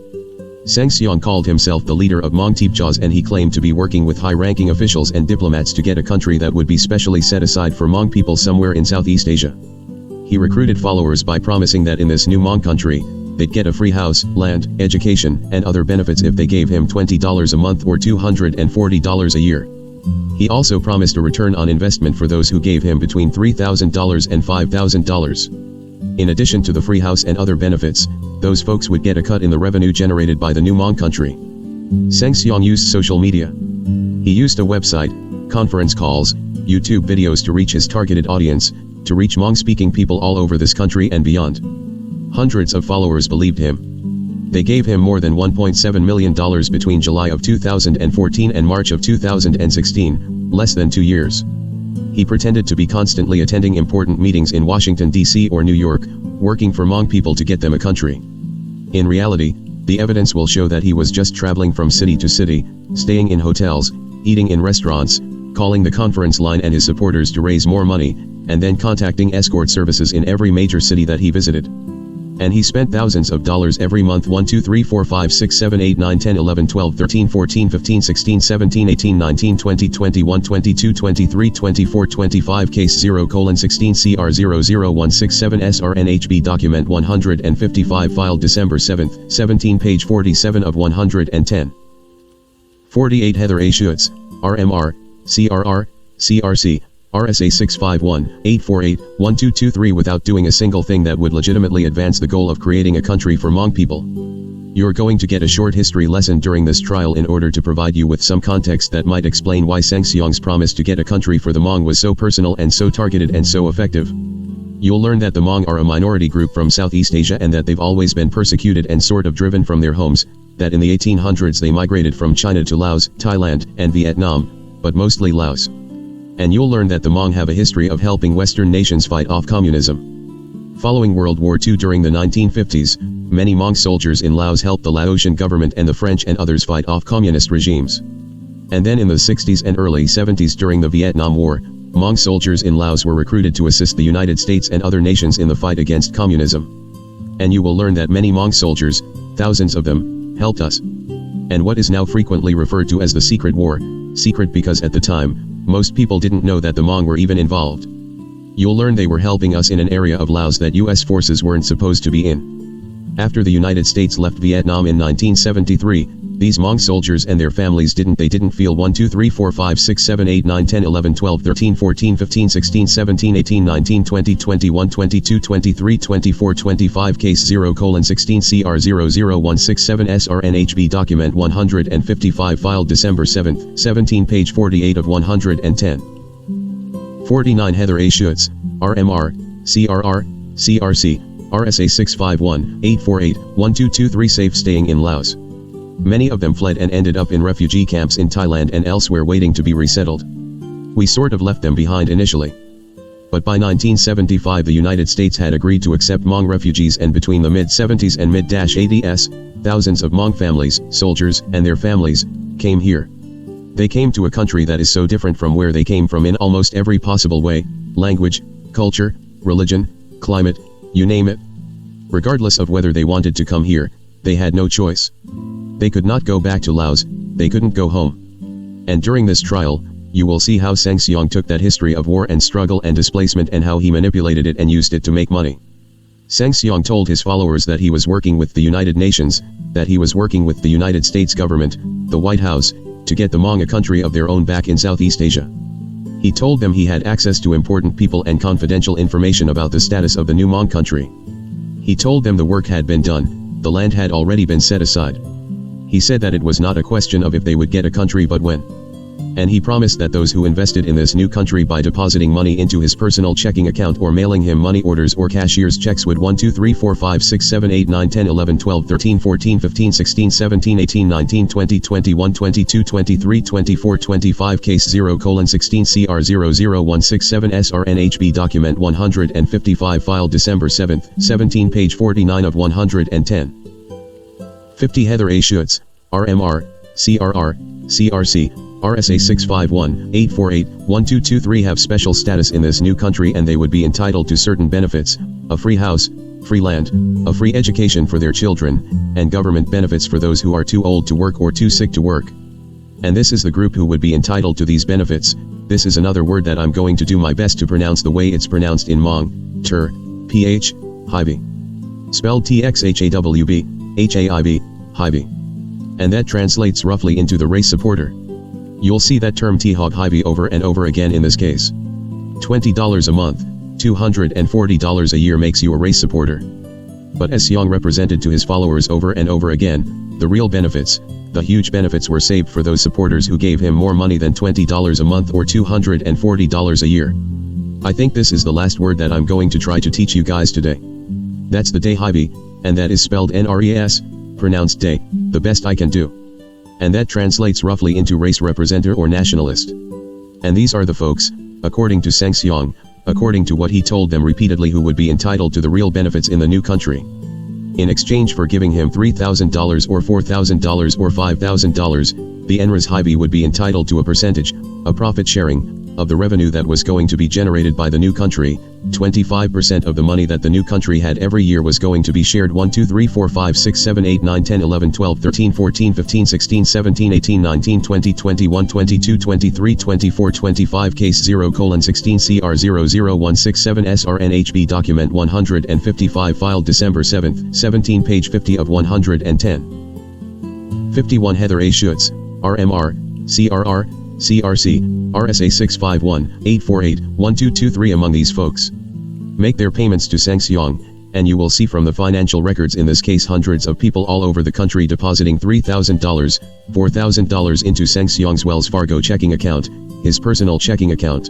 Seng Xiong called himself the leader of Hmong Tipjas, and he claimed to be working with high-ranking officials and diplomats to get a country that would be specially set aside for Hmong people somewhere in Southeast Asia. He recruited followers by promising that in this new Hmong country, they'd get a free house, land, education, and other benefits if they gave him $20 a month or $240 a year. He also promised a return on investment for those who gave him between $3,000 and $5,000. In addition to the free house and other benefits, those folks would get a cut in the revenue generated by the new Hmong country. Seng Xiong used social media. He used a website, conference calls, YouTube videos to reach his targeted audience, to reach Hmong-speaking people all over this country and beyond. Hundreds of followers believed him. They gave him more than $1.7 million between July of 2014 and March of 2016, less than 2 years. He pretended to be constantly attending important meetings in Washington, D.C. or New York, working for Hmong people to get them a country. In reality, the evidence will show that he was just traveling from city to city, staying in hotels, eating in restaurants, calling the conference line and his supporters to raise more money, and then contacting escort services in every major city that he visited. And he spent thousands of dollars every month 1 2 3 4 5 6 7 8 9 10 11 12 13 14 15 16 17 18 19 20 21 22 23 24 25 Case 0:16 CR00167 SRNHB Document 155 Filed December 7, 17 Page 47 of 110. 48 Heather A. Schutz, RMR, CRR, CRC, RSA 651-848-1223 without doing a single thing that would legitimately advance the goal of creating a country for Hmong people. You're going to get a short history lesson during this trial in order to provide you with some context that might explain why Seng Xiong's promise to get a country for the Hmong was so personal and so targeted and so effective. You'll learn that the Hmong are a minority group from Southeast Asia and that they've always been persecuted and sort of driven from their homes, that in the 1800s they migrated from China to Laos, Thailand, and Vietnam, but mostly Laos. And you'll learn that the Hmong have a history of helping Western nations fight off communism. Following World War II during the 1950s, many Hmong soldiers in Laos helped the Laotian government and the French and others fight off communist regimes. And then in the 60s and early 70s during the Vietnam War, Hmong soldiers in Laos were recruited to assist the United States and other nations in the fight against communism. And you will learn that many Hmong soldiers, thousands of them, helped us. And what is now frequently referred to as the Secret War, secret because at the time, most people didn't know that the Hmong were even involved. You'll learn they were helping us in an area of Laos that US forces weren't supposed to be in. After the United States left Vietnam in 1973, these Hmong soldiers and their families didn't feel 1 2 3 4 5 6 7 8 9 10 11 12 13 14 15 16 17 18 19 20 21 22 23 24 25 Case 0:16 CR00167 SRNHB Document 155 Filed December 7, 17 Page 48 of 110. 49 Heather A. Schutz, RMR, CRR, CRC, RSA 651-848-1223 Safe staying in Laos. Many of them fled and ended up in refugee camps in Thailand and elsewhere waiting to be resettled. We sort of left them behind initially. But by 1975 the United States had agreed to accept Hmong refugees, and between the mid-70s and mid-80s, thousands of Hmong families, soldiers, and their families, came here. They came to a country that is so different from where they came from in almost every possible way: language, culture, religion, climate, you name it. Regardless of whether they wanted to come here, they had no choice. They could not go back to Laos, they couldn't go home. And during this trial, you will see how Seng Xiong took that history of war and struggle and displacement and how he manipulated it and used it to make money. Seng Xiong told his followers that he was working with the United Nations, that he was working with the United States government, the White House, to get the Hmong a country of their own back in Southeast Asia. He told them he had access to important people and confidential information about the status of the new Hmong country. He told them the work had been done, the land had already been set aside. He said that it was not a question of if they would get a country but when. And he promised that those who invested in this new country by depositing money into his personal checking account or mailing him money orders or cashier's checks would 1 2 3 4 5 6 7 8 9 10 11 12 13 14 15 16 17 18 19 20 21 22 23 24 25 case 0:16 CR 00167 SRNHB document 155 filed December 7, 17 page 49 of 110. 50 Heather A. Schutz, RMR, CRR, CRC, RSA 651-848-1223 have special status in this new country and they would be entitled to certain benefits, a free house, free land, a free education for their children, and government benefits for those who are too old to work or too sick to work. And this is the group who would be entitled to these benefits. This is another word that I'm going to do my best to pronounce the way it's pronounced in Hmong, Ter, PH, Hivi. Spelled TXHAWB, HAIB, Hivi. And that translates roughly into the race supporter. You'll see that term T-Hog Hivi over and over again in this case. $20 a month, $240 a year makes you a race supporter. But as Xiong represented to his followers over and over again, the real benefits, the huge benefits were saved for those supporters who gave him more money than $20 a month or $240 a year. I think this is the last word that I'm going to try to teach you guys today. That's the day Hivi, and that is spelled NRES, pronounced day, the best I can do. And that translates roughly into race representative or nationalist. And these are the folks, according to Seng Xiong, according to what he told them repeatedly, who would be entitled to the real benefits in the new country. In exchange for giving him $3,000 or $4,000 or $5,000, the NRES Hivi would be entitled to a percentage, a profit sharing, of the revenue that was going to be generated by the new country. 25% of the money that the new country had every year was going to be shared 1 2 3 4 5 6 7 8 9 10 11 12 13 14 15 16 17 18 19 20 21 22 23 24 25 case 0:16 CR 00167 SRNHB document 155 filed December 7, 17 page 50 of 110. 51 Heather A. Schutz, RMR, CRR, CRC, RSA 651-848-1223 among these folks. Make their payments to Seng Xiong, and you will see from the financial records in this case hundreds of people all over the country depositing $3,000, $4,000 into Seng Xiong's Wells Fargo checking account, his personal checking account.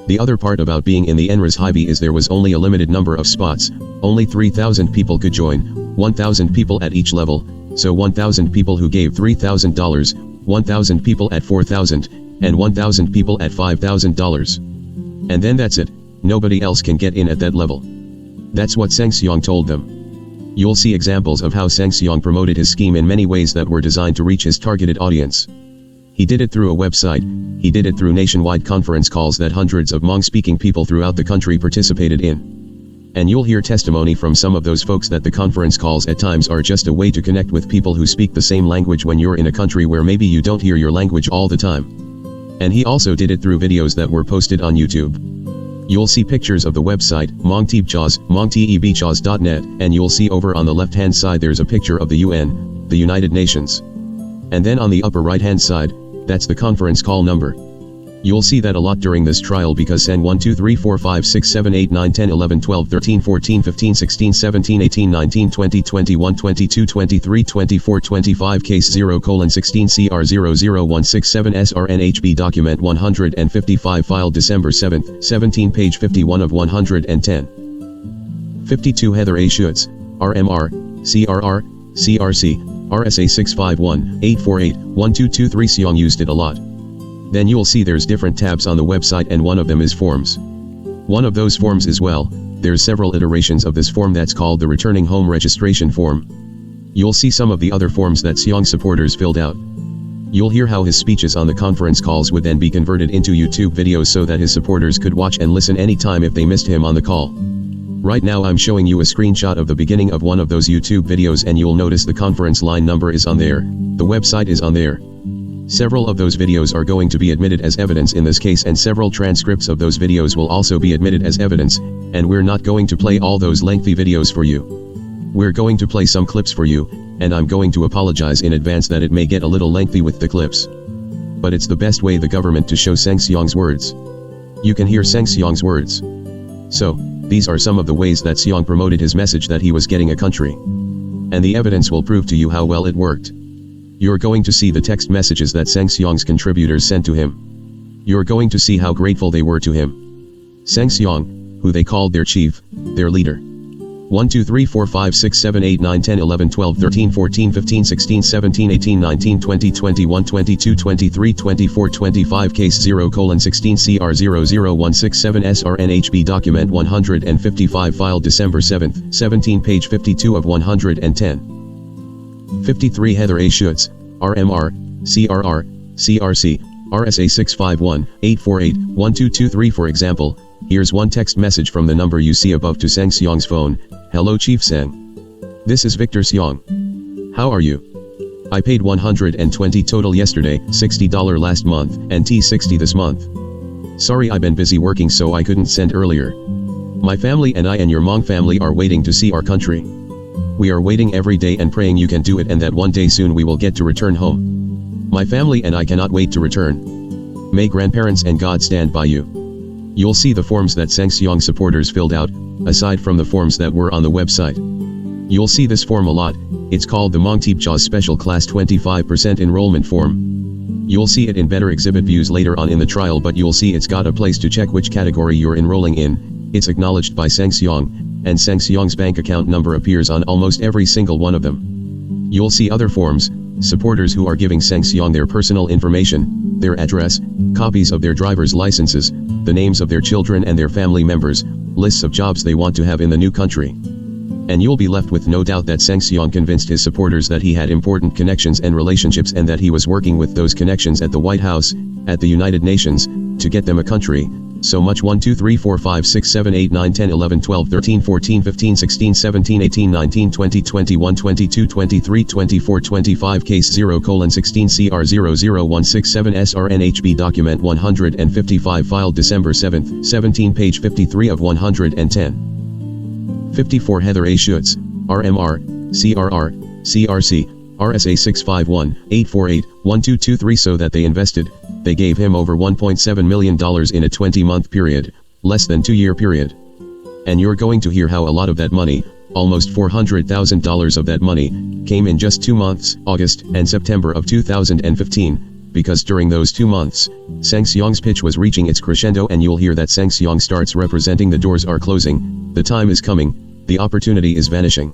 The other part about being in the NRES Hivi is there was only a limited number of spots, only 3,000 people could join, 1,000 people at each level, so 1,000 people who gave $3,000, 1,000 people at $4,000, and 1,000 people at $5,000. And then that's it, nobody else can get in at that level. That's what Seng Xiong told them. You'll see examples of how Seng Xiong promoted his scheme in many ways that were designed to reach his targeted audience. He did it through a website, he did it through nationwide conference calls that hundreds of Hmong-speaking people throughout the country participated in. And you'll hear testimony from some of those folks that the conference calls at times are just a way to connect with people who speak the same language when you're in a country where maybe you don't hear your language all the time. And he also did it through videos that were posted on YouTube. You'll see pictures of the website, mongtebchos.net, and you'll see over on the left-hand side there's a picture of the UN, the United Nations. And then on the upper right-hand side, that's the conference call number. You'll see that a lot during this trial because Sen 1 2 3 4 5 6 7 8 9 10 11 12 13 14 15 16 17 18 19 20 21 22 23 24 25 case 0:16 CR 00167 SRNHB document 155 filed December 7, 17 page 51 of 110. 52 Heather A. Schutz, RMR, CRR, CRC, RSA 651-848-1223 Xiong used it a lot. Then you'll see there's different tabs on the website and one of them is forms. One of those forms is there's several iterations of this form that's called the returning home registration form. You'll see some of the other forms that Xiong supporters filled out. You'll hear how his speeches on the conference calls would then be converted into YouTube videos so that his supporters could watch and listen anytime if they missed him on the call. Right now I'm showing you a screenshot of the beginning of one of those YouTube videos and you'll notice the conference line number is on there, the website is on there. Several of those videos are going to be admitted as evidence in this case and several transcripts of those videos will also be admitted as evidence, and we're not going to play all those lengthy videos for you. We're going to play some clips for you, and I'm going to apologize in advance that it may get a little lengthy with the clips. But it's the best way the government to show Seng Xiong's words. You can hear Seng Xiong's words. So, these are some of the ways that Xiong promoted his message that he was getting a country. And the evidence will prove to you how well it worked. You're going to see the text messages that Seng Xiong's contributors sent to him. You're going to see how grateful they were to him. Seng Xiong, who they called their chief, their leader. 1 2 3 4 5 6 7 8 9 10 11 12 13 14 15 16 17 18 19 20 21 22 23 24 25 Case 0:16 CR00167 SRNHB Document 155 Filed December 7, 17 Page 52 of 110. 53 Heather A. Schutz, RMR, CRR, CRC, RSA 651 848 1223. For example, here's one text message from the number you see above to Seng Xiong's phone. Hello Chief Seng. This is Victor Xiong. How are you? I paid $120 total yesterday, $60 last month, and $60 this month. Sorry I've been busy working so I couldn't send earlier. My family and I and your Hmong family are waiting to see our country. We are waiting every day and praying you can do it and that one day soon we will get to return home. My family and I cannot wait to return. May grandparents and God stand by you. You'll see the forms that Seng Xiong supporters filled out, aside from the forms that were on the website. You'll see this form a lot. It's called the Hmong Teepcha's Special Class 25% Enrollment Form. You'll see it in better exhibit views later on in the trial, but you'll see it's got a place to check which category you're enrolling in. It's acknowledged by Seng Xiong, and Seng Xiong's bank account number appears on almost every single one of them. You'll see other forms, supporters who are giving Seng Xiong their personal information, their address, copies of their driver's licenses, the names of their children and their family members, lists of jobs they want to have in the new country. And you'll be left with no doubt that Seng Xiong convinced his supporters that he had important connections and relationships and that he was working with those connections at the White House, at the United Nations, to get them a country. So much 1 2 3 4 5 6 7 8 9 10 11 12 13 14 15 16 17 18 19 20 21 22 23 24 25 Case 0:16 CR00167 SRNHB Document 155 Filed December 7, 17 Page 53 of 110. 54 Heather A. Schutz, RMR, CRR, CRC, RSA 651 848 1223. So that they invested, they gave him over $1.7 million in a 20-month period, less than 2-year period. And you're going to hear how a lot of that money, almost $400,000 of that money, came in just 2 months, August and September of 2015, because during those 2 months, Seng Xiong's pitch was reaching its crescendo, and you'll hear that Seng Xiong starts representing the doors are closing, the time is coming, the opportunity is vanishing.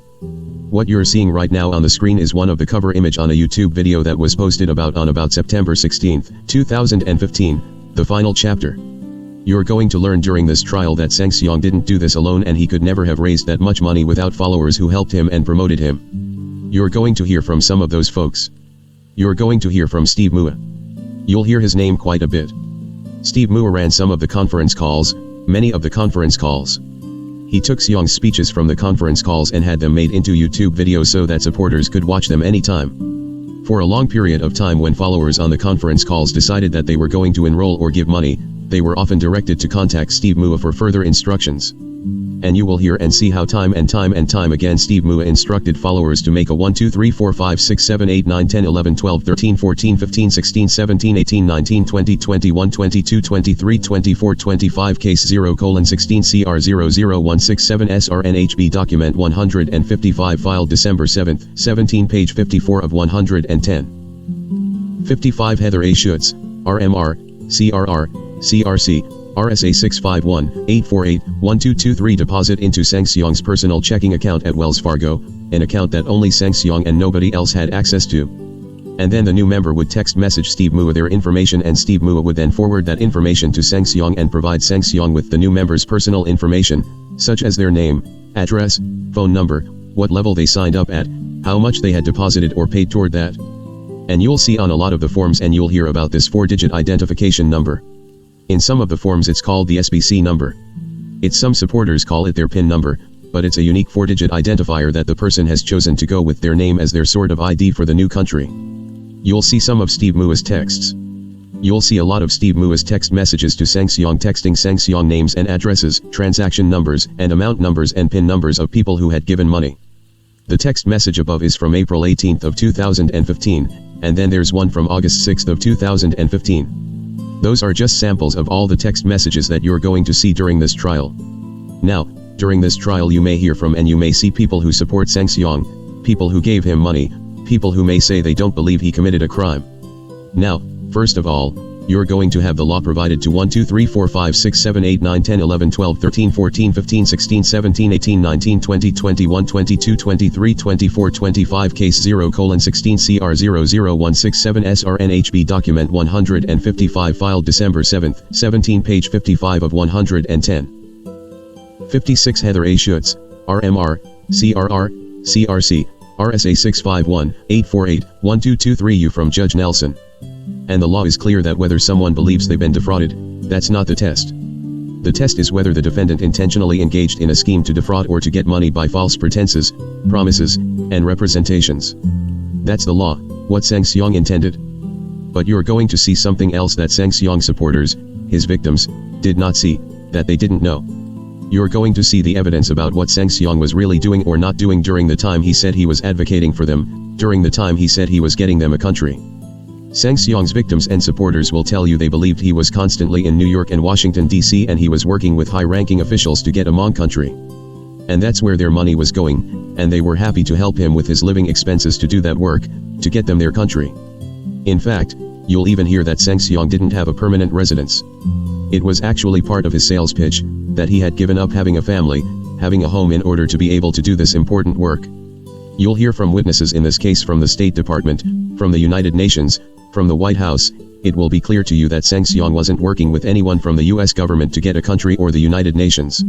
What you're seeing right now on the screen is one of the cover image on a YouTube video that was posted on about September 16, 2015, the final chapter. You're going to learn during this trial that Seng Xiong didn't do this alone, and he could never have raised that much money without followers who helped him and promoted him. You're going to hear from some of those folks. You're going to hear from Steve Mua. You'll hear his name quite a bit. Steve Mua ran some of the conference calls, many of the conference calls. He took Xiong's speeches from the conference calls and had them made into YouTube videos so that supporters could watch them anytime. For a long period of time, when followers on the conference calls decided that they were going to enroll or give money, they were often directed to contact Steve Mua for further instructions. And you will hear and see how time and time again Steve Mua instructed followers to make a 1 2 3 4 5 6 7 8 9 10 11 12 13 14 15 16 17 18 19 20 21 22 23 24 25 Case 0:16 CR00167 SRNHB Document 155 Filed December 7, 17 Page 54 of 110. 55 Heather A. Schutz, RMR, CRR, CRC, RSA 651 848 1223. Deposit into Seng Xiong's personal checking account at Wells Fargo, an account that only Seng Xiong and nobody else had access to. And then the new member would text message Steve Mua their information, and Steve Mua would then forward that information to Seng Xiong and provide Seng Xiong with the new member's personal information, such as their name, address, phone number, what level they signed up at, how much they had deposited or paid toward that. And you'll see on a lot of the forms, and you'll hear about this 4-digit identification number. In some of the forms it's called the SBC number. Some supporters call it their PIN number, but it's a unique 4-digit identifier that the person has chosen to go with their name as their sort of ID for the new country. You'll see some of Steve Mua's texts. You'll see a lot of Steve Mua's text messages to Seng Xiong, texting Seng Xiong names and addresses, transaction numbers and amount numbers and PIN numbers of people who had given money. The text message above is from April 18 of 2015, and then there's one from August 6 of 2015. Those are just samples of all the text messages that you're going to see during this trial. Now, during this trial you may hear from and you may see people who support Seng Xiong, people who gave him money, People who may say they don't believe he committed a crime. Now, first of all, you're going to have the law provided to 1 2 3 4 5 6 7 8 9 10 11 12 13 14 15 16 17 18 19 20 21 22 23 24 25 case 0:16 CR 00167 SRNHB document 155 filed December 7, 17 page 55 of 110. 56 Heather A. Schutz, RMR, CRR, CRC, RSA 651-848-1223 from Judge Nelson. And the law is clear that whether someone believes they've been defrauded, that's not the test. The test is whether the defendant intentionally engaged in a scheme to defraud or to get money by false pretenses, promises, and representations. That's the law, what Seng Xiong intended. But you're going to see something else that Seng Xiong supporters, his victims, did not see, that they didn't know. You're going to see the evidence about what Seng Xiong was really doing or not doing during the time he said he was advocating for them, during the time he said he was getting them a country. Seng Xiong's victims and supporters will tell you they believed he was constantly in New York and Washington, D.C. and he was working with high-ranking officials to get a Hmong country. And that's where their money was going, and they were happy to help him with his living expenses to do that work, to get them their country. In fact, you'll even hear that Seng Xiong didn't have a permanent residence. It was actually part of his sales pitch, that he had given up having a family, having a home in order to be able to do this important work. You'll hear from witnesses in this case from the State Department, from the United Nations, from the White House. It will be clear to you that Seng Xiong wasn't working with anyone from the US government to get a country or the United Nations.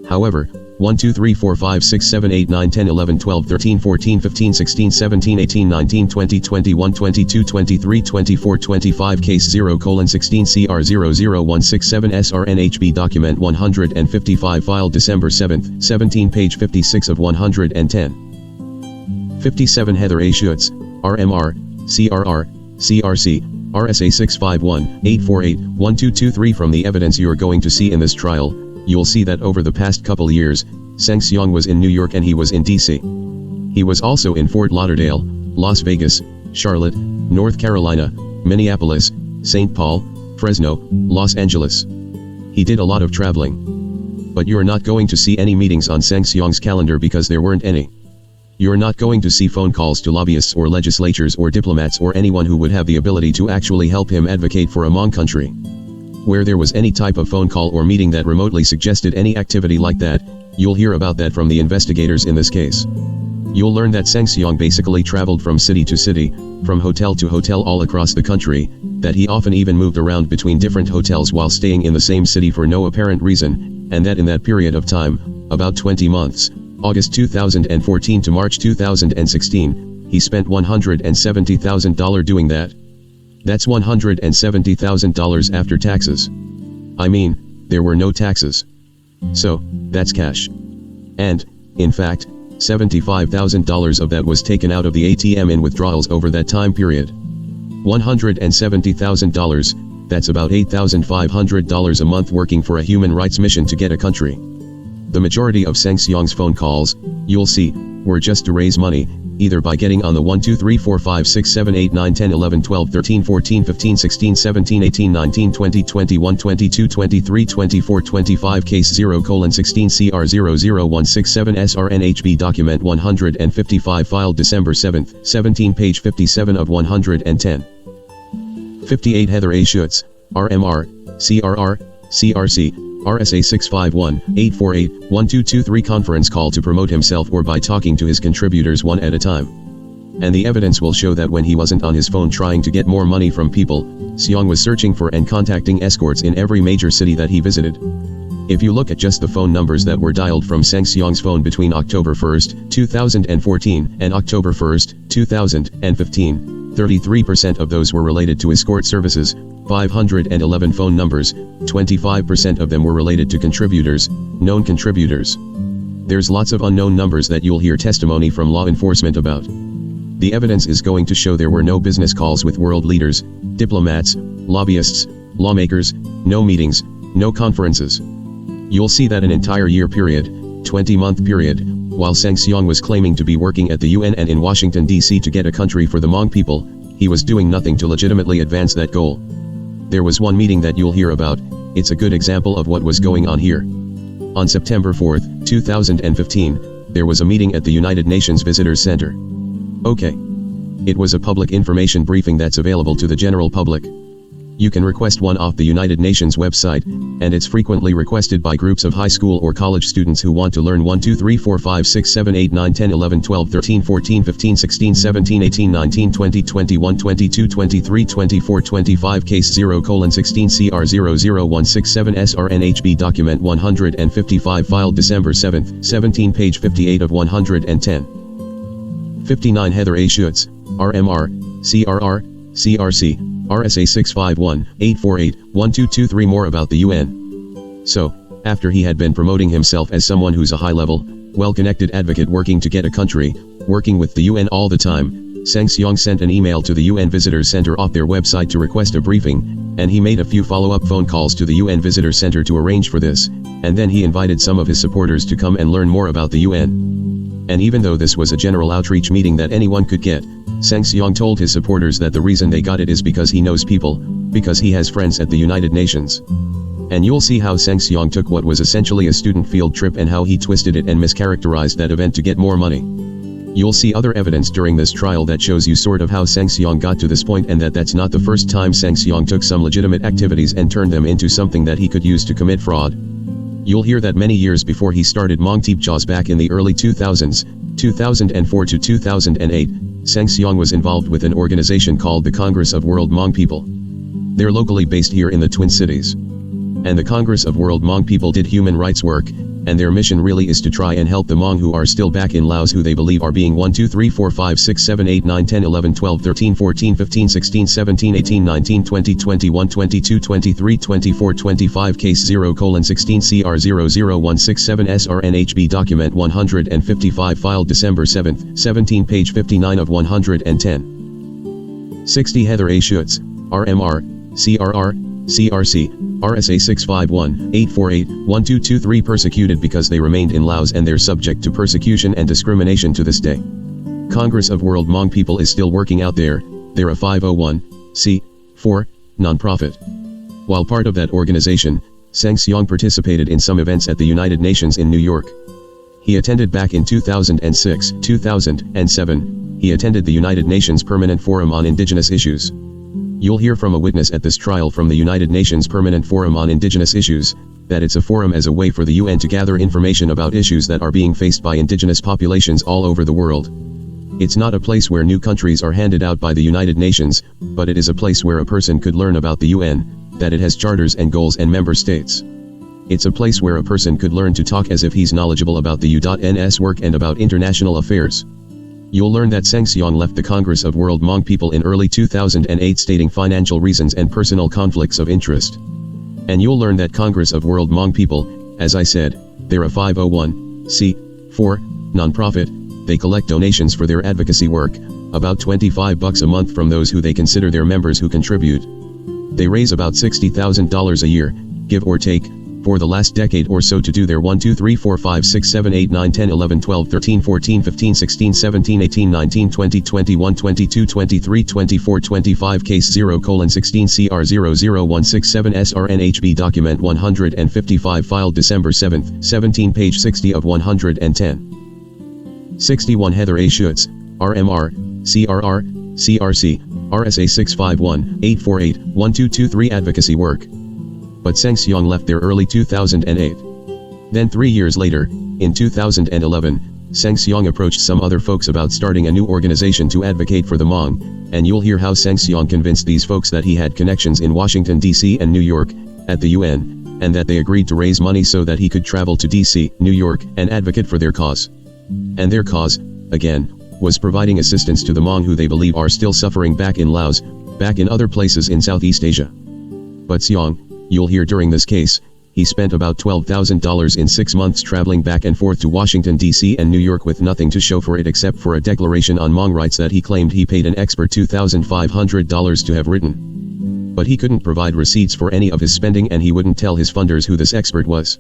However, 1 2 3 4 5 6 7 8 9 10 11 12 13 14 15 16 17 18 19 20 21 22 23 24 25 case 0:16 CR 00167 SRNHB document 155 filed December 7, 17 page 56 of 110. 57 Heather A. Schutz, RMR, CRR, CRC, RSA 651-848-1223 From the evidence you're going to see in this trial, you'll see that over the past couple years, Seng Xiong was in New York and he was in D.C. He was also in Fort Lauderdale, Las Vegas, Charlotte, North Carolina, Minneapolis, St. Paul, Fresno, Los Angeles. He did a lot of traveling. But you're not going to see any meetings on Seng Xiong's calendar because there weren't any. You're not going to see phone calls to lobbyists or legislatures or diplomats or anyone who would have the ability to actually help him advocate for a Hmong country. Where there was any type of phone call or meeting that remotely suggested any activity like that, you'll hear about that from the investigators in this case. You'll learn that Seng Xiong basically traveled from city to city, from hotel to hotel all across the country, that he often even moved around between different hotels while staying in the same city for no apparent reason, and that in that period of time, about 20 months, August 2014 to March 2016, he spent $170,000 doing that. That's $170,000 after taxes. I mean, there were no taxes. So, that's cash. And, in fact, $75,000 of that was taken out of the ATM in withdrawals over that time period. $170,000, that's about $8,500 a month working for a human rights mission to get a country. The majority of Seng Xiong's phone calls, you'll see, were just to raise money, either by getting on the 1 2 3 4 5 6 7 8 9 10 11 12 13 14 15 16 17 18 19 20 21 22 23 24 25 case 0:16 CR 00167 SRNHB document 155 filed December 7, 17 page 57 of 110. 58 Heather A. Schutz, RMR, CRR, CRC, RSA 651-848-1223 conference call to promote himself or by talking to his contributors one at a time. And the evidence will show that when he wasn't on his phone trying to get more money from people, Xiong was searching for and contacting escorts in every major city that he visited. If you look at just the phone numbers that were dialed from Seng Xiong's phone between October 1, 2014 and October 1, 2015, 33% of those were related to escort services, 511 phone numbers, 25% of them were related to contributors, known contributors. There's lots of unknown numbers that you'll hear testimony from law enforcement about. The evidence is going to show there were no business calls with world leaders, diplomats, lobbyists, lawmakers, no meetings, no conferences. You'll see that an entire year period, 20-month period, while Seng Xiong was claiming to be working at the UN and in Washington, D.C. to get a country for the Hmong people, he was doing nothing to legitimately advance that goal. There was one meeting that you'll hear about. It's a good example of what was going on here. On September 4, 2015, there was a meeting at the United Nations Visitors Center. Okay. It was a public information briefing that's available to the general public. You can request one off the United Nations website, and it's frequently requested by groups of high school or college students who want to learn 1 2 3 4 5 6 7 8 9 10 11 12 13 14 15 16 17 18 19 20 21 22 23 24 25 Case 0:16 CR00167 SRNHB Document 155 filed December 7, 17 page 58 of 110. 59 Heather A. Schutz, RMR, CRR, CRC, RSA 651-848-1223 More about the UN. So, after he had been promoting himself as someone who's a high-level, well-connected advocate working to get a country, working with the UN all the time, Seng Xiong sent an email to the UN Visitors Center off their website to request a briefing, and he made a few follow-up phone calls to the UN Visitors Center to arrange for this, and then he invited some of his supporters to come and learn more about the UN. And even though this was a general outreach meeting that anyone could get, Seng Xiong told his supporters that the reason they got it is because he knows people, because he has friends at the United Nations. And you'll see how Seng Xiong took what was essentially a student field trip and how he twisted it and mischaracterized that event to get more money. You'll see other evidence during this trial that shows you sort of how Seng Xiong got to this point, and that's not the first time Seng Xiong took some legitimate activities and turned them into something that he could use to commit fraud. You'll hear that many years before he started Hmong Tipchas back in the early 2000s, 2004 to 2008, Seng Xiong was involved with an organization called the Congress of World Hmong People. They're locally based here in the Twin Cities. And the Congress of World Hmong People did human rights work, and their mission really is to try and help the Hmong who are still back in Laos, who they believe are being 1 2 3 4 5 6 7 8 9 10 11 12 13 14 15 16 17 18 19 20 21 22 23 24 25 Case 0:16 CR00167 SRNHB Document 155 filed December 7, 17 page 59 of 110. 60 Heather A. Schutz, RMR, CRR, CRC, RSA 651-848-1223 persecuted because they remained in Laos and they're subject to persecution and discrimination to this day. Congress of World Hmong People is still working out there. They're a 501(c)(4) nonprofit. While part of that organization, Seng Xiong participated in some events at the United Nations in New York. He attended back in 2006, 2007, he attended the United Nations Permanent Forum on Indigenous Issues. You'll hear from a witness at this trial from the United Nations Permanent Forum on Indigenous Issues, that it's a forum as a way for the UN to gather information about issues that are being faced by indigenous populations all over the world. It's not a place where new countries are handed out by the United Nations, but it is a place where a person could learn about the UN, that it has charters and goals and member states. It's a place where a person could learn to talk as if he's knowledgeable about the UN's work and about international affairs. You'll learn that Seng Xiong left the Congress of World Hmong People in early 2008 stating financial reasons and personal conflicts of interest. And you'll learn that Congress of World Hmong People, as I said, they're a 501(c)(4) nonprofit. They collect donations for their advocacy work, about $25 a month from those who they consider their members who contribute. They raise about $60,000 a year, give or take, for the last decade or so to do their 1 2 3 4 5 6 7 8 9 10 11 12 13 14 15 16 17 18 19 20 21 22 23 24 25 Case 0:16 CR00167 SRNHB Document 155 filed December 7, 17 page 60 of 110. 61 Heather A. Schutz, RMR, CRR, CRC, RSA 651-848-1223 Advocacy work. But Seng Xiong left there early 2008. Then 3 years later, in 2011, Seng Xiong approached some other folks about starting a new organization to advocate for the Hmong, and you'll hear how Seng Xiong convinced these folks that he had connections in Washington, D.C. and New York, at the UN, and that they agreed to raise money so that he could travel to D.C., New York, and advocate for their cause. And their cause, again, was providing assistance to the Hmong who they believe are still suffering back in Laos, back in other places in Southeast Asia. But Xiong, you'll hear during this case, he spent about $12,000 in 6 months traveling back and forth to Washington, D.C. and New York with nothing to show for it except for a declaration on Hmong rights that he claimed he paid an expert $2,500 to have written. But he couldn't provide receipts for any of his spending, and he wouldn't tell his funders who this expert was.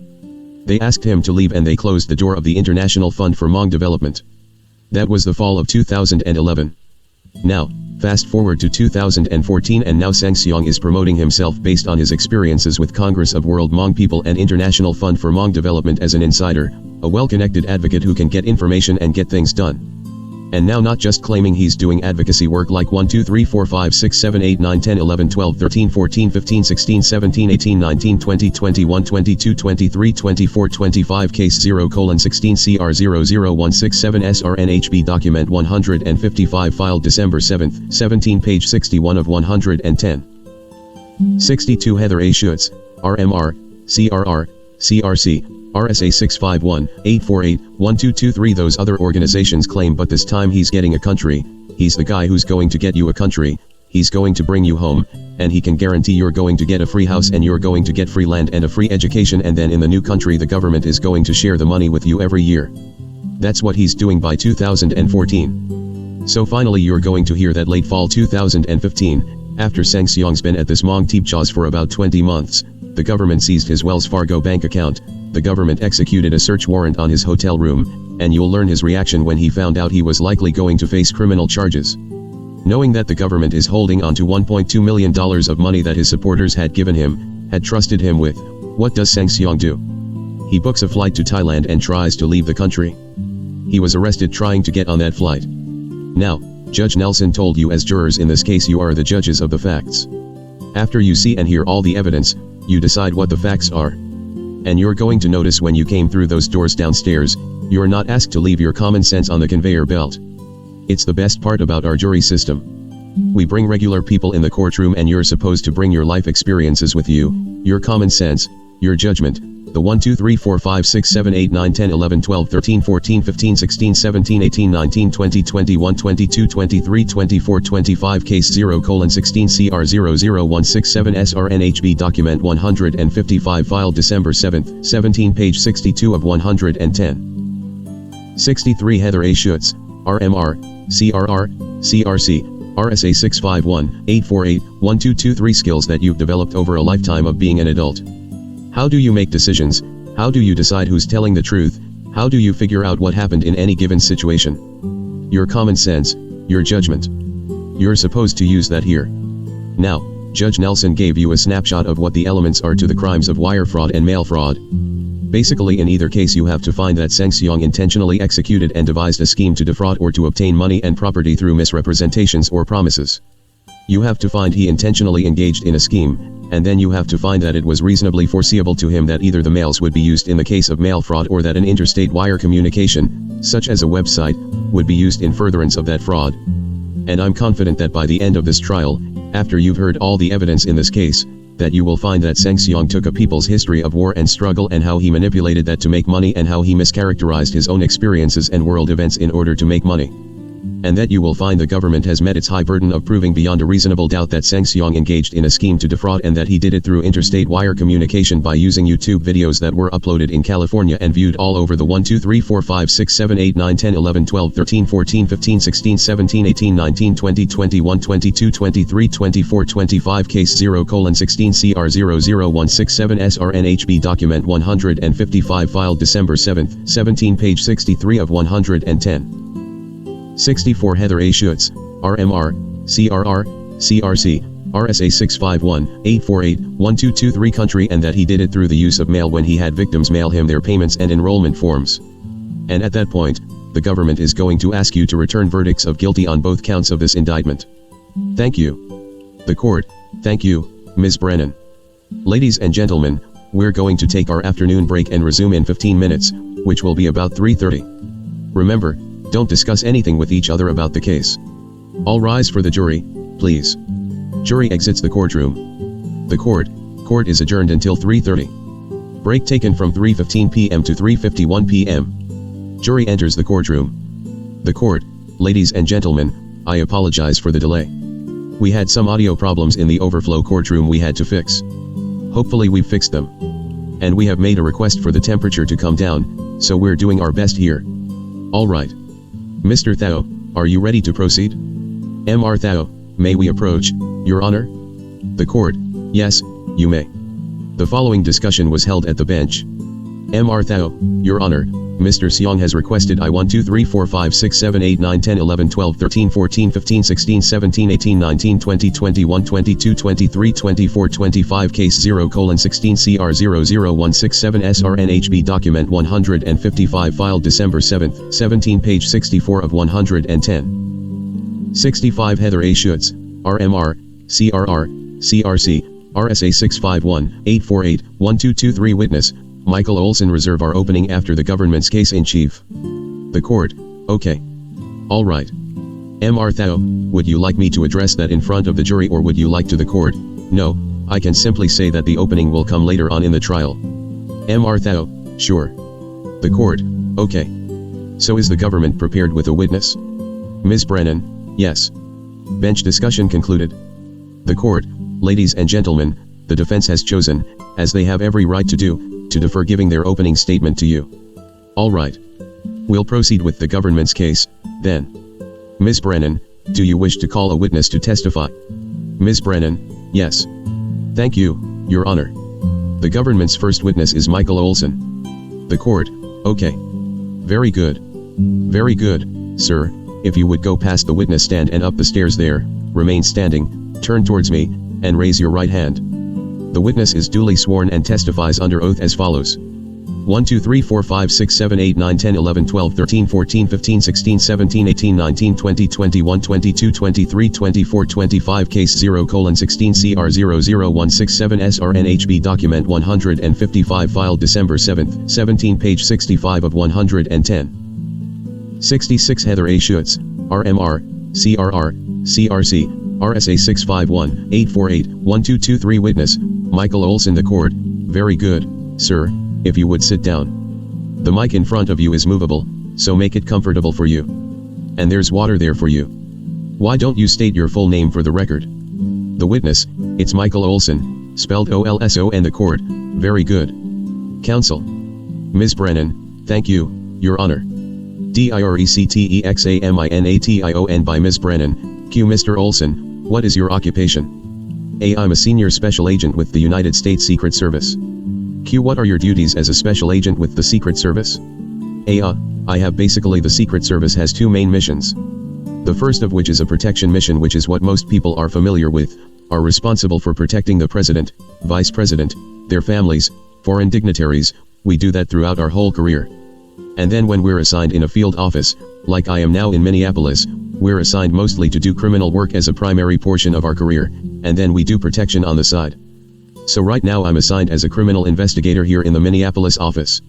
They asked him to leave and they closed the door of the International Fund for Hmong Development. That was the fall of 2011. Now, fast forward to 2014, and now Seng Xiong is promoting himself based on his experiences with Congress of World Hmong People and International Fund for Hmong Development as an insider, a well-connected advocate who can get information and get things done. And now not just claiming he's doing advocacy work like 1 2 3 4 5 6 7 8 9 10 11 12 13 14 15 16 17 18 19 20 21 22 23 24 25 case 0:16 CR00167 SRNHB document 155 filed December 7, 17 page 61 of 110. 62 Heather A. Schutz, RMR, CRR, CRC, RSA 651, 848, 1223. Those other organizations claim, but this time he's getting a country. He's the guy who's going to get you a country. He's going to bring you home, and he can guarantee you're going to get a free house and you're going to get free land and a free education, and then in the new country the government is going to share the money with you every year. That's what he's doing by 2014. So finally you're going to hear that late fall 2015, after Seng Xiong's been at this Mong Teepchaws for about 20 months, the government seized his Wells Fargo bank account, the government executed a search warrant on his hotel room, and you'll learn his reaction when he found out he was likely going to face criminal charges. Knowing that the government is holding on to $1.2 million of money that his supporters had given him, had trusted him with, what does Seng Xiong do? He books a flight to Thailand and tries to leave the country. He was arrested trying to get on that flight. Now, Judge Nelson told you as jurors in this case you are the judges of the facts. After you see and hear all the evidence, you decide what the facts are. And you're going to notice when you came through those doors downstairs, you're not asked to leave your common sense on the conveyor belt. It's the best part about our jury system. We bring regular people in the courtroom and you're supposed to bring your life experiences with you, your common sense, your judgment, the 1 2 3 4 5 6 7 8 9 10 11 12 13 14 15 16 17 18 19 20 21 22 23 24 25 case 0:16 CR00167 SRNHB document 155 filed December 7, 17 page 62 of 110. 63 Heather A. Schutz, RMR, CRR, CRC, RSA 651, 848, 1223 skills that you've developed over a lifetime of being an adult. How do you make decisions? How do you decide who's telling the truth? How do you figure out what happened in any given situation? Your common sense, your judgment. You're supposed to use that here. Now, Judge Nelson gave you a snapshot of what the elements are to the crimes of wire fraud and mail fraud. Basically in either case you have to find that Seng Xiong intentionally executed and devised a scheme to defraud or to obtain money and property through misrepresentations or promises. You have to find he intentionally engaged in a scheme, and then you have to find that it was reasonably foreseeable to him that either the mails would be used in the case of mail fraud or that an interstate wire communication, such as a website, would be used in furtherance of that fraud. And I'm confident that by the end of this trial, after you've heard all the evidence in this case, that you will find that Seng Xiong took a people's history of war and struggle and how he manipulated that to make money and how he mischaracterized his own experiences and world events in order to make money. And that you will find the government has met its high burden of proving beyond a reasonable doubt that Seng Xiong engaged in a scheme to defraud and that he did it through interstate wire communication by using YouTube videos that were uploaded in California and viewed all over the 1 2 3 4 5 6 7 8 9 10 11 12 13 14 15 16 17 18 19 20 21 22 23 24 25 case 0:16 CR00167 SRNHB document 155 filed December 7, 17 page 63 of 110. 64 Heather A. Schutz, RMR, CRR, CRC, RSA 651, 848, 1223 country and that he did it through the use of mail when he had victims mail him their payments and enrollment forms. And at that point, the government is going to ask you to return verdicts of guilty on both counts of this indictment. Thank you. The court, thank you, Ms. Brennan. Ladies and gentlemen, we're going to take our afternoon break and resume in 15 minutes, which will be about 3:30. Remember, don't discuss anything with each other about the case. All rise for the jury, please. Jury exits the courtroom. The court is adjourned until 3:30. Break taken from 3:15 p.m. to 3:51 p.m. Jury enters the courtroom. The court, ladies and gentlemen, I apologize for the delay. We had some audio problems in the overflow courtroom we had to fix. Hopefully we've fixed them. And we have made a request for the temperature to come down, so we're doing our best here. All right. Mr. Thao, are you ready to proceed? Mr. Thao, may we approach, Your Honor? The court, yes, you may. The following discussion was held at the bench. Mr. Thao, Your Honor, Mr. Xiong has requested I1 2 3 4 5 6 7 8 9 10 11 12 13 14 15 16 17 18 19 20 21 22 23 24 25 case 0:16 CR 00167 SRNHB document 155 filed December 7, 17 page 64 of 110. 65 Heather A. Schutz, RMR, CRR, CRC, RSA 651-848-1223 Witness, Michael Olson Reserve are opening after the government's case-in-chief. The court, okay. Alright. Mr. Thao, would you like me to address that in front of the jury or would you like to the court? No, I can simply say that the opening will come later on in the trial. Mr. Thao, sure. The court, okay. So is the government prepared with a witness? Ms. Brennan, yes. Bench discussion concluded. The court, ladies and gentlemen, the defense has chosen, as they have every right to do, to defer giving their opening statement to you. Alright. We'll proceed with the government's case, then. Ms. Brennan, do you wish to call a witness to testify? Ms. Brennan, yes. Thank you, Your Honor. The government's first witness is Michael Olson. The court, okay. Very good. Very good, sir, if you would go past the witness stand and up the stairs there, remain standing, turn towards me, and raise your right hand. The witness is duly sworn and testifies under oath as follows. 1 2 3 4 5 6 7 8 9 10 11 12 13 14 15 16 17 18 19 20 21 22 23 24 25 case 0:16 CR 00167 SRNHB document 155 filed December 7, 17 page 65 of 110. 66 Heather A. Schutz, RMR, CRR, CRC, RSA 651-848-1223 Witness, Michael Olson The court, very good, sir, if you would sit down. The mic in front of you is movable, so make it comfortable for you. And there's water there for you. Why don't you state your full name for the record? The witness, it's Michael Olson, spelled O-L-S-O-N The court, very good. Counsel. Ms. Brennan, thank you, Your Honor. DIRECTEXAMINATION by Ms. Brennan, Q. Mr. Olson, what is your occupation? A. I'm a senior special agent with the United States Secret Service. Q. What are your duties as a special agent with the Secret Service? A. I have basically the Secret Service has two main missions. The first of which is a protection mission, which is what most people are familiar with, are responsible for protecting the President, Vice President, their families, foreign dignitaries. We do that throughout our whole career. And then when we're assigned in a field office, like I am now in Minneapolis, we're assigned mostly to do criminal work as a primary portion of our career, and then we do protection on the side. So right now I'm assigned as a criminal investigator here in the Minneapolis office.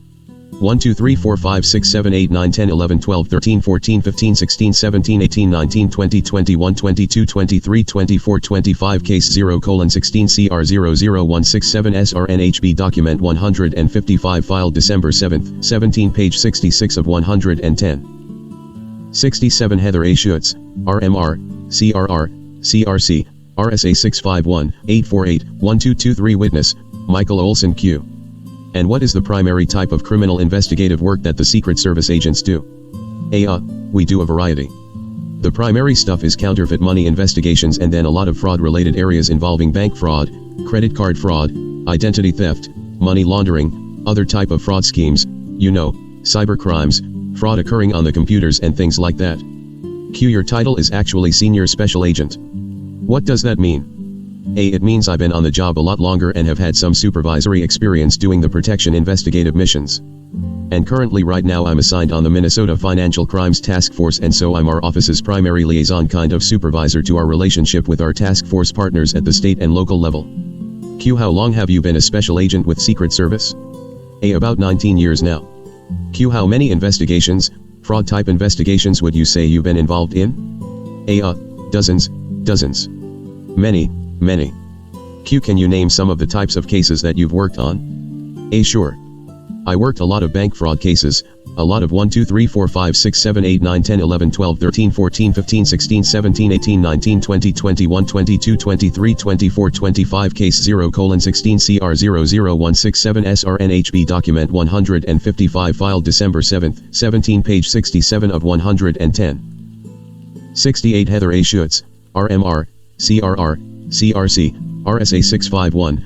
1 2 3 4 5 6 7 8 9 10 11 12 13 14 15 16 17 18 19 20 21 22 23 24 25 case 0:16 CR 00167 SRNHB document 155 filed December 7, 17 page 66 of 110. 67 Heather A. Schutz, RMR, CRR, CRC, RSA 651-848-1223 Witness, Michael Olson Q. And what is the primary type of criminal investigative work that the Secret Service agents do? A. We do a variety. The primary stuff is counterfeit money investigations and then a lot of fraud-related areas involving bank fraud, credit card fraud, identity theft, money laundering, other type of fraud schemes, you know, cyber crimes, fraud occurring on the computers and things like that. Q. Your title is actually Senior Special Agent. What does that mean? A. It means I've been on the job a lot longer and have had some supervisory experience doing the protection investigative missions. And currently right now I'm assigned on the Minnesota Financial Crimes Task Force, and so I'm our office's primary liaison kind of supervisor to our relationship with our task force partners at the state and local level. Q. How long have you been a special agent with Secret Service? A. About 19 years now. Q. How many investigations, fraud type investigations would you say you've been involved in? A. Dozens. Many. Q. Can you name some of the types of cases that you've worked on? A. Sure. I worked a lot of bank fraud cases, a lot of 1 2 3 4 5 6 7 8 9 10 11 12 13 14 15 16 17 18 19 20 21 22 23 24 25 case 0:16 CR 00167 SRNHB document 155 filed December 7, 17 page 67 of 110. 68 Heather A. Schutz, RMR, CRR, CRC, RSA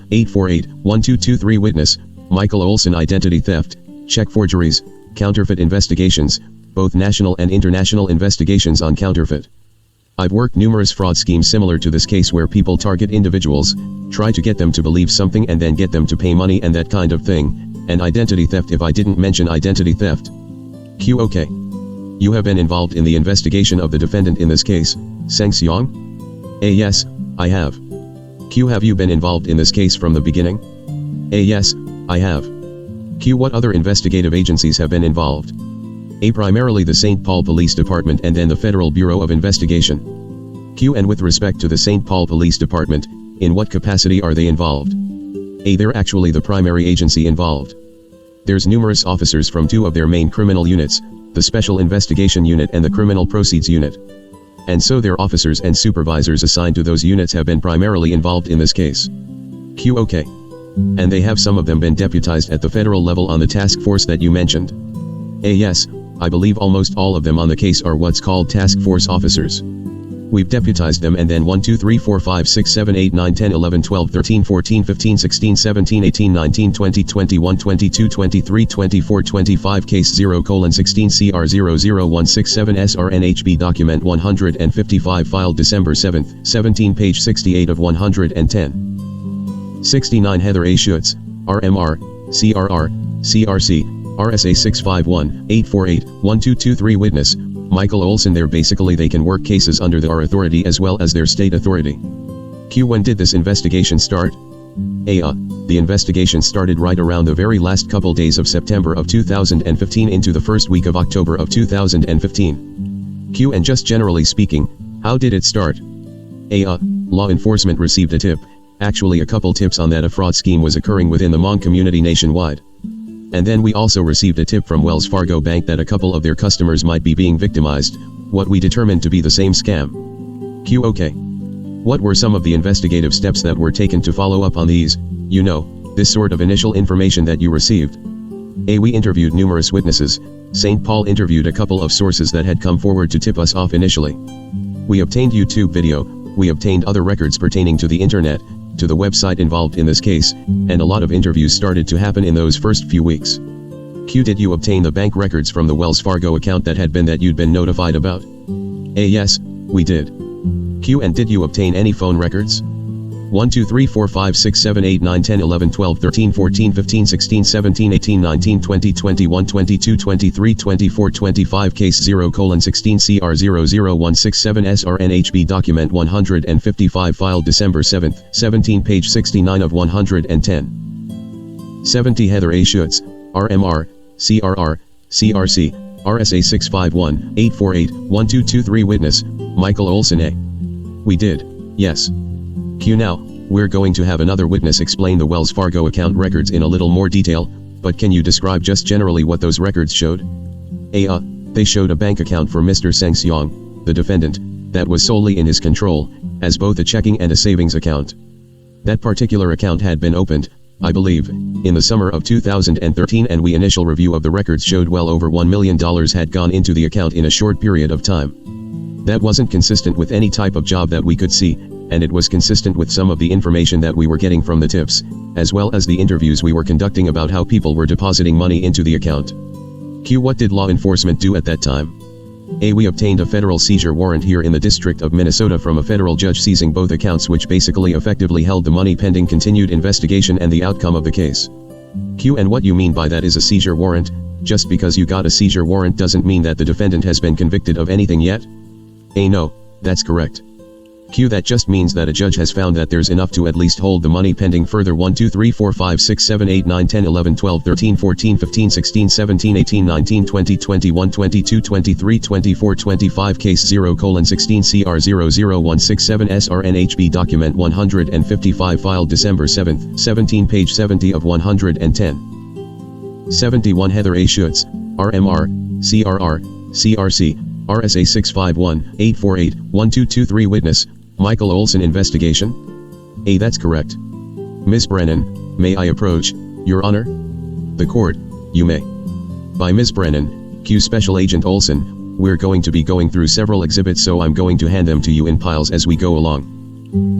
651-848-1223 Witness, Michael Olson Identity theft, check forgeries, Counterfeit investigations, both national and international investigations on counterfeit. I've worked numerous fraud schemes similar to this case where people target individuals, try to get them to believe something and then get them to pay money and that kind of thing, and identity theft if I didn't mention identity theft. Q. Okay. You have been involved in the investigation of the defendant in this case, Seng Xiong? A. Yes, I have. Q. Have you been involved in this case from the beginning? A. Yes, I have. Q. What other investigative agencies have been involved? A. Primarily the St. Paul Police Department and then the Federal Bureau of Investigation. Q. And with respect to the St. Paul Police Department, in what capacity are they involved? A. They're actually the primary agency involved. There's numerous officers from two of their main criminal units, the Special Investigation Unit and the Criminal Proceeds Unit. And so their officers and supervisors assigned to those units have been primarily involved in this case. Q. Okay. And they have some of them been deputized at the federal level on the task force that you mentioned? A. Yes, I believe almost all of them on the case are what's called task force officers. We've deputized them and then 1 2 3 4 5 6 7 8 9 10 11 12 13 14 15 16 17 18 19 20 21 22 23 24 25 Case 0:16 CR 00167 SRNHB Document 155 Filed December 7, 17 Page 68 of 110. 69 Heather A. Schutz, RMR, CRR, CRC, RSA 651-848-1223 Witness, Michael Olson. They can work cases under their authority as well as their state authority. Q. When did this investigation start? A. The investigation started right around the very last couple days of September of 2015 into the first week of October of 2015. Q. And just generally speaking, how did it start? A. Law enforcement received a tip. Actually a couple tips on that a fraud scheme was occurring within the Hmong community nationwide. And then we also received a tip from Wells Fargo Bank that a couple of their customers might be being victimized, what we determined to be the same scam. Q. Okay. What were some of the investigative steps that were taken to follow up on these, this sort of initial information that you received? A. We interviewed numerous witnesses. St. Paul interviewed a couple of sources that had come forward to tip us off initially. We obtained YouTube video, we obtained other records pertaining to the internet, to the website involved in this case, and a lot of interviews started to happen in those first few weeks. Q. Did you obtain the bank records from the Wells Fargo account that you'd been notified about? A. Yes, we did. Q. And did you obtain any phone records? 1 2 3 4 5 6 7 8 9 10 11 12 13 14 15 16 17 18 19 20 21 22 23 24 25 Case 0:16 CR 00167 SRNHB Document 155 Filed December 7, 17 Page 69 of 110. 70 Heather A. Schutz, RMR, CRR, CRC, RSA 651-848-1223 Witness, Michael Olson A. We did, yes. Q. Now, we're going to have another witness explain the Wells Fargo account records in a little more detail, but can you describe just generally what those records showed? A. They showed a bank account for Mr. Seng Xiong, the defendant, that was solely in his control, as both a checking and a savings account. That particular account had been opened, I believe, in the summer of 2013, and we initial review of the records showed well over $1 million had gone into the account in a short period of time. That wasn't consistent with any type of job that we could see, and it was consistent with some of the information that we were getting from the tips, as well as the interviews we were conducting about how people were depositing money into the account. Q. What did law enforcement do at that time? A. We obtained a federal seizure warrant here in the District of Minnesota from a federal judge seizing both accounts, which basically effectively held the money pending continued investigation and the outcome of the case. Q. And what you mean by that is a seizure warrant? Just because you got a seizure warrant doesn't mean that the defendant has been convicted of anything yet? A. No, that's correct. Q. That just means that a judge has found that there's enough to at least hold the money pending further 1 2 3 4 5 6 7 8 9 10 11 12 13 14 15 16 17 18 19 20 21 22 23 24 25 Case 0:16 CR 00167 SRNHB Document 155 Filed December 7, 17 Page 70 of 110. 71 Heather A. Schutz, RMR, CRR, CRC, RSA 651-848-1223 Witness, Michael Olson Investigation? A. That's correct. Ms. Brennan, may I approach, Your Honor? The court, you may. By Ms. Brennan, Q. Special Agent Olson, we're going to be going through several exhibits, so I'm going to hand them to you in piles as we go along.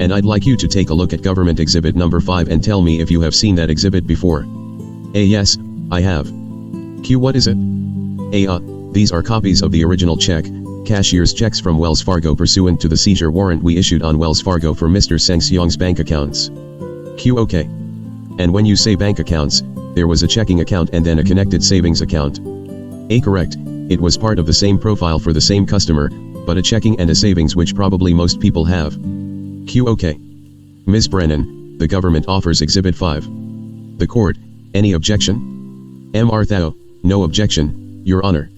And I'd like you to take a look at Government Exhibit number 5 and tell me if you have seen that exhibit before. A. Yes, I have. Q. What is it? These are copies of the original check, cashier's checks from Wells Fargo pursuant to the seizure warrant we issued on Wells Fargo for Mr. Seng Xiong's bank accounts. Q. OK. And when you say bank accounts, there was a checking account and then a connected savings account. A. Correct, it was part of the same profile for the same customer, but a checking and a savings which probably most people have. Q. OK. Ms. Brennan, the government offers Exhibit 5. The court, any objection? M. Arthao, no objection, Your Honor.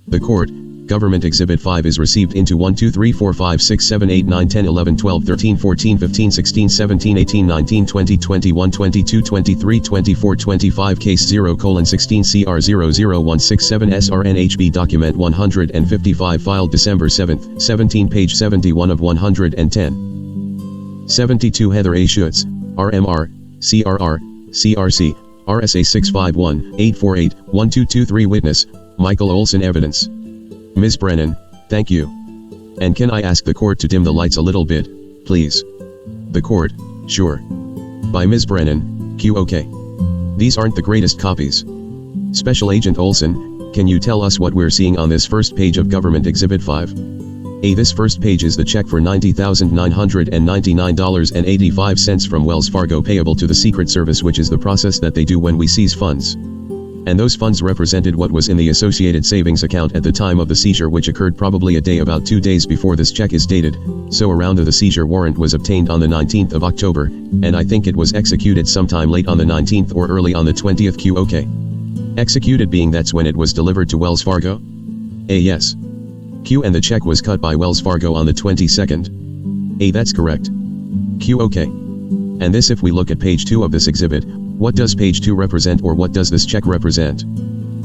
The court, Government Exhibit 5 is received into 1 2 3 4 5 6 7 8 9 10 11 12 13 14 15 16 17 18 19 20 21 22 23 24 25 Case 0:16 CR 00167 SRNHB Document 155 filed December 7, 17 page 71 of 110. 72 Heather A. Schutz, RMR, CRR, CRC, RSA 651 848 1223 Witness, Michael Olson Evidence. Ms. Brennan, thank you. And can I ask the court to dim the lights a little bit, please? The court, sure. By Ms. Brennan, Q. OK. These aren't the greatest copies. Special Agent Olson, can you tell us what we're seeing on this first page of Government Exhibit 5? This first page is the check for $90,999.85 from Wells Fargo payable to the Secret Service, which is the process that they do when we seize funds. And those funds represented what was in the associated savings account at the time of the seizure, which occurred probably a day about 2 days before this check is dated, so around the seizure warrant was obtained on the 19th of October, and I think it was executed sometime late on the 19th or early on the 20th. Q. OK. Executed being that's when it was delivered to Wells Fargo? A. Yes. Q. And the check was cut by Wells Fargo on the 22nd? A. That's correct. Q. OK. And this, if we look at page 2 of this exhibit, what does page 2 represent, or what does this check represent?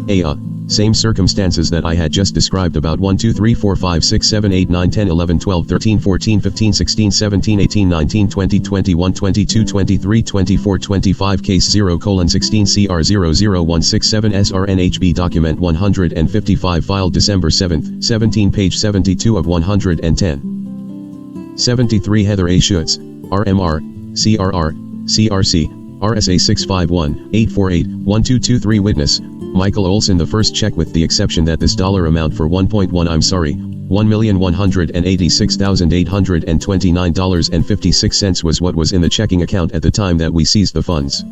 A. Same circumstances that I had just described about 1 2 3 4 5 6 7 8 9 10 11 12 13 14 15 16 17 18 19 20 21 22 23 24 25 Case 0:16 CR 00167 SRNHB Document 155 filed December 7, 17 page 72 of 110. 73 Heather A. Schutz, RMR, CRR, CRC, RSA 651 848 1223 Witness, Michael Olson. The first check, with the exception that this dollar amount for $1,186,829.56 was what was in the checking account at the time that we seized the funds.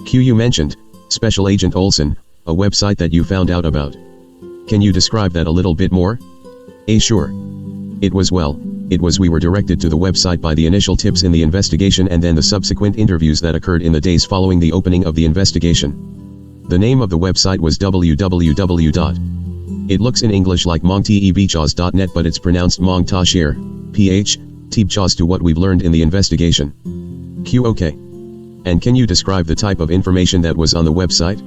Q. You mentioned, Special Agent Olson, a website that you found out about. Can you describe that a little bit more? A. Sure. We were directed to the website by the initial tips in the investigation and then the subsequent interviews that occurred in the days following the opening of the investigation. The name of the website was www. It looks in English like mongtebchas.net, but it's pronounced Mong Ta Share, PH, Tebchas, to what we've learned in the investigation. Q. OK. And can you describe the type of information that was on the website?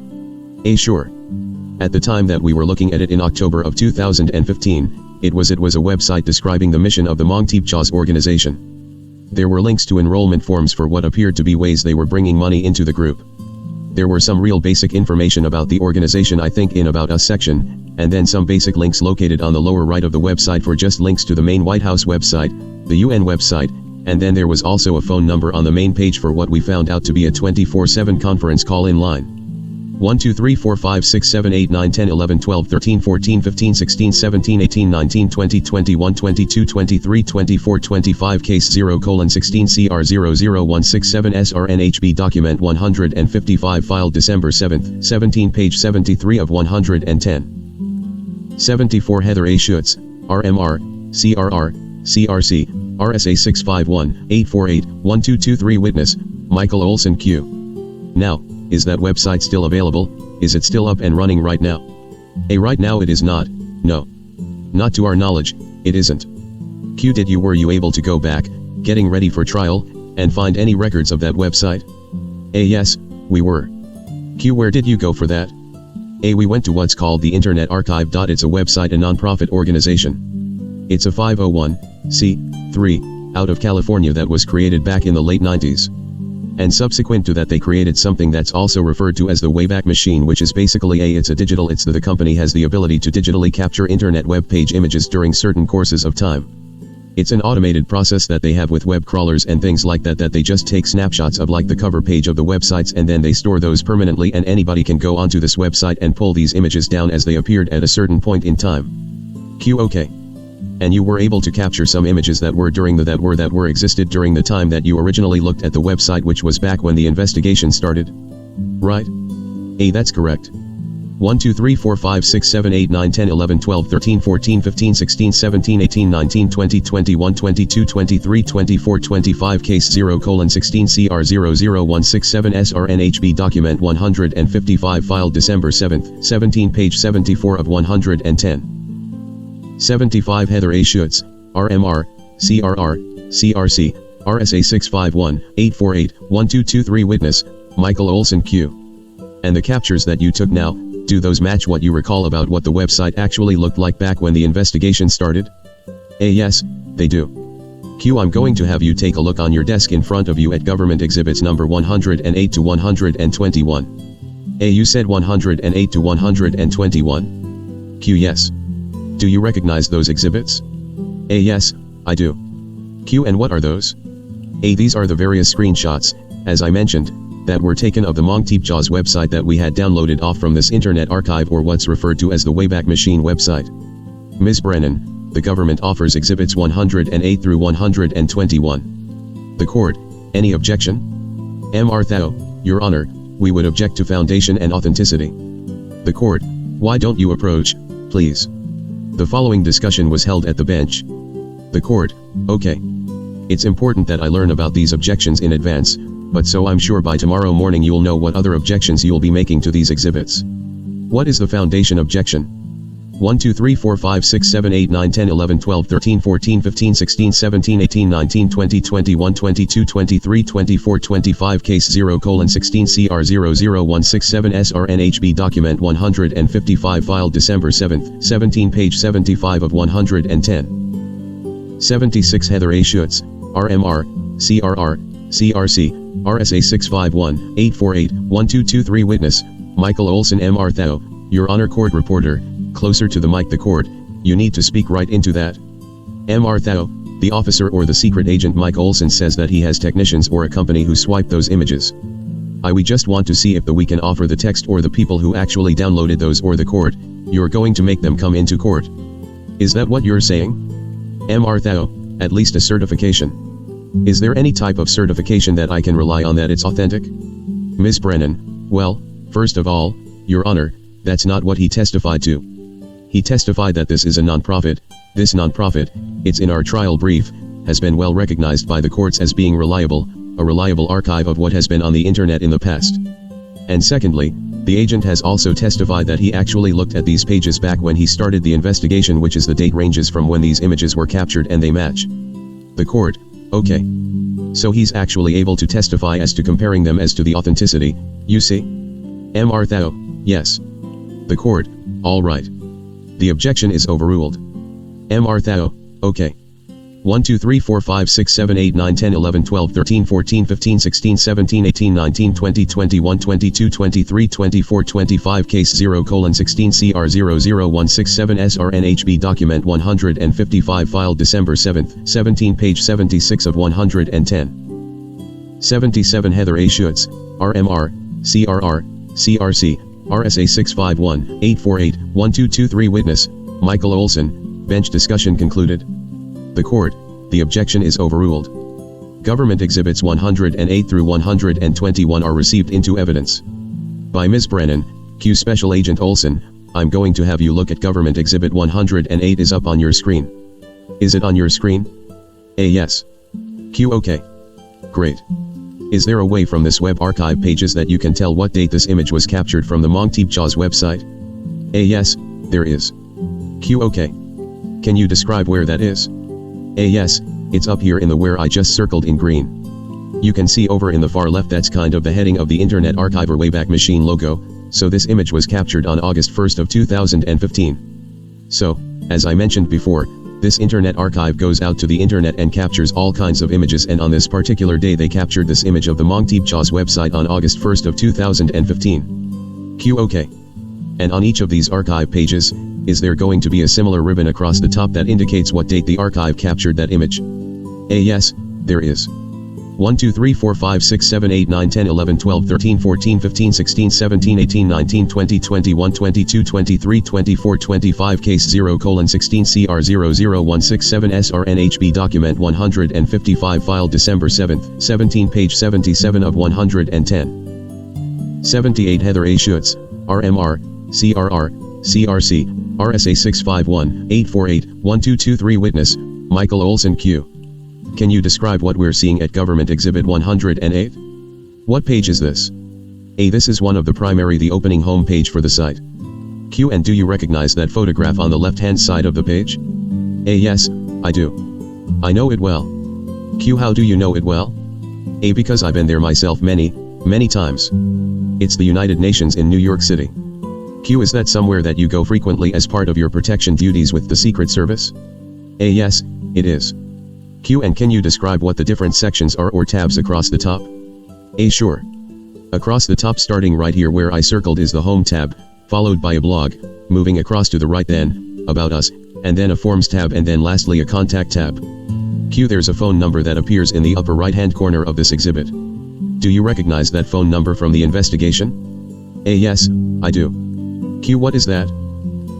A. Sure. At the time that we were looking at it in October of 2015, it was a website describing the mission of the Mong Tebchas organization. There were links to enrollment forms for what appeared to be ways they were bringing money into the group. There were some real basic information about the organization, I think, in About Us section, and then some basic links located on the lower right of the website for just links to the main White House website, the UN website, and then there was also a phone number on the main page for what we found out to be a 24/7 conference call-in line. 1 2 3 4 5 6 7 8 9 10 11 12 13 14 15 16 17 18 19 20 21 22 23 24 25 Case 0:16 CR 00167 SRNHB Document 155 filed December 7, 17 page 73 of 110. 74 Heather A. Schutz, RMR, CRR, CRC, RSA 651 848 1223 Witness, Michael Olson. Q. Now, is that website still available? Is it still up and running right now? A. Right now it is not, no. Not to our knowledge, it isn't. Q. Were you able to go back, getting ready for trial, and find any records of that website? A. Yes, we were. Q. Where did you go for that? A. We went to what's called the Internet Archive. It's a website, a non-profit organization. It's a 501c3 out of California that was created back in the late 90s. And subsequent to that they created something that's also referred to as the Wayback Machine, which is basically the company has the ability to digitally capture internet web page images during certain courses of time. It's an automated process that they have with web crawlers and things like that they just take snapshots of like the cover page of the websites and then they store those permanently, and anybody can go onto this website and pull these images down as they appeared at a certain point in time. Okay. And you were able to capture some images that were existed during the time that you originally looked at the website, which was back when the investigation started. Right? That's correct. 1 2 3 4 5 6 7 8 9 10 11 12 13 14 15 16 17 18 19 20 21 22 23 24 25 Case 0:16 CR 00167 SRNHB Document 155 Filed December 7, 17 Page 74 of 110. 75 Heather A. Schutz, RMR, CRR, CRC, RSA 651 848 1223 Witness, Michael Olson Q. And the captures that you took now, do those match what you recall about what the website actually looked like back when the investigation started? Yes, they do. Q. I'm going to have you take a look on your desk in front of you at government exhibits number 108 to 121. You said 108 to 121? Q. Yes. Do you recognize those exhibits? Yes, I do. Q. And what are those? These are the various screenshots, as I mentioned, that were taken of the MongTeepJaws website that we had downloaded off from this Internet Archive, or what's referred to as the Wayback Machine website. Ms. Brennan, the government offers exhibits 108 through 121. The court, any objection? M.R. Thao, Your Honor, we would object to foundation and authenticity. The court, why don't you approach, please? The following discussion was held at the bench. The court, okay. It's important that I learn about these objections in advance, but so I'm sure by tomorrow morning you'll know what other objections you'll be making to these exhibits. What is the foundation objection? 1 2 3 4 5 6 7 8 9 10 11 12 13 14 15 16 17 18 19 20 21 22 23 24 25 Case 0:16 CR 00167 SRNHB Document 155 Filed December 7, 17 Page 75 of 110. 76 Heather A. Schutz, RMR, CRR, CRC, RSA 651 848 1223 Witness, Michael Olson M.R. Thao, Your Honor. Court reporter, closer to the mic. The court, you need to speak right into that. M.R. Thao, the officer or the secret agent Mike Olson says that he has technicians or a company who swipe those images. We just want to see if we can offer the text or the people who actually downloaded those, or the court, you're going to make them come into court. Is that what you're saying? M.R. Thao, at least a certification. Is there any type of certification that I can rely on that it's authentic? Ms. Brennan, well, first of all, Your Honor, that's not what he testified to. He testified that this is a non-profit. This non-profit, it's in our trial brief, has been well recognized by the courts as being reliable, a reliable archive of what has been on the internet in the past. And secondly, the agent has also testified that he actually looked at these pages back when he started the investigation, which is the date ranges from when these images were captured, and they match. The court, okay. So he's actually able to testify as to comparing them as to the authenticity, you see? M.R. Thao, yes. The court, all right. The objection is overruled. M.R. Thao, okay. 1 2 3 4 5 6 7 8 9 10 11 12 13 14 15 16 17 18 19 20 21 22 23 24 25 Case 0:16 CR 00167 SRNHB Document 155 Filed December 7, 17 Page 76 of 110. 77 Heather A. Schutz, RMR, CRR, CRC, RSA 651 848 1223 Witness, Michael Olson. Bench discussion concluded. The court, the objection is overruled. Government exhibits 108 through 121 are received into evidence. By Ms. Brennan, Q. Special Agent Olson, I'm going to have you look at government exhibit 108 is up on your screen. Is it on your screen? Yes. Q. Okay. Great. Is there a way from this web archive pages that you can tell what date this image was captured from the MongTeepJaws website? Yes, there is. Q. Okay. Can you describe where that is? Yes, it's up here in the where I just circled in green. You can see over in the far left that's kind of the heading of the Internet Archive or Wayback Machine logo, so this image was captured on August 1st of 2015. So, as I mentioned before, this Internet Archive goes out to the internet and captures all kinds of images, and on this particular day they captured this image of the MongTeepJaws website on August 1st of 2015. Q. Okay. And on each of these archive pages, Is there going to be a similar ribbon across the top that indicates what date the archive captured that image? A. Yes, there is. 1 2 3 4 5 6 7 8 9 10 11 12 13 14 15 16 17 18 19 20 21 22 23 24 25 Case 0:16 CR 00167 SRNHB Document 155 Filed December 7, 17 Page 77 of 110. 78 Heather A. Schutz, RMR, CRR, CRC, RSA 651 848 1223 Witness, Michael Olson Q. Can you describe what we're seeing at Government Exhibit 108? What page is this? A. This is one of the primary the opening home page for the site. Q. And do you recognize that photograph on the left-hand side of the page? A. Yes, I do. I know it well. Q. How do you know it well? A. Because I've been there myself many times. It's the United Nations in New York City. Q. Is that somewhere that you go frequently as part of your protection duties with the Secret Service? A. Yes, it is. Q. And can you describe what the different sections are or tabs across the top? A. Sure. Across the top starting right here where I circled is the Home tab, followed by a blog, moving across to the right then, About Us, and then a Forms tab and then lastly a Contact tab. Q. There's a phone number that appears in the upper right-hand corner of this exhibit. Do you recognize that phone number from the investigation? A. Yes, I do. Q. What is that?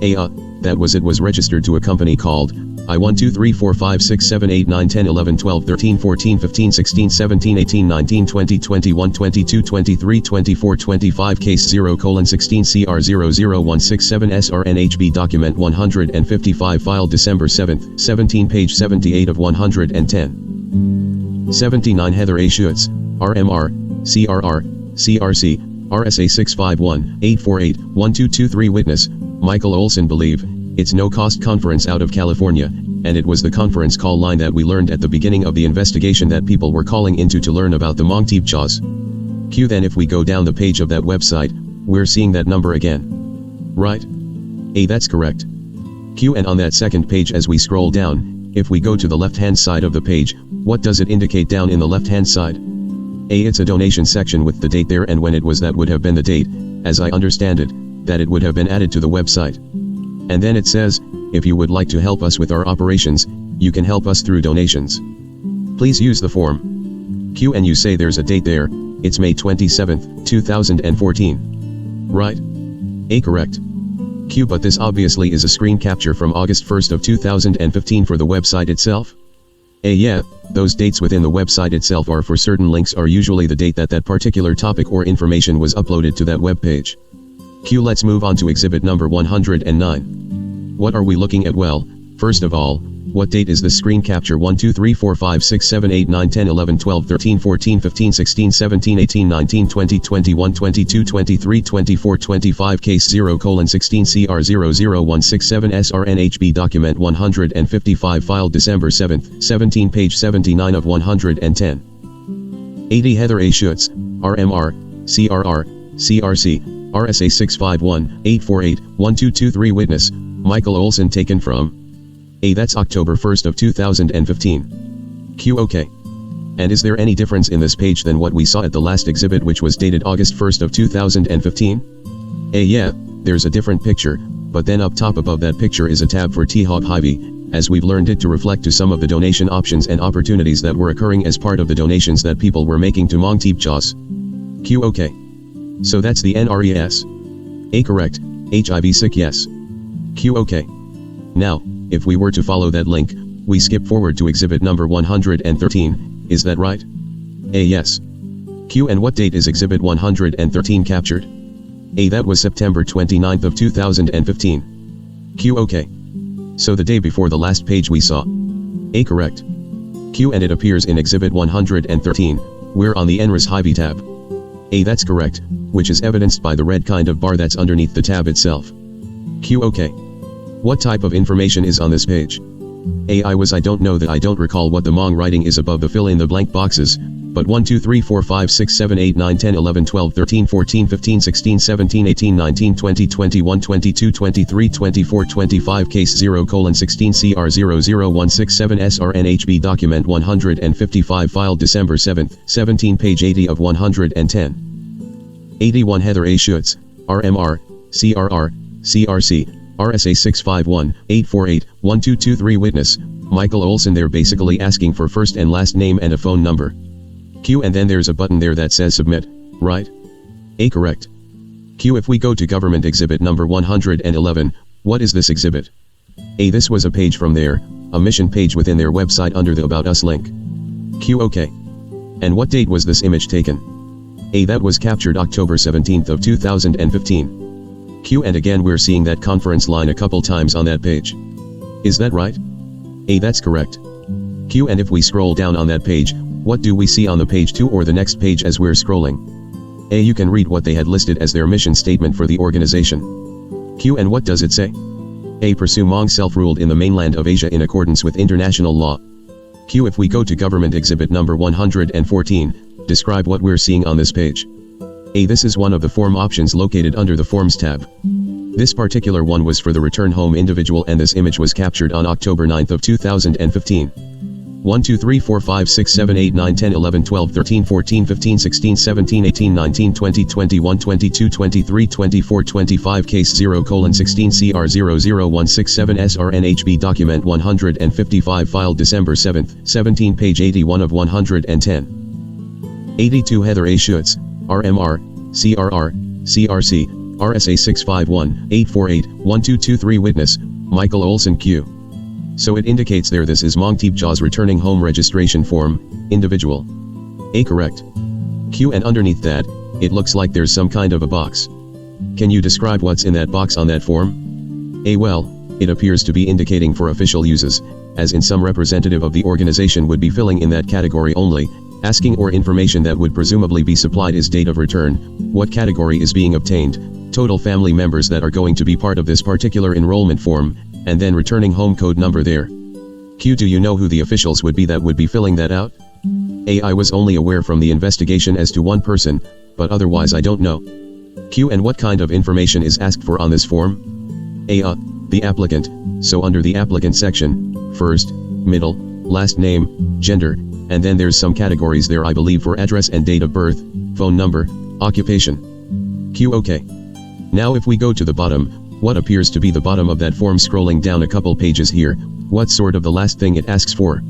A. That was it was registered to a company called I 1 2 3 4 5 6 7 8 9 10 11 12 13 14 15 16 17 18 19 20 21 22 23 24 25 Case 0:16 CR 00167 SRNHB Document 155 Filed December 7, 17 Page 78 of 110. 79 Heather A. Schutz, RMR, CRR, CRC, RSA 651 848 1223 Witness, Michael Olson Believe. It's no-cost conference out of California, and it was the conference call line that we learned at the beginning of the investigation that people were calling into to learn about the Hmong Teep Chaws. Q. Then if we go down the page of that website, we're seeing that number again. Right? A. That's correct. Q. And on that second page as we scroll down, if we go to the left-hand side of the page, what does it indicate down in the left-hand side? A. It's a donation section with the date there and when it was that would have been the date, as I understand it, that it would have been added to the website. And then it says, if you would like to help us with our operations, you can help us through donations. Please use the form. Q. And you say there's a date there, it's May 27, 2014. Right? A. Correct. Q. But this obviously is a screen capture from August 1st of 2015 for the website itself? A. Yeah, those dates within the website itself are for certain links are usually the date that that particular topic or information was uploaded to that web page. Q. Let's move on to exhibit number 109. What are we looking at? Well, first of all, what date is this screen capture? 1 2 3 4 5 6 7 8 9 10 11 12 13 14 15 16 17 18 19 20 21 22 23 24 25 Case 0:16 CR 00167 SRNHB Document 155 Filed December 7, 17 Page 79 of 110. 80 Heather A. Schutz, RMR, CRR, CRC, RSA 651 848 1223 Witness, Michael Olson Taken from A. That's October 1st of 2015. Q. Okay. And is there any difference in this page than what we saw at the last exhibit which was dated August 1st of 2015? A. Yeah, there's a different picture, but then up top above that picture is a tab for T-Hog Hy-Vee, as we've learned it to reflect to some of the donation options and opportunities that were occurring as part of the donations that people were making to Hmong Teep Chaws. Q. Okay. So that's the NRES? A. Correct. HIV sick yes. Q. Okay. Now, if we were to follow that link, we skip forward to exhibit number 113, is that right? A. Yes. Q. And what date is exhibit 113 captured? A. That was September 29th of 2015. Q. Okay. So the day before the last page we saw. A. Correct. Q. And it appears in exhibit 113, we're on the NRES Hy-Vee tab. A. That's correct, which is evidenced by the red kind of bar that's underneath the tab itself. Q. Okay. What type of information is on this page? A. I don't know that I don't recall what the Hmong writing is above the fill in the blank boxes, but 1 2 3 4 5 6 7 8 9 10 11 12 13 14 15 16 17 18 19 20 21 22 23 24 25 Case 0:16 CR 00167 SRNHB Document 155 Filed December 7, 17 Page 80 of 110. 81 Heather A. Schutz, RMR, CRR, CRC, RSA 651-848-1223 Witness, Michael Olson. They're basically asking for first and last name and a phone number. Q, and then there's a button there that says submit, right? A, correct. Q, if we go to government exhibit number 111, what is this exhibit? A, this was a page from there, a mission page within their website under the About Us link. Q, okay. And what date was this image taken? A, that was captured October 17th of 2015. Q, and again we're seeing that conference line a couple times on that page. Is that right? A, that's correct. Q, and if we scroll down on that page, what do we see on the page 2 or the next page as we're scrolling? A, you can read what they had listed as their mission statement for the organization. Q, and what does it say? A, pursue Hmong self-ruled in the mainland of Asia in accordance with international law. Q, if we go to government exhibit number 114, describe what we're seeing on this page. A, this is one of the form options located under the Forms tab. This particular one was for the return home individual, and this image was captured on October 9th of 2015. 1 2 3 4 5 6 7 8 9 10 11 12 13 14 15 16 17 18 19 20 21 22 23 24 25 Case 0:16 CR 00167 SRNHB Document 155 Filed December 7, 17 Page 81 of 110. 82 Heather A. Schutz, RMR, CRR, CRC, RSA 651-848-1223 Witness, Michael Olson Q. So it indicates there this is Hmong Teep Jaw's returning home registration form, individual. A, correct. Q, and underneath that, it looks like there's some kind of a box. Can you describe what's in that box on that form? A, well, it appears to be indicating for official uses, as in some representative of the organization would be filling in that category only, asking or information that would presumably be supplied is date of return, what category is being obtained, total family members that are going to be part of this particular enrollment form, and then returning home code number there. Q, do you know who the officials would be that would be filling that out? A, I was only aware from the investigation as to one person, but otherwise I don't know. Q, and what kind of information is asked for on this form? A, the applicant, so under the applicant section, first, middle, last name, gender, and then there's some categories there I believe for address and date of birth, phone number, occupation. Q, okay. Now if we go to the bottom, what appears to be the bottom of that form, scrolling down a couple pages here, what's sort of the last thing it asks for?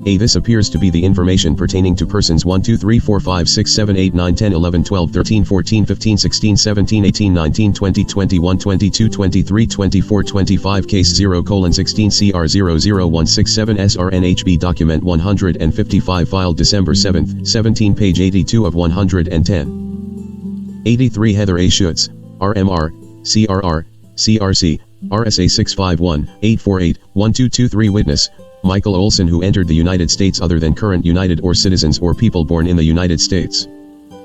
A, this appears to be the information pertaining to persons 1 2 3 4 5 6 7 8 9 10 11 12 13 14 15 16 17 18 19 20 21 22 23 24 25 Case 0:16 CR 00167 SRNHB Document 155 Filed December 7, 17 Page 82 of 110. 83 Heather A. Schutz, RMR, CRR, CRC, RSA 651-848-1223 Witness, Michael Olson, who entered the United States other than current United or citizens or people born in the United States.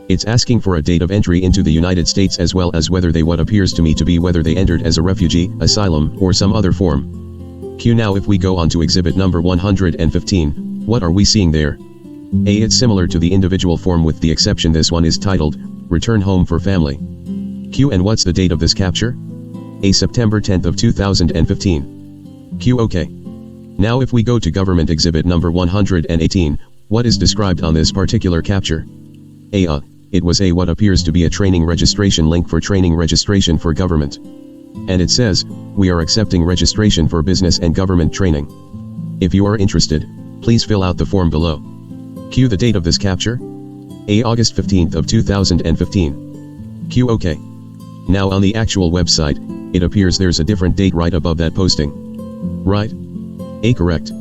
It's asking for a date of entry into the United States as well as whether they what appears to me to be whether they entered as a refugee, asylum, or some other form. Q, now if we go on to exhibit number 115, what are we seeing there? A, it's similar to the individual form with the exception this one is titled, Return Home for Family. Q, and what's the date of this capture? A, September 10th of 2015. Q, okay. Now if we go to government exhibit number 118, what is described on this particular capture? A, it was a what appears to be a training registration link for training registration for government. And it says, we are accepting registration for business and government training. If you are interested, please fill out the form below. Q, the date of this capture? A, August 15th of 2015. Q, okay. Now on the actual website, it appears there's a different date right above that posting. Right? A, correct.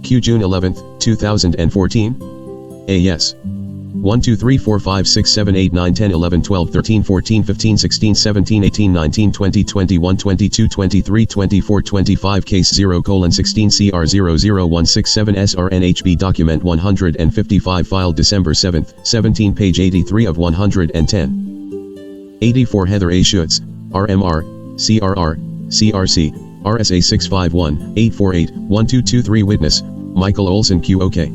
Q, June 11th, 2014? A, yes. 1 2 3 4 5 6 7 8 9 10 11 12 13 14 15 16 17 18 19 20 21 22 23 24 25 Case 0:16 CR 00167 SRNHB Document 155 Filed December 7, 17 Page 83 of 110. 84 Heather A. Schutz, RMR, CRR, CRC, RSA 651-848-1223 Witness, Michael Olson Q. OK.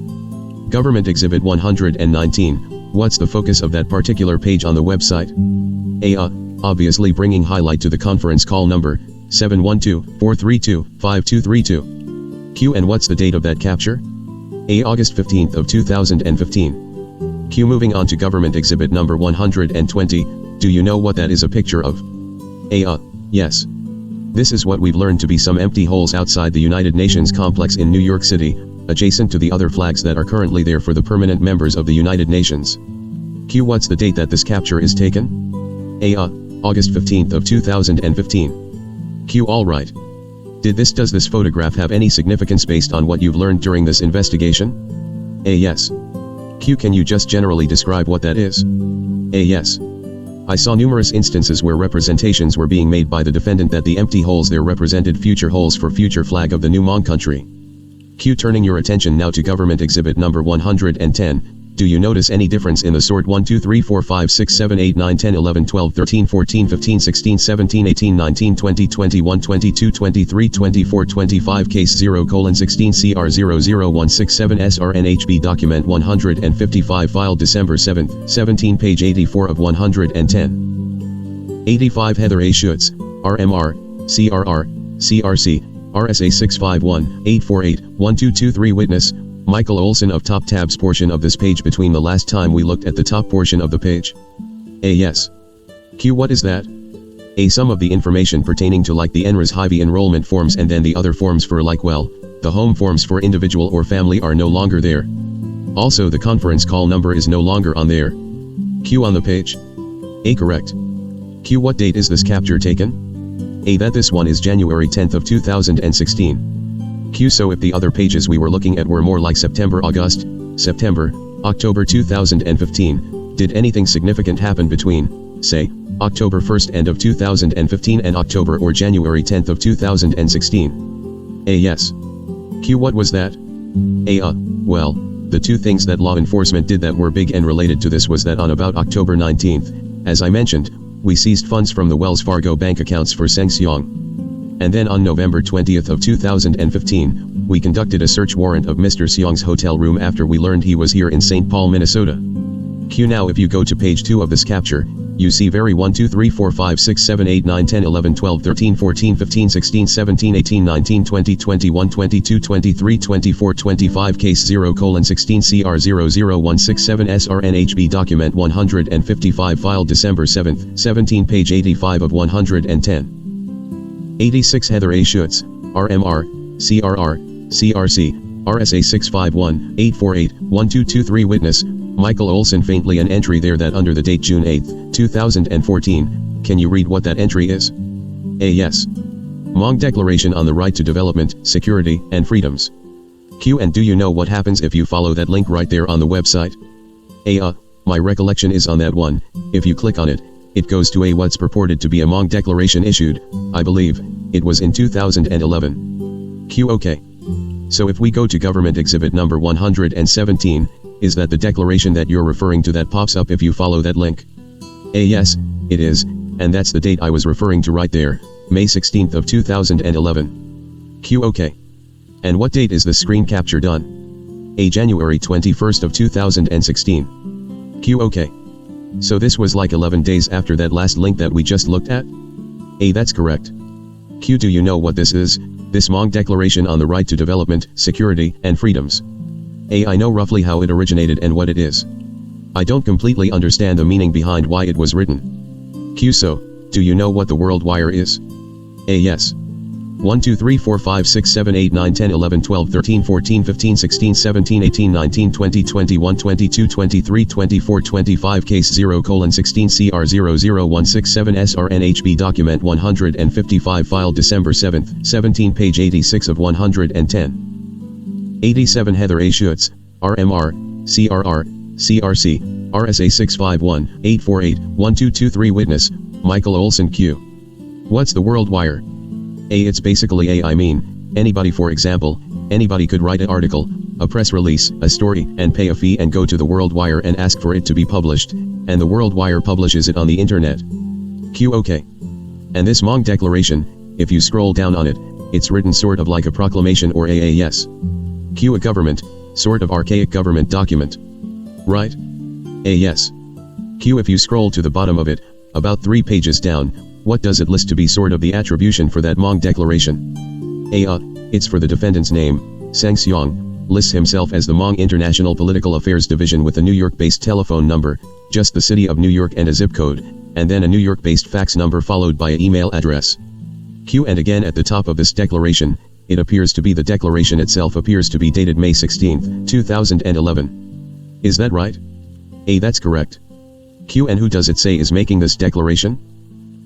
Government Exhibit 119, what's the focus of that particular page on the website? A. Obviously bringing highlight to the conference call number, 712-432-5232. Q. And what's the date of that capture? A. August 15th of 2015. Q. Moving on to Government Exhibit number 120, do you know what that is a picture of? A. Yes. This is what we've learned to be some empty holes outside the United Nations complex in New York City, adjacent to the other flags that are currently there for the permanent members of the United Nations. Q. What's the date that this capture is taken? A. August 15th of 2015. Q. Alright. Does this photograph have any significance based on what you've learned during this investigation? A. Yes. Q. Can you just generally describe what that is? A. Yes. I saw numerous instances where representations were being made by the defendant that the empty holes there represented future holes for future flag of the new Hmong country. Q. Turning your attention now to government exhibit number 110. Do you notice any difference in the sort 1 2 3 4 5 6 7 8 9 10 11 12 13 14 15 16 17 18 19 20 21 22 23 24 25 case 0:16 CR 00167 SRNHB document 155 filed December 7, 17 page 84 of 110. 85 Heather A. Schutz, RMR, CRR, CRC, RSA 651 848 1223 Witness, Michael Olson of top tabs portion of this page between the last time we looked at the top portion of the page. A. Yes. Q. What is that? A. Some of the information pertaining to like the NRAS Hy-Vee enrollment forms and then the other forms for like the home forms for individual or family are no longer there. Also the conference call number is no longer on there. Q. On the page? A. Correct. Q. What date is this capture taken? A. That this one is January 10th of 2016. Q. So if the other pages we were looking at were more like September, October 2015, did anything significant happen between, say, October 1st end of 2015 and October or January 10th of 2016? A. Yes. Q. What was that? A. Well, the two things that law enforcement did that were big and related to this was that on about October 19th, as I mentioned, we seized funds from the Wells Fargo bank accounts for Seng Xiong. And then on November 20th of 2015, we conducted a search warrant of Mr. Xiong's hotel room after we learned he was here in St. Paul, Minnesota. Q. Now if you go to page 2 of this capture, you see very 1 2 3 4 5 6 7 8 9 10 11 12 13 14 15 16 17 18 19 20 21 22 23 24 25 case 0:16 CR 00167 SRNHB document 155 filed December 7, 17 page 85 of 110. 86 Heather A. Schutz, RMR, CRR, CRC, RSA 651 848 1223 Witness, Michael Olson. Faintly an entry there that under the date June 8, 2014, can you read what that entry is? A. Yes. Hmong Declaration on the Right to Development, Security, and Freedoms. Q. And do you know what happens if you follow that link right there on the website? A. My recollection is on that one, if you click on it, it goes to what's purported to be a Hmong Declaration issued, I believe, it was in 2011. Q. Okay. So if we go to government exhibit number 117, is that the declaration that you're referring to that pops up if you follow that link? A. Yes, it is, and that's the date I was referring to right there, May 16th of 2011. Q. Okay. And what date is the screen capture done? A. January 21st of 2016. Q. Okay. So this was like 11 days after that last link that we just looked at? A. That's correct. Q. Do you know what this is, this Hmong Declaration on the Right to Development, Security, and Freedoms? A. I know roughly how it originated and what it is. I don't completely understand the meaning behind why it was written. Q. So, do you know what the World Wire is? A. Yes. 1 2 3 4 5 6 7 8 9 10 11 12 13 14 15 16 17 18 19 20 21 22 23 24 25 case 0:16 CR 00167 SRNHB document 155 filed December 7, 17 page 86 of 110. 87 Heather A. Schutz, RMR, CRR, CRC, RSA 651 848 1223 Witness, Michael Olson. Q. What's the World Wire? A. It's basically anybody, for example, anybody could write an article, a press release, a story, and pay a fee and go to the World Wire and ask for it to be published, and the World Wire publishes it on the internet. Q. Okay. And this Hmong Declaration, if you scroll down on it, it's written sort of like a proclamation or a yes. Q. A government, sort of archaic government document. Right? A. Yes. Q. If you scroll to the bottom of it, about 3 pages down, what does it list to be sort of the attribution for that Hmong Declaration? A. It's for the defendant's name, Seng Xiong, lists himself as the Hmong International Political Affairs Division with a New York-based telephone number, just the city of New York and a zip code, and then a New York-based fax number followed by an email address. Q and again at the top of this declaration, it appears to be the declaration itself appears to be dated May 16, 2011. Is that right? A. That's correct. Q and who does it say is making this declaration?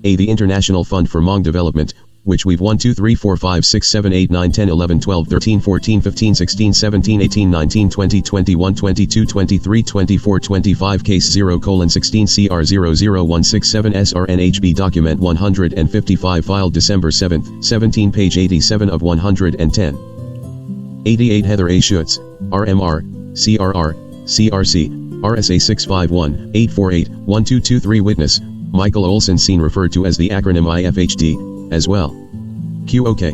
A. The International Fund for Hmong Development, which we've 1 2 3 4 5 6 7 8 9 10 11 12 13 14 15 16 17 18 19 20 21 22 23 24 25 case 0:16 CR 00167 SRNHB document 155 filed December 7, 17 page 87 of 110. 88 Heather A. Schutz, RMR, CRR, CRC, RSA 651 848 1223 Witness, Michael Olson seen referred to as the acronym IFHD, as well. Q. Okay.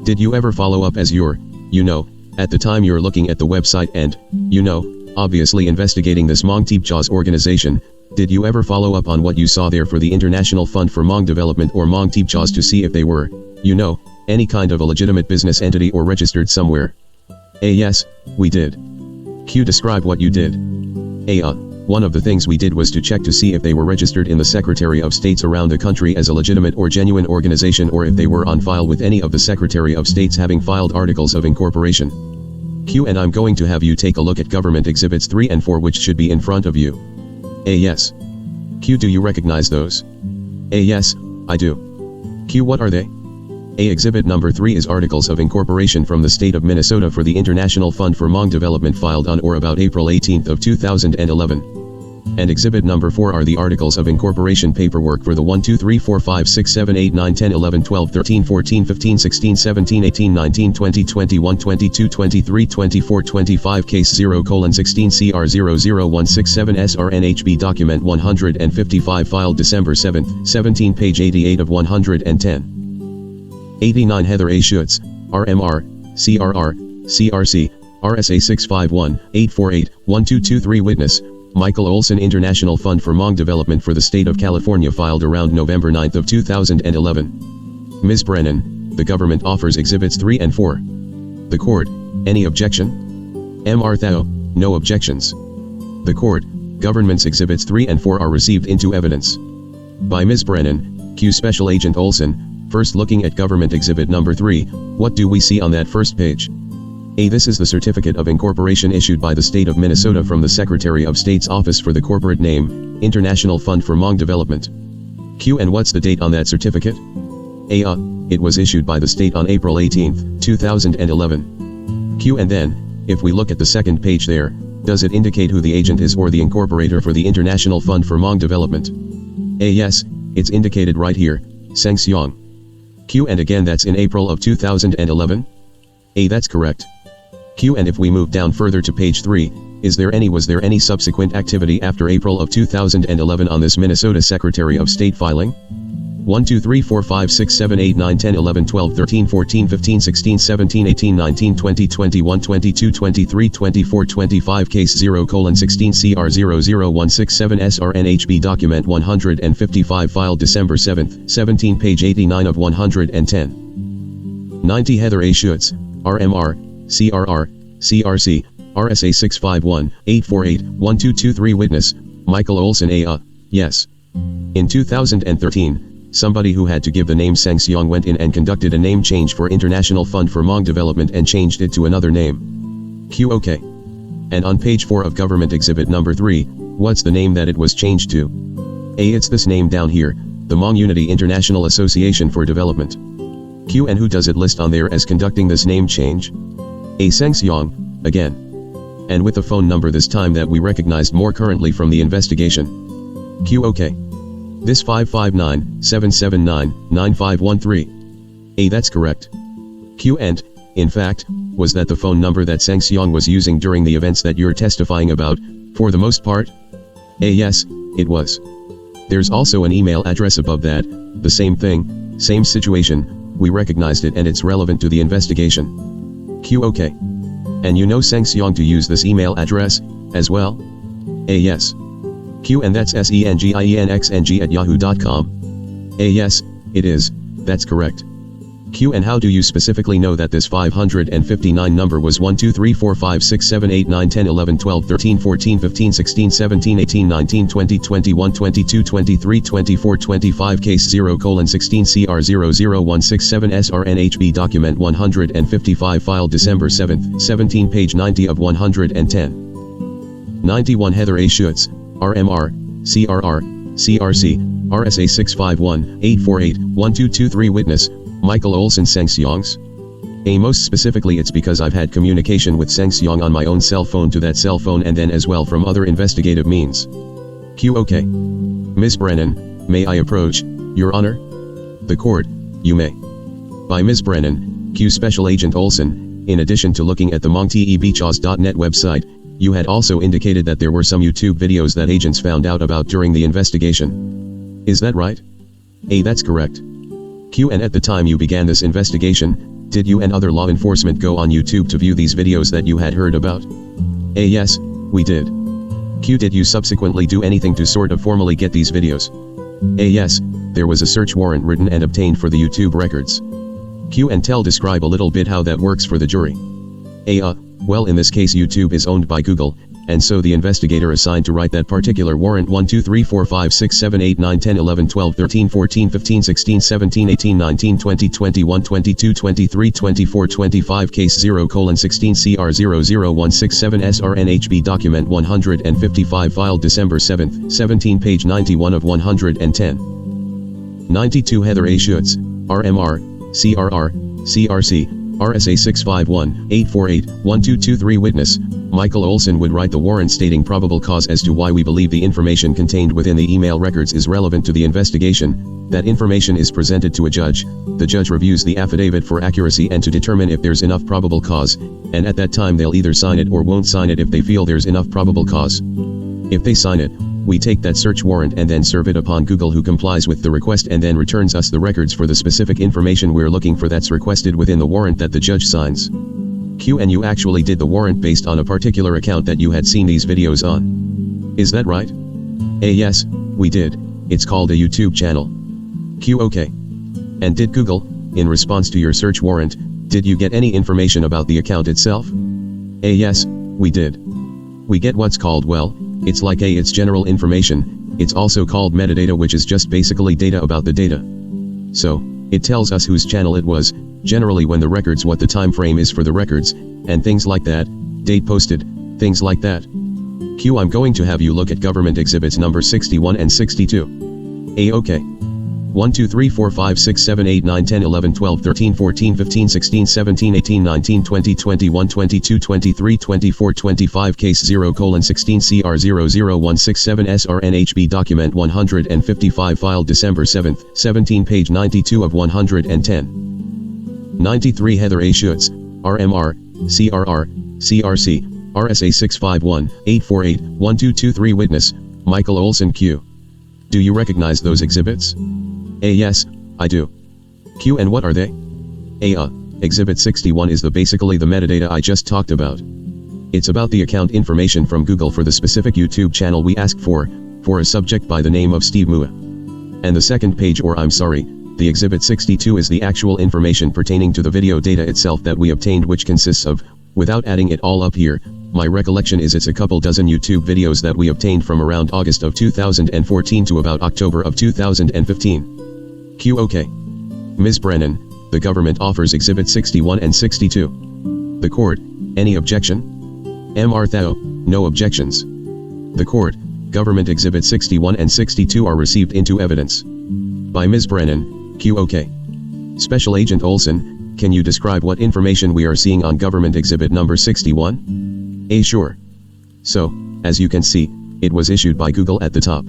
Did you ever follow up as you're, at the time you're looking at the website and, obviously investigating this Hmong Tipchas organization, did you ever follow up on what you saw there for the International Fund for Hmong Development or Hmong Tipchas to see if they were, any kind of a legitimate business entity or registered somewhere? A. Yes, we did. Q. Describe what you did. A. One of the things we did was to check to see if they were registered in the Secretary of States around the country as a legitimate or genuine organization or if they were on file with any of the Secretary of States having filed articles of incorporation. Q. And I'm going to have you take a look at Government Exhibits 3 and 4 which should be in front of you. A. Yes. Q. Do you recognize those? A. Yes, I do. Q. What are they? A. Exhibit number 3 is Articles of Incorporation from the State of Minnesota for the International Fund for Hmong Development filed on or about April 18 of 2011. And Exhibit number 4 are the Articles of Incorporation paperwork for the 1 2 3 4 5 6 7 8 9 10 11 12 13 14 15 16 17 18 19 20 21 22 23 24 25 case 0:16 CR 00167 SRNHB document 155 filed December 7, 17 page 88 of 110. 89 Heather A. Schutz, RMR, CRR, CRC, RSA 651 848 1223 Witness, Michael Olson International Fund for Hmong Development for the State of California filed around November 9 of 2011. Ms. Brennan, the government offers Exhibits 3 and 4. The court, any objection? M. Arthao, no objections. The court, government's Exhibits 3 and 4 are received into evidence. By Ms. Brennan, Q. Special Agent Olson. First looking at Government Exhibit number 3, what do we see on that first page? A. This is the Certificate of Incorporation issued by the State of Minnesota from the Secretary of State's Office for the corporate name, International Fund for Hmong Development. Q. And what's the date on that certificate? A. It was issued by the state on April 18, 2011. Q. And then, if we look at the second page there, does it indicate who the agent is or the incorporator for the International Fund for Hmong Development? A. Yes, it's indicated right here, Seng Xiong. Q. And again that's in April of 2011? A. That's correct. Q. And if we move down further to page 3, was there any subsequent activity after April of 2011 on this Minnesota Secretary of State filing? 1 2 3 4 5 6 7 8 9 10 11 12 13 14 15 16 17 18 19 20 21 22 23 24 25 case 0:16 CR 00167 SRNHB document 155 filed December 7, 17 page 89 of 110. 90 Heather A. Schutz, RMR, CRR, CRC, RSA 651 848 1223 Witness, Michael Olson A. Yes. In 2013, somebody who had to give the name Seng Xiong went in and conducted a name change for International Fund for Hmong Development and changed it to another name. Q. Okay. And on page 4 of Government Exhibit number 3, what's the name that it was changed to? A. It's this name down here, the Hmong Unity International Association for Development. Q. And who does it list on there as conducting this name change? A. Seng Xiong, again. And with a phone number this time that we recognized more currently from the investigation. Q. Okay. This 559-779-9513. A. That's correct. Q. And, in fact, was that the phone number that Seng Xiong was using during the events that you're testifying about, for the most part? A. Yes, it was. There's also an email address above that, the same thing, same situation, we recognized it and it's relevant to the investigation. Q. Okay. And you know Seng Xiong to use this email address, as well? A. Yes. Q. And that's sengienxng@yahoo.com. A. Yes, it is, that's correct. Q. And how do you specifically know that this 559 number was 1 2 3 4 5 6 7 8 9 10 11 12 13 14 15 16 17 18 19 20 21 22 23 24 25 case 0:16 CR00167 SRNHB document 155 filed December 7, 17 page 90 of 110. 91 Heather A. Schutz, RMR, CRR, CRC, RSA 651 848 1223 Witness, Michael Olson Seng Xiong's. A. Most specifically it's because I've had communication with Seng Xiong on my own cell phone to that cell phone and then as well from other investigative means. Q. Okay. Ms. Brennan, may I approach, Your Honor? The court, you may. By Ms. Brennan, Q. Special Agent Olson, in addition to looking at the mongtebchaws.net website, you had also indicated that there were some YouTube videos that agents found out about during the investigation. Is that right? A. That's correct. Q. And at the time you began this investigation, did you and other law enforcement go on YouTube to view these videos that you had heard about? A. Yes, we did. Q. Did you subsequently do anything to sort of formally get these videos? A. Yes, there was a search warrant written and obtained for the YouTube records. Q. And describe a little bit how that works for the jury. A. Well, in this case YouTube is owned by Google, and so the investigator assigned to write that particular warrant 1 2 3 4 5 6 7 8 9 10 11 12 13 14 15 16 17 18 19 20 21 22 23 24 25 case 0:16 CR00167 SRNHB document 155 filed December 7, 17 page 91 of 110. 92 Heather A. Schutz, RMR, CRR, CRC, RSA 651 848 1223 Witness, Michael Olson would write the warrant stating probable cause as to why we believe the information contained within the email records is relevant to the investigation. That information is presented to a judge. The judge reviews the affidavit for accuracy and to determine if there's enough probable cause, and at that time they'll either sign it or won't sign it if they feel there's enough probable cause. If they sign it, we take that search warrant and then serve it upon Google, who complies with the request and then returns us the records for the specific information we're looking for that's requested within the warrant that the judge signs. Q. And you actually did the warrant based on a particular account that you had seen these videos on. Is that right? A. Yes, we did. It's called a YouTube channel. Q. Okay. And did Google, in response to your search warrant, did you get any information about the account itself? A. Yes, we did. We get what's called, well, it's like it's general information, it's also called metadata, which is just basically data about the data. So, it tells us whose channel it was, generally when the records, what the time frame is for the records, and things like that, date posted, things like that. Q. I'm going to have you look at government exhibits number 61 and 62. A. Okay. 1 2 3 4 5 6 7 8 9 10 11 12 13 14 15 16 17 18 19 20 21 22 23 24 25 case 0:16 CR00167 SRNHB document 155 filed December 7, 17 page 92 of 110. 93 Heather A. Schutz, RMR, CRR, CRC, RSA 651 848 1223 Witness, Michael Olson Q. Do you recognize those exhibits? A. Yes, I do. Q. And what are they? A. Exhibit 61 is basically the metadata I just talked about. It's about the account information from Google for the specific YouTube channel we asked for a subject by the name of Steve Mua. And the second page, or I'm sorry, the exhibit 62 is the actual information pertaining to the video data itself that we obtained, which consists of, without adding it all up here, my recollection is it's a couple dozen YouTube videos that we obtained from around August of 2014 to about October of 2015. Q. Okay. Ms. Brennan, the government offers exhibit 61 and 62. The court, any objection? Mr. Thao, no objections. The court, government exhibit 61 and 62 are received into evidence. By Ms. Brennan, Q. Okay. Special Agent Olson, can you describe what information we are seeing on government exhibit number 61? A. Sure. So, as you can see, it was issued by Google at the top.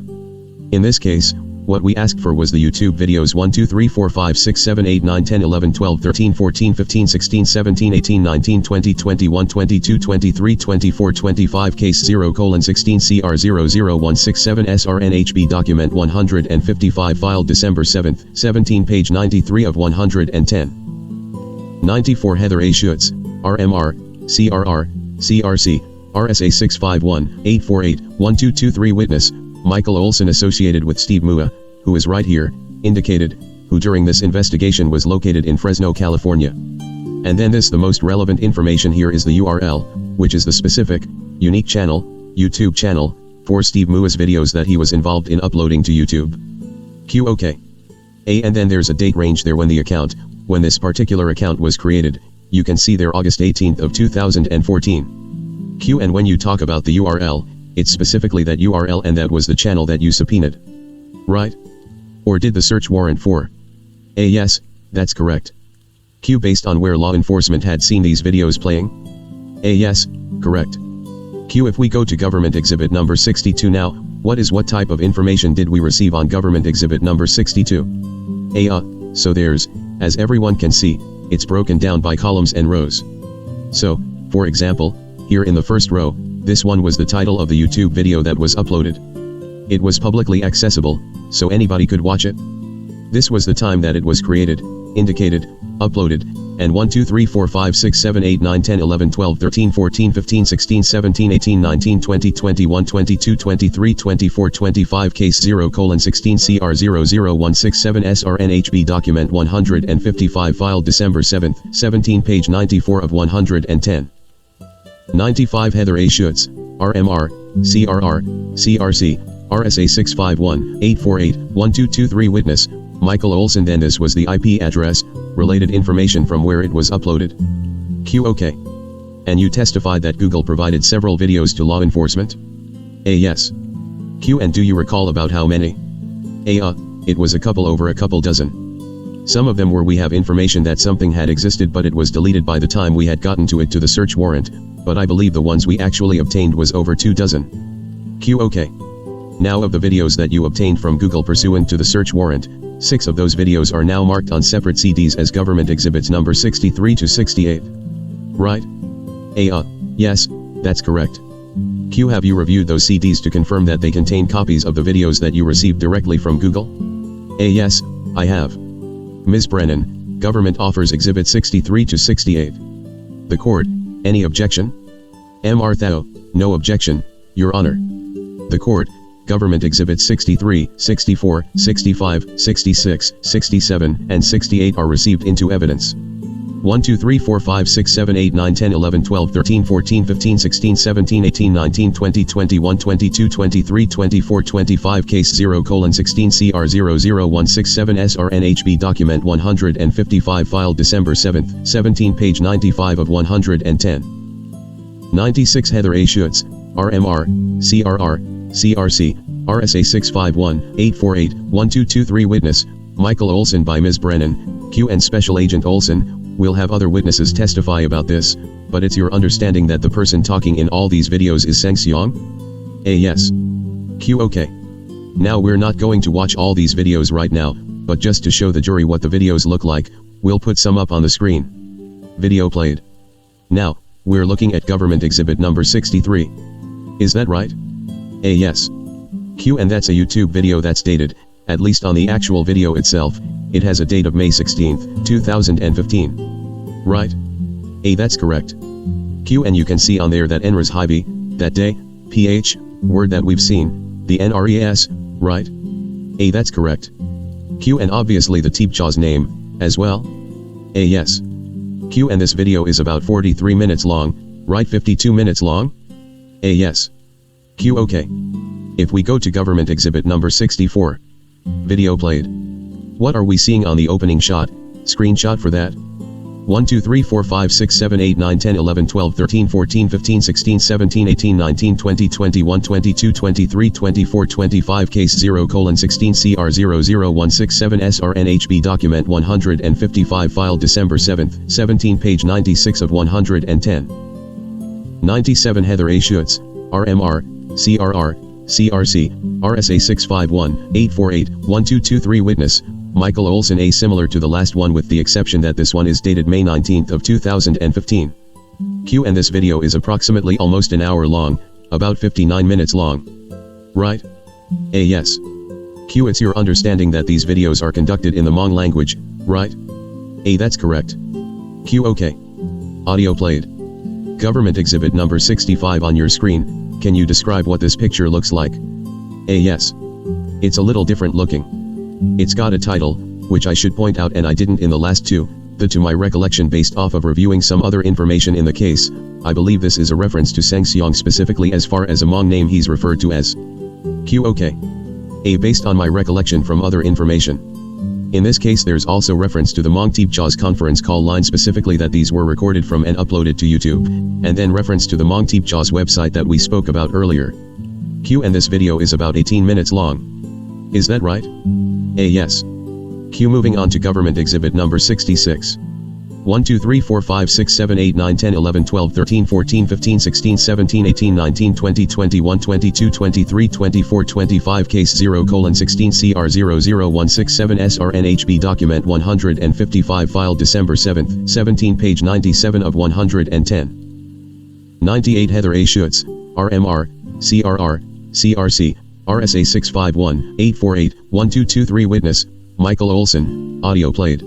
In this case, what we asked for was the YouTube videos 1 2 3 4 5 6 7 8 9 10 11 12 13 14 15 16 17 18 19 20 21 22 23 24 25 case 0:16 CR00167 SRNHB document 155 filed December 7, 17 page 93 of 110. 94 Heather A. Schutz, RMR, CRR, CRC, RSA 651 848 1223 Witness, Michael Olson associated with Steve Mua, who is right here, indicated, who during this investigation was located in Fresno, California. And then the most relevant information here is the URL, which is the specific, unique channel, YouTube channel, for Steve Mua's videos that he was involved in uploading to YouTube. OK. And then there's a date range there when this particular account was created. You can see there August 18th of 2014. And when you talk about the URL, it's specifically that URL and that was the channel that you subpoenaed. Right? Or did the search warrant for? Yes, that's correct. Based on where law enforcement had seen these videos playing? Yes, correct. If we go to government exhibit number 62 now, what type of information did we receive on government exhibit number 62? So there's, as everyone can see, it's broken down by columns and rows. So, for example, here in the first row, this one was the title of the YouTube video that was uploaded. It was publicly accessible, so anybody could watch it. This was the time that it was created, indicated, uploaded, and 1 2 3 4 5 6 7 8 9 10 11 12 13 14 15 16 17 18 19 20 21 22 23 24 25 case 0:16 CR00167 SRNHB document 155 filed December 7, 17 page 94 of 110. 95 Heather A. Schutz, RMR, CRR, CRC, RSA 651-848-1223 Witness, Michael Olson. Then this was the IP address, related information from where it was uploaded. OK. And you testified that Google provided several videos to law enforcement? Yes. And do you recall about how many? It was over a couple dozen. Some of them were we have information that something had existed but it was deleted by the time we had gotten to it to the search warrant, but I believe the ones we actually obtained was over 2 dozen. OK. Now of the videos that you obtained from Google pursuant to the search warrant, 6 of those videos are now marked on separate CDs as government exhibits number 63 to 68. Right? Yes, that's correct. Have you reviewed those CDs to confirm that they contain copies of the videos that you received directly from Google? Yes, I have. Ms. Brennan, government offers exhibit 63 to 68. The court, any objection? M. Arthao, no objection, Your Honor. The court, government exhibits 63, 64, 65, 66, 67, and 68 are received into evidence. 1 2 3 4 5 6 7 8 9 10 11 12 13 14 15 16 17 18 19 20 21 22 23 24 25 case 0:16 CR00167 SRNHB document 155 filed December 7, 17 page 95 of 110. 96 Heather A. Schutz, RMR, CRR, CRC, RSA 651-848-1223 Witness, Michael Olson by Ms. Brennan, and Special Agent Olson. We'll have other witnesses testify about this, but it's your understanding that the person talking in all these videos is Seng Xiong? Yes. OK. Now we're not going to watch all these videos right now, but just to show the jury what the videos look like, we'll put some up on the screen. Video played. Now, we're looking at government exhibit number 63. Is that right? Yes. And that's a YouTube video that's dated, at least on the actual video itself, it has a date of May 16, 2015. Right? That's correct. And you can see on there that NRES Hibi, that day, PH, word that we've seen, the NRES, right? That's correct. And obviously the teacher's name, as well? Yes. And this video is about 43 minutes long, right? 52 minutes long? Yes. OK. If we go to government exhibit number 64. Video played. What are we seeing on the opening shot, screenshot for that? 1 2 3 4 5 6 7 8 9 10 11 12 13 14 15 16 17 18 19 20 21 22 23 24 25 case 0:16 CR00167 SRNHB document 155 filed December 7, 17 page 96 of 110. 97 Heather A. Schutz, RMR, CRR, CRC, RSA 651-848-1223 Witness, Michael Olson. A similar to the last one with the exception that this one is dated May 19 of 2015. And this video is approximately almost an hour long, about 59 minutes long. Right? Yes. It's your understanding that these videos are conducted in the Hmong language, right? That's correct. OK. Audio played. Government exhibit number 65 on your screen. Can you describe what this picture looks like? Yes. It's a little different looking. It's got a title, which I should point out and I didn't in the last two, to my recollection based off of reviewing some other information in the case, I believe this is a reference to Seng Xiong specifically as far as among name he's referred to as KOU based on my recollection from other information. In this case there's also reference to the Mong Teepcha's conference call line specifically that these were recorded from and uploaded to YouTube, and then reference to the Mong Teepcha's website that we spoke about earlier. And this video is about 18 minutes long. Is that right? Yes. Moving on to government exhibit number 66. 1 2 3 4 5 6 7 8 9 10 11 12 13 14 15 16 17 18 19 20 21 22 23 24 25 case 0:16 CR 00167 SRNHB document 155 filed December 7, 17 page 97 of 110. 98 Heather A. Schutz, RMR, CRR, CRC, RSA 651 848 1223 Witness, Michael Olson, audio played.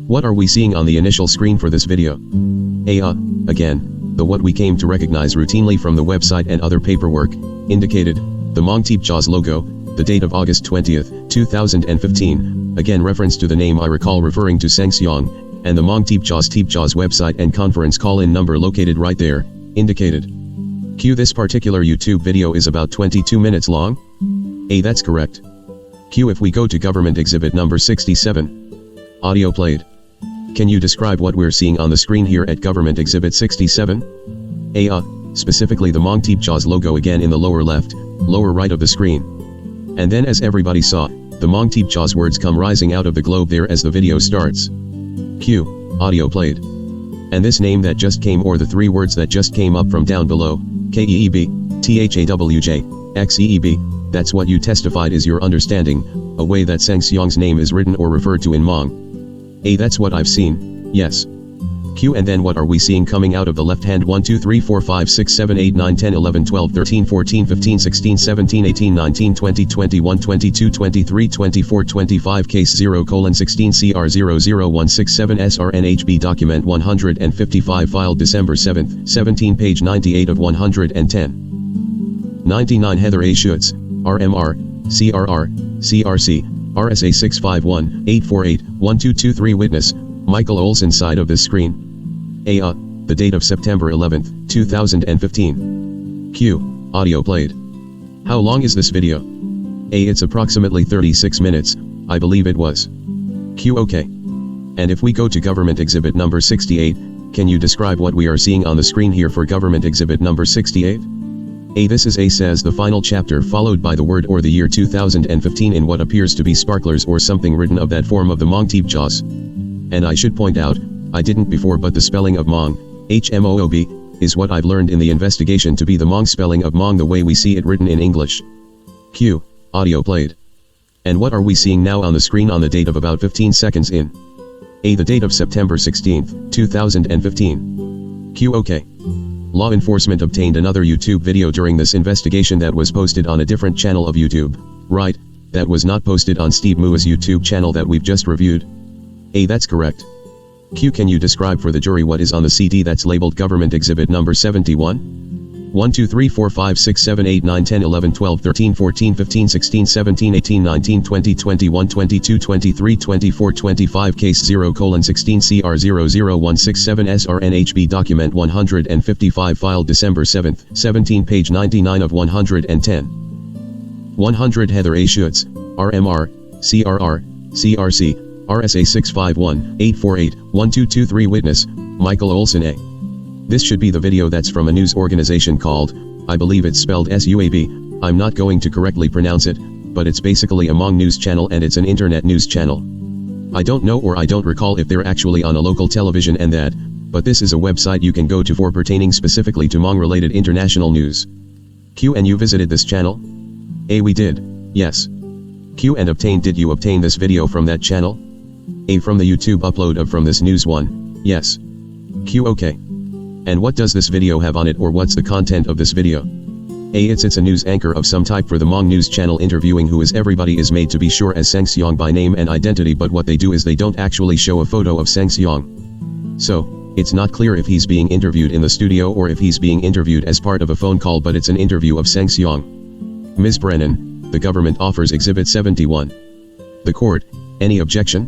What are we seeing on the initial screen for this video? Again, what we came to recognize routinely from the website and other paperwork, indicated, the Mong Teepcha's logo, the date of August 20th, 2015, again reference to the name I recall referring to Seng Xiong, and the Mong Teepcha's website and conference call-in number located right there, indicated. This particular YouTube video is about 22 minutes long? That's correct. If we go to government exhibit number 67. Audio played. Can you describe what we're seeing on the screen here at government exhibit 67? Specifically the Mong Teepcha's logo again in the lower left, lower right of the screen. And then as everybody saw, the Mong Teepcha's words come rising out of the globe there as the video starts. Audio played. And this name that just came or the three words that just came up from down below, KEEB, THAWJ, XEEB, that's what you testified is your understanding, a way that Seng Xiong's name is written or referred to in Hmong. That's what I've seen, yes. And then what are we seeing coming out of the left hand 1 2 3 4 5 6 7 8 9 10 11 12 13 14 15 16 17 18 19 20 21 22 23 24 25 case 0:16 CR 00167 SRNHB document 155 filed December 7, 17 page 98 of 110. 99 Heather A. Schutz, RMR, CRR, CRC, RSA 651 848 1223 Witness, Michael Olson side of this screen. The date of September 11, 2015. Audio played. How long is this video? It's approximately 36 minutes, I believe it was. Okay. And if we go to government exhibit number 68, can you describe what we are seeing on the screen here for government exhibit number 68? This is says the final chapter followed by the word or the year 2015 in what appears to be sparklers or something written of that form of the Mong Teepcha's. And I should point out, I didn't before but the spelling of Mong, HMOOB, is what I've learned in the investigation to be the Mong spelling of Mong the way we see it written in English. Audio played. And what are we seeing now on the screen on the date of about 15 seconds in? The date of September 16, 2015. Okay. Law enforcement obtained another YouTube video during this investigation that was posted on a different channel of YouTube, right, that was not posted on Steve Mua's YouTube channel that we've just reviewed? That's correct. Can you describe for the jury what is on the CD that's labeled government exhibit number 71? 1 2 3 4 5 6 7 8 9 10 11 12 13 14 15 16 17 18 19 20 21 22 23 24 25 case 0:16 CR 00167 SRNHB document 155 filed December 7, 17 page 99 of 110. 100 Heather A. Schutz, RMR, CRR, CRC, RSA 651 848 1223 Witness, Michael Olson A. This should be the video that's from a news organization called, I believe it's spelled SUAB, I'm not going to correctly pronounce it, but it's basically a Hmong news channel and it's an internet news channel. I don't know or I don't recall if they're actually on a local television and that, but this is a website you can go to for pertaining specifically to Hmong related international news. And you visited this channel? We did, yes. And did you obtain this video from that channel? From the YouTube upload of from this news one, yes. Okay. And what does this video have on it or what's the content of this video? It's a news anchor of some type for the Hmong news channel interviewing who is everybody is made to be sure as Seng Xiong by name and identity, but what they do is they don't actually show a photo of Seng Xiong. So, it's not clear if he's being interviewed in the studio or if he's being interviewed as part of a phone call, but it's an interview of Seng Xiong. Ms. Brennan, the government offers exhibit 71. The court, Any objection?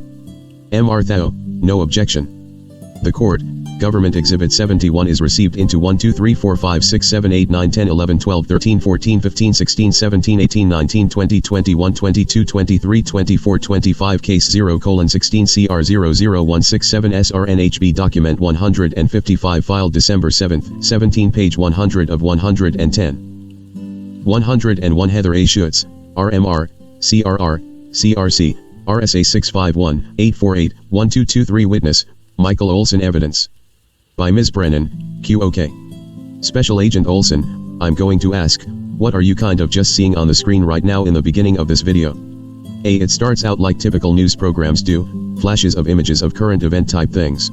Mr. Thao, no objection. The court, Government Exhibit 71 is received into 1 2 3 4 5 6 7 8 9 10 11 12 13 14 15 16 17 18 19 20 21 22 23 24 25 Case 0:16 CR 00167 SRNHB Document 155 Filed December 7, 17 page 100 of 110. 101 Heather A. Schutz, RMR, CRR, CRC, RSA 651-848-1223 Witness, Michael Olson Evidence. By Ms. Brennan, QOK. Special Agent Olson, I'm going to ask, what are you kind of just seeing on the screen right now in the beginning of this video? A. It starts out like typical news programs do, flashes of images of current event type things.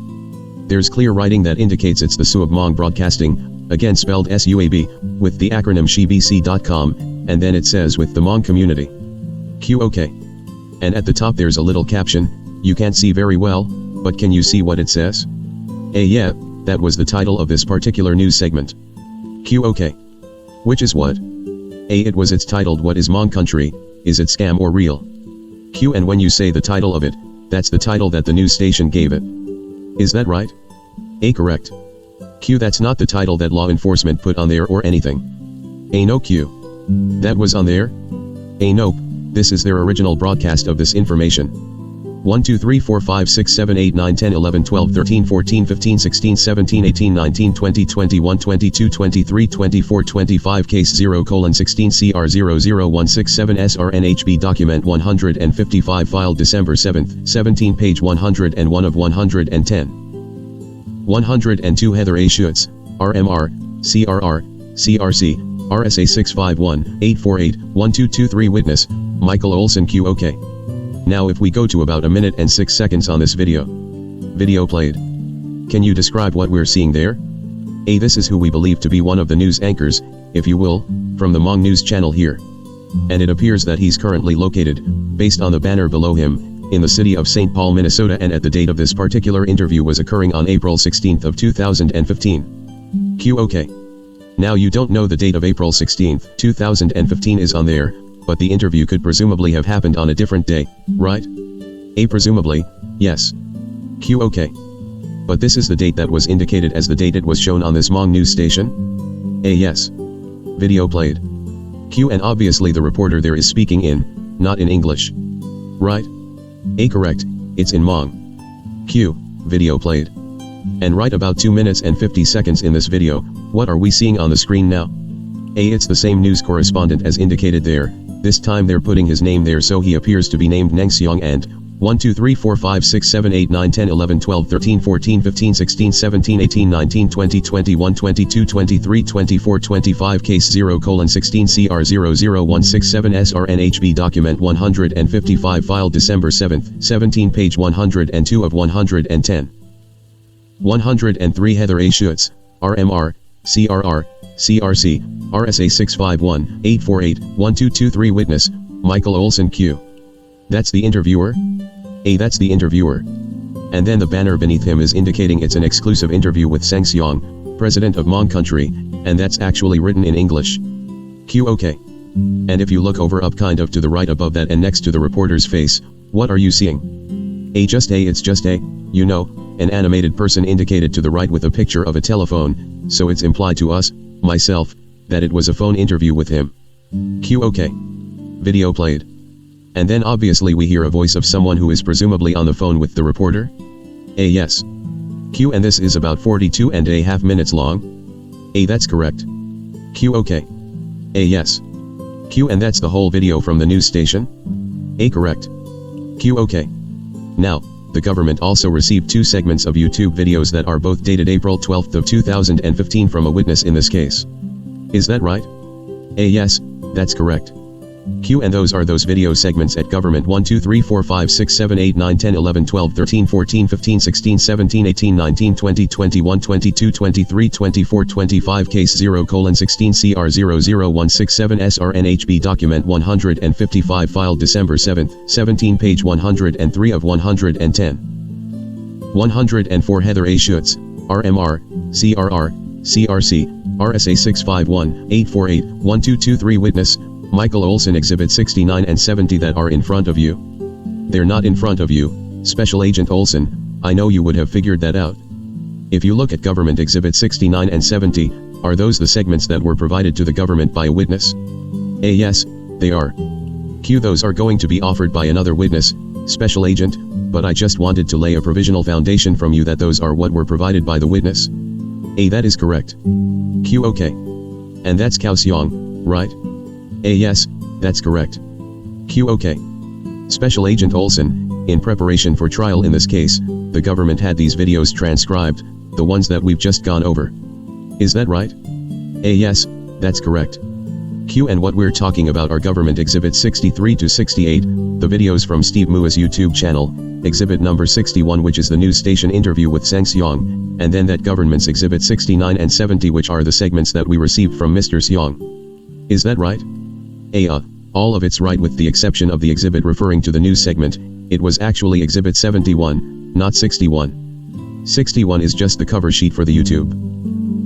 There's clear writing that indicates it's the Suab Hmong Broadcasting, again spelled SUAB, with the acronym SheBC.com, and then it says with the Hmong community. QOK. And at the top there's a little caption, you can't see very well, but can you see what it says? A. Yeah, that was the title of this particular news segment. QOK. Which is what? A. It was it's titled What is Hmong Country, Is It Scam or Real? Q. And when you say the title of it, that's the title that the news station gave it. Is that right? A. Correct. Q. That's not the title that law enforcement put on there or anything. A. No. Q. That was on there? A. Nope, this is their original broadcast of this information. 1 2 3 4 5 6 7 8 9 10 11 12 13 14 15 16 17 18 19 20 21 22 23 24 25 Case 0:16 CR 00167 SRNHB Document 155 Filed December 7, 17 page 101 of 110. 102 Heather A. Schutz, RMR, CRR, CRC, RSA 651-848-1223 Witness, Michael Olson QOK. Now if we go to about a minute and 6 seconds on this video. Video played. Can you describe what we're seeing there? A. This is who we believe to be one of the news anchors, if you will, from the Hmong News channel here. And it appears that he's currently located, based on the banner below him, in the city of St. Paul, Minnesota, and at the date of this particular interview was occurring on April 16 of 2015. QOK. Now you don't know the date of April 16, 2015 is on there, but the interview could presumably have happened on a different day, right? A. Presumably, yes. QOK. But this is the date that was indicated as the date it was shown on this Hmong news station? A. Yes. Video played. Q. And obviously the reporter there is speaking in, not in English. Right? A. Correct, it's in Hmong. Q. Video played. And right about 2 minutes and 50 seconds in this video, what are we seeing on the screen now? A. It's the same news correspondent as indicated there, this time they're putting his name there so he appears to be named Seng Xiong and 1 2 3 4 5 6 7 8 9 10 11 12 13 14 15 16 17 18 19 20 21 22 23 24 25 Case 0:16 CR 00167 SRNHB Document 155 Filed December 7, 17 page 102 of 110. 103 Heather A. Schutz, RMR, CRR, CRC, RSA 651-848-1223 Witness, Michael Olson Q. That's the interviewer? A. That's the interviewer. And then the banner beneath him is indicating it's an exclusive interview with Seng Xiong, President of Hmong Country, and that's actually written in English. QOK. And if you look over up kind of to the right above that and next to the reporter's face, what are you seeing? A. It's just a, you know, an animated person indicated to the right with a picture of a telephone, so it's implied to us, myself, that it was a phone interview with him. QOK. Video played. And then obviously we hear a voice of someone who is presumably on the phone with the reporter? A. Yes. Q. And this is about 42.5 minutes long? A. That's correct. QOK. A. Yes. Q. And that's the whole video from the news station? A. Correct. QOK. Now, the government also received 2 segments of YouTube videos that are both dated April 12 of 2015 from a witness in this case. Is that right? A. Yes, that's correct. Q. And those are those video segments at government 1 2 3 4 5 6 7 8 9 10 11 12 13 14 15 16 17 18 19 20 21 22 23 24 25 Case 0:16 CR 00167 SRNHB Document 155 Filed December 7, 17 page 103 of 110. 104 Heather A. Schutz, RMR, CRR, CRC, RSA 651-848-1223 Witness, Michael Olson Exhibit 69 and 70 that are in front of you. They're not in front of you, Special Agent Olsen, I know you would have figured that out. If you look at Government Exhibit 69 and 70, are those the segments that were provided to the government by a witness? A. Yes, they are. Q. Those are going to be offered by another witness, Special Agent, but I just wanted to lay a provisional foundation from you that those are what were provided by the witness. A. That is correct. Q. Okay. And that's KOU XIONG, right? A. Yes, that's correct. Q. Okay. Special Agent Olsen, in preparation for trial in this case, the government had these videos transcribed, the ones that we've just gone over. Is that right? A. Yes, that's correct. Q. And what we're talking about are Government Exhibits 63 to 68, the videos from Steve Mua's YouTube channel, Exhibit number 61 which is the news station interview with Seng Xiong, and then that Government's Exhibit 69 and 70 which are the segments that we received from Mr. Xiong. Is that right? A. All of it's right with the exception of the exhibit referring to the news segment, it was actually Exhibit 71, not 61. 61 is just the cover sheet for the YouTube.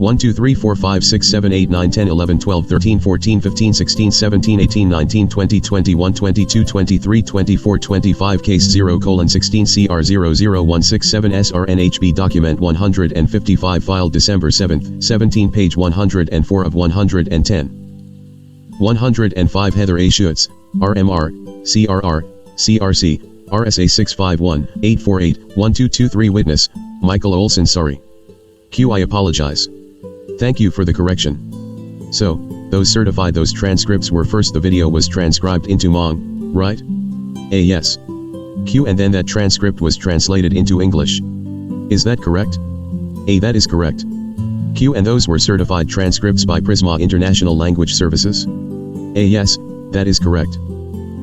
1 2 3 4 5 6 7 8 9 10 11 12 13 14 15 16 17 18 19 20 21 22 23 24 25 Case 0:16 CR 00167 SRNHB Document 155 Filed December 7, 17 Page 104 of 110. 105 Heather A. Schutz, RMR, CRR, CRC, RSA 651 848 1223 Witness, Michael Olsen. Sorry. Q. I apologize. Thank you for the correction. So, those transcripts were first the video was transcribed into Hmong, right? A. Yes. Q. And then that transcript was translated into English. Is that correct? A. That is correct. Q. And those were certified transcripts by Prisma International Language Services? A. Yes, that is correct.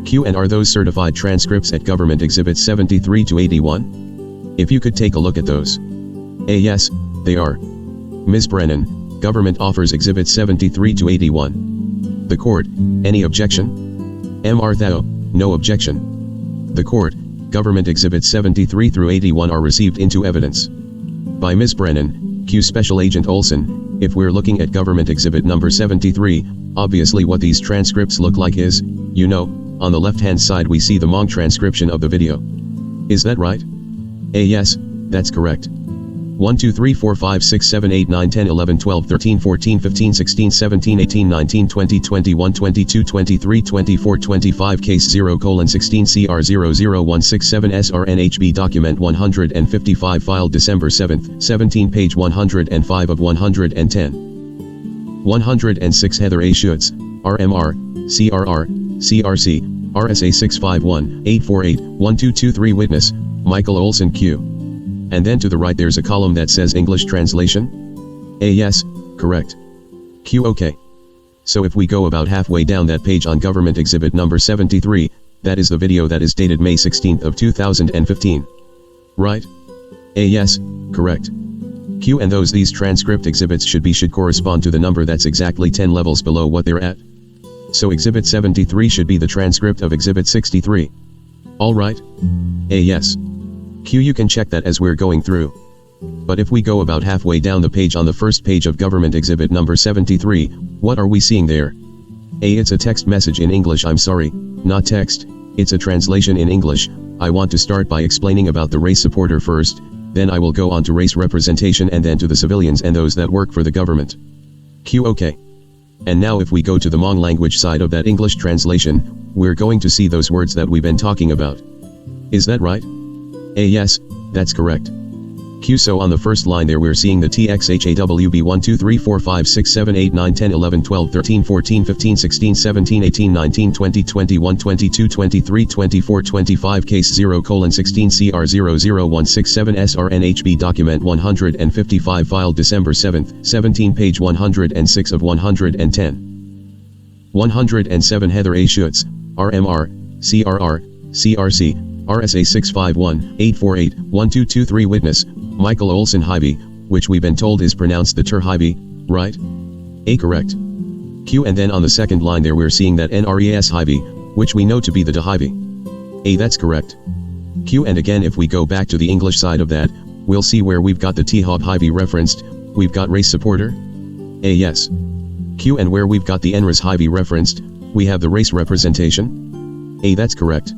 Q. And are those certified transcripts at Government Exhibits 73 to 81? If you could take a look at those. A. Yes, they are. Ms. Brennan, Government offers Exhibits 73 to 81. The Court, any objection? M. R. Thao, no objection. The Court, Government Exhibits 73 through 81 are received into evidence. By Ms. Brennan, Q. Special Agent Olsen, if we're looking at Government Exhibit number 73, obviously what these transcripts look like is, you know, on the left-hand side we see the Hmong transcription of the video. Is that right? A. Yes, that's correct. 1 2 3 4 5 6 7 8 9 10 11 12 13 14 15 16 17 18 19 20 21 22 23 24 25 Case 0:16 CR 00167 SRNHB Document 155 Filed December 7, 17 Page 105 of 110. 106 Heather A. Schutz, RMR, CRR, CRC, RSA 651 848 1223 Witness, Michael Olsen. Q. And then to the right there's a column that says English translation? A. Yes, correct. Q. Okay. So if we go about halfway down that page on Government Exhibit number 73, that is the video that is dated May 16th of 2015. Right? A. Yes, correct. Q. And these transcript exhibits should correspond to the number that's exactly 10 levels below what they're at. So Exhibit 73 should be the transcript of Exhibit 63. Alright? A. Yes. Q. You can check that as we're going through. But if we go about halfway down the page on the first page of Government Exhibit number 73, what are we seeing there? A. It's a text message in English. I'm sorry, not text, it's a translation in English. I want to start by explaining about the race supporter first, then I will go on to race representation and then to the civilians and those that work for the government. Q. Okay. And now if we go to the Hmong language side of that English translation, we're going to see those words that we've been talking about. Is that right? A. Yes, that's correct. Q. So on the first line there we're seeing the TXHAWB 1 2 3 4 5 6 7 8 9 10 11 12 13 14 15 16 17 18 19 20 21 22 23 24 25 Case 0:16 CR 00167 SRNHB Document 155 Filed December 7, 17 Page 106 of 110. 107 Heather A. Schutz, RMR, CRR, CRC, RSA 651 848 1223 Witness, Michael Olsen Hyvie, which we've been told is pronounced the Tur Hyvie, right? A. Correct. Q. And then on the second line there we're seeing that NRES Hyvie, which we know to be the De Hyvie. A. That's correct. Q. And again if we go back to the English side of that, we'll see where we've got the T-Hob Hyvie referenced, we've got race supporter? A. Yes. Q. And where we've got the NRES Hyvie referenced, we have the race representation? A. That's correct.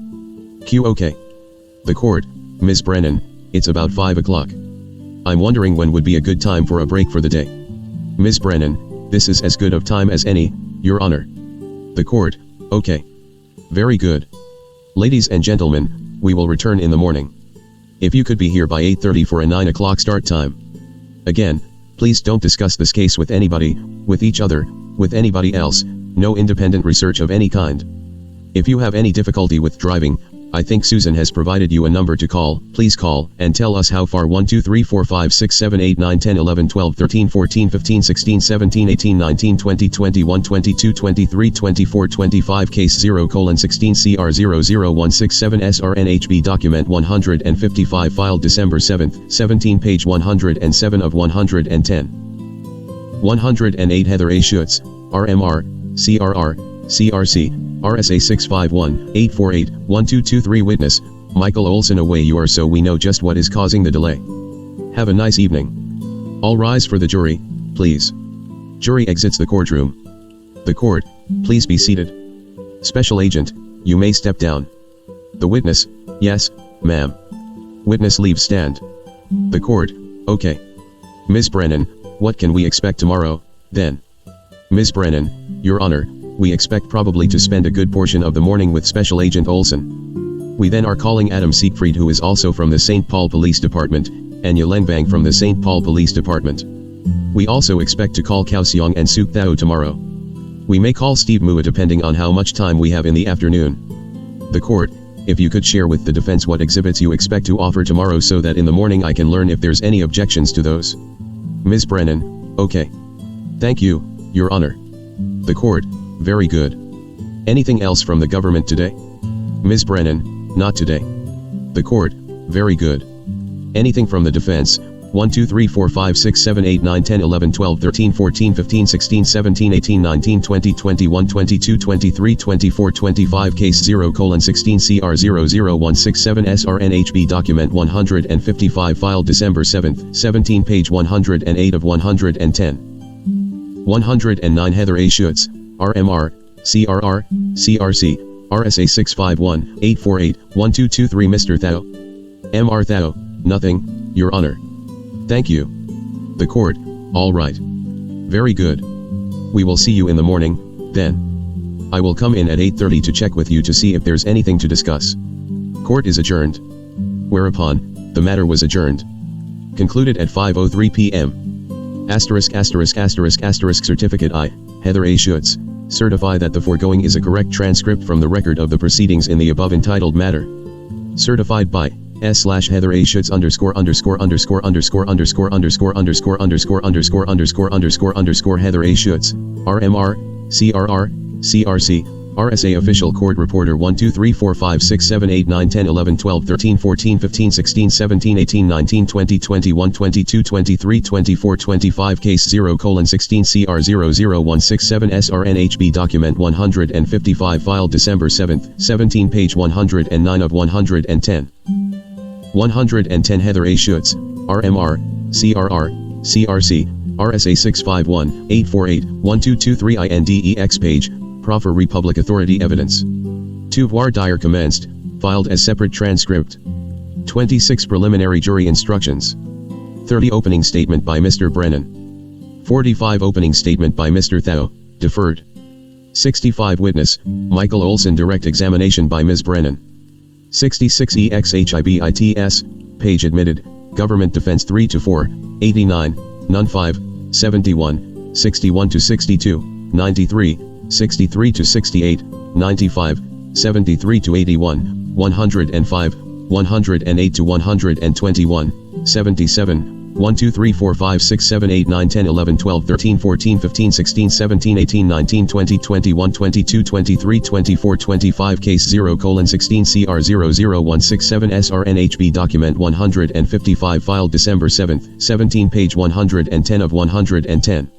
Q. Okay. The court, Ms. Brennan, it's about 5 o'clock. I'm wondering when would be a good time for a break for the day. Ms. Brennan, this is as good of time as any, Your Honor. The court, okay. Very good. Ladies and gentlemen, we will return in the morning. If you could be here by 8:30 for a 9 o'clock start time. Again, please don't discuss this case with anybody, with each other, with anybody else, no independent research of any kind. If you have any difficulty with driving, I think Susan has provided you a number to call. Please call and tell us how far 1 2 3 4 5 6 7 8 9 10 11 12 13 14 15 16 17 18 19 20 21 22 23 24 25 Case 0:16 CR 00167 SRNHB Document 155 Filed December 7, 17 Page 107 of 110. 108 Heather A. Schutz, RMR, CRR, CRC, RSA 651-848-1223 Witness, Michael Olson. Away you are, so we know just what is causing the delay. Have a nice evening. All rise for the jury, please. Jury exits the courtroom. The court, please be seated. Special Agent, you may step down. The witness, yes, ma'am. Witness leaves stand. The court, okay. Ms. Brennan, what can we expect tomorrow, then? Ms. Brennan, Your Honor, we expect probably to spend a good portion of the morning with Special Agent Olson. We then are calling Adam Siegfried, who is also from the St. Paul Police Department, and Yelengbang from the St. Paul Police Department. We also expect to call KOU XIONG and Suk Thao tomorrow. We may call Steve Mua depending on how much time we have in the afternoon. The court, if you could share with the defense what exhibits you expect to offer tomorrow so that in the morning I can learn if there's any objections to those. Ms. Brennan, okay. Thank you, Your Honor. The court, very good. Anything else from the government today? Ms. Brennan, not today. The court, very good. Anything from the defense? 1 2 3 4 5 6 7 8 9 10 11 12 13 14 15 16 17 18 19 20 21 22 23 24 25 Case 0:16 CR 00167 SRNHB Document 155 Filed December 7, 17 Page 108 of 110. 109 Heather A. Schutz, RMR, CRR, CRC, RSA 651-848-1223 Mr. Thao. Mr. Thao, nothing, Your Honor. Thank you. The court, all right. Very good. We will see you in the morning, then. I will come in at 8:30 to check with you to see if there's anything to discuss. Court is adjourned. Whereupon, the matter was adjourned. Concluded at 5:03 p.m. Certificate I, Heather A. Schutz, certify that the foregoing is a correct transcript from the record of the proceedings in the above entitled matter. Certified by S/Heather A. Schutz Heather A. Schutz, RMR, CRR, CRC, RSA Official Court Reporter 1 2 3 4 5 6 7 8 9 10 11 12 13 14 15 16 17 18 19 20 21 22 23 24 25 Case 0:16 CR 00167 SRNHB Document 155 Filed December 7, 17 Page 109 of 110. 110 Heather A. Schutz, RMR, CRR, CRC, RSA 651-848-1223 INDEX Page, Proffer Republic Authority Evidence. 2 voir dire commenced, filed as separate transcript. 26 Preliminary Jury Instructions. 30 Opening Statement by Mr. Brennan. 45 Opening Statement by Mr. Thao, deferred. 65 Witness, Michael Olson. Direct Examination by Ms. Brennan. 66 EXHIBITS, Page admitted, Government Defense 3 to 4, 89, None 5, 71, 61 to 62, 93, 63 to 68, 95, 73 to 81, 105, 108 to 121, 77, 1 2 3 4 5 6 7 8 9 10 11 12 13 14 15 16 17 18 19 20 21 22 23 24 25 Case 0:16 CR 00167 SRNHB Document 155 Filed December 7, 17 Page 110 of 110.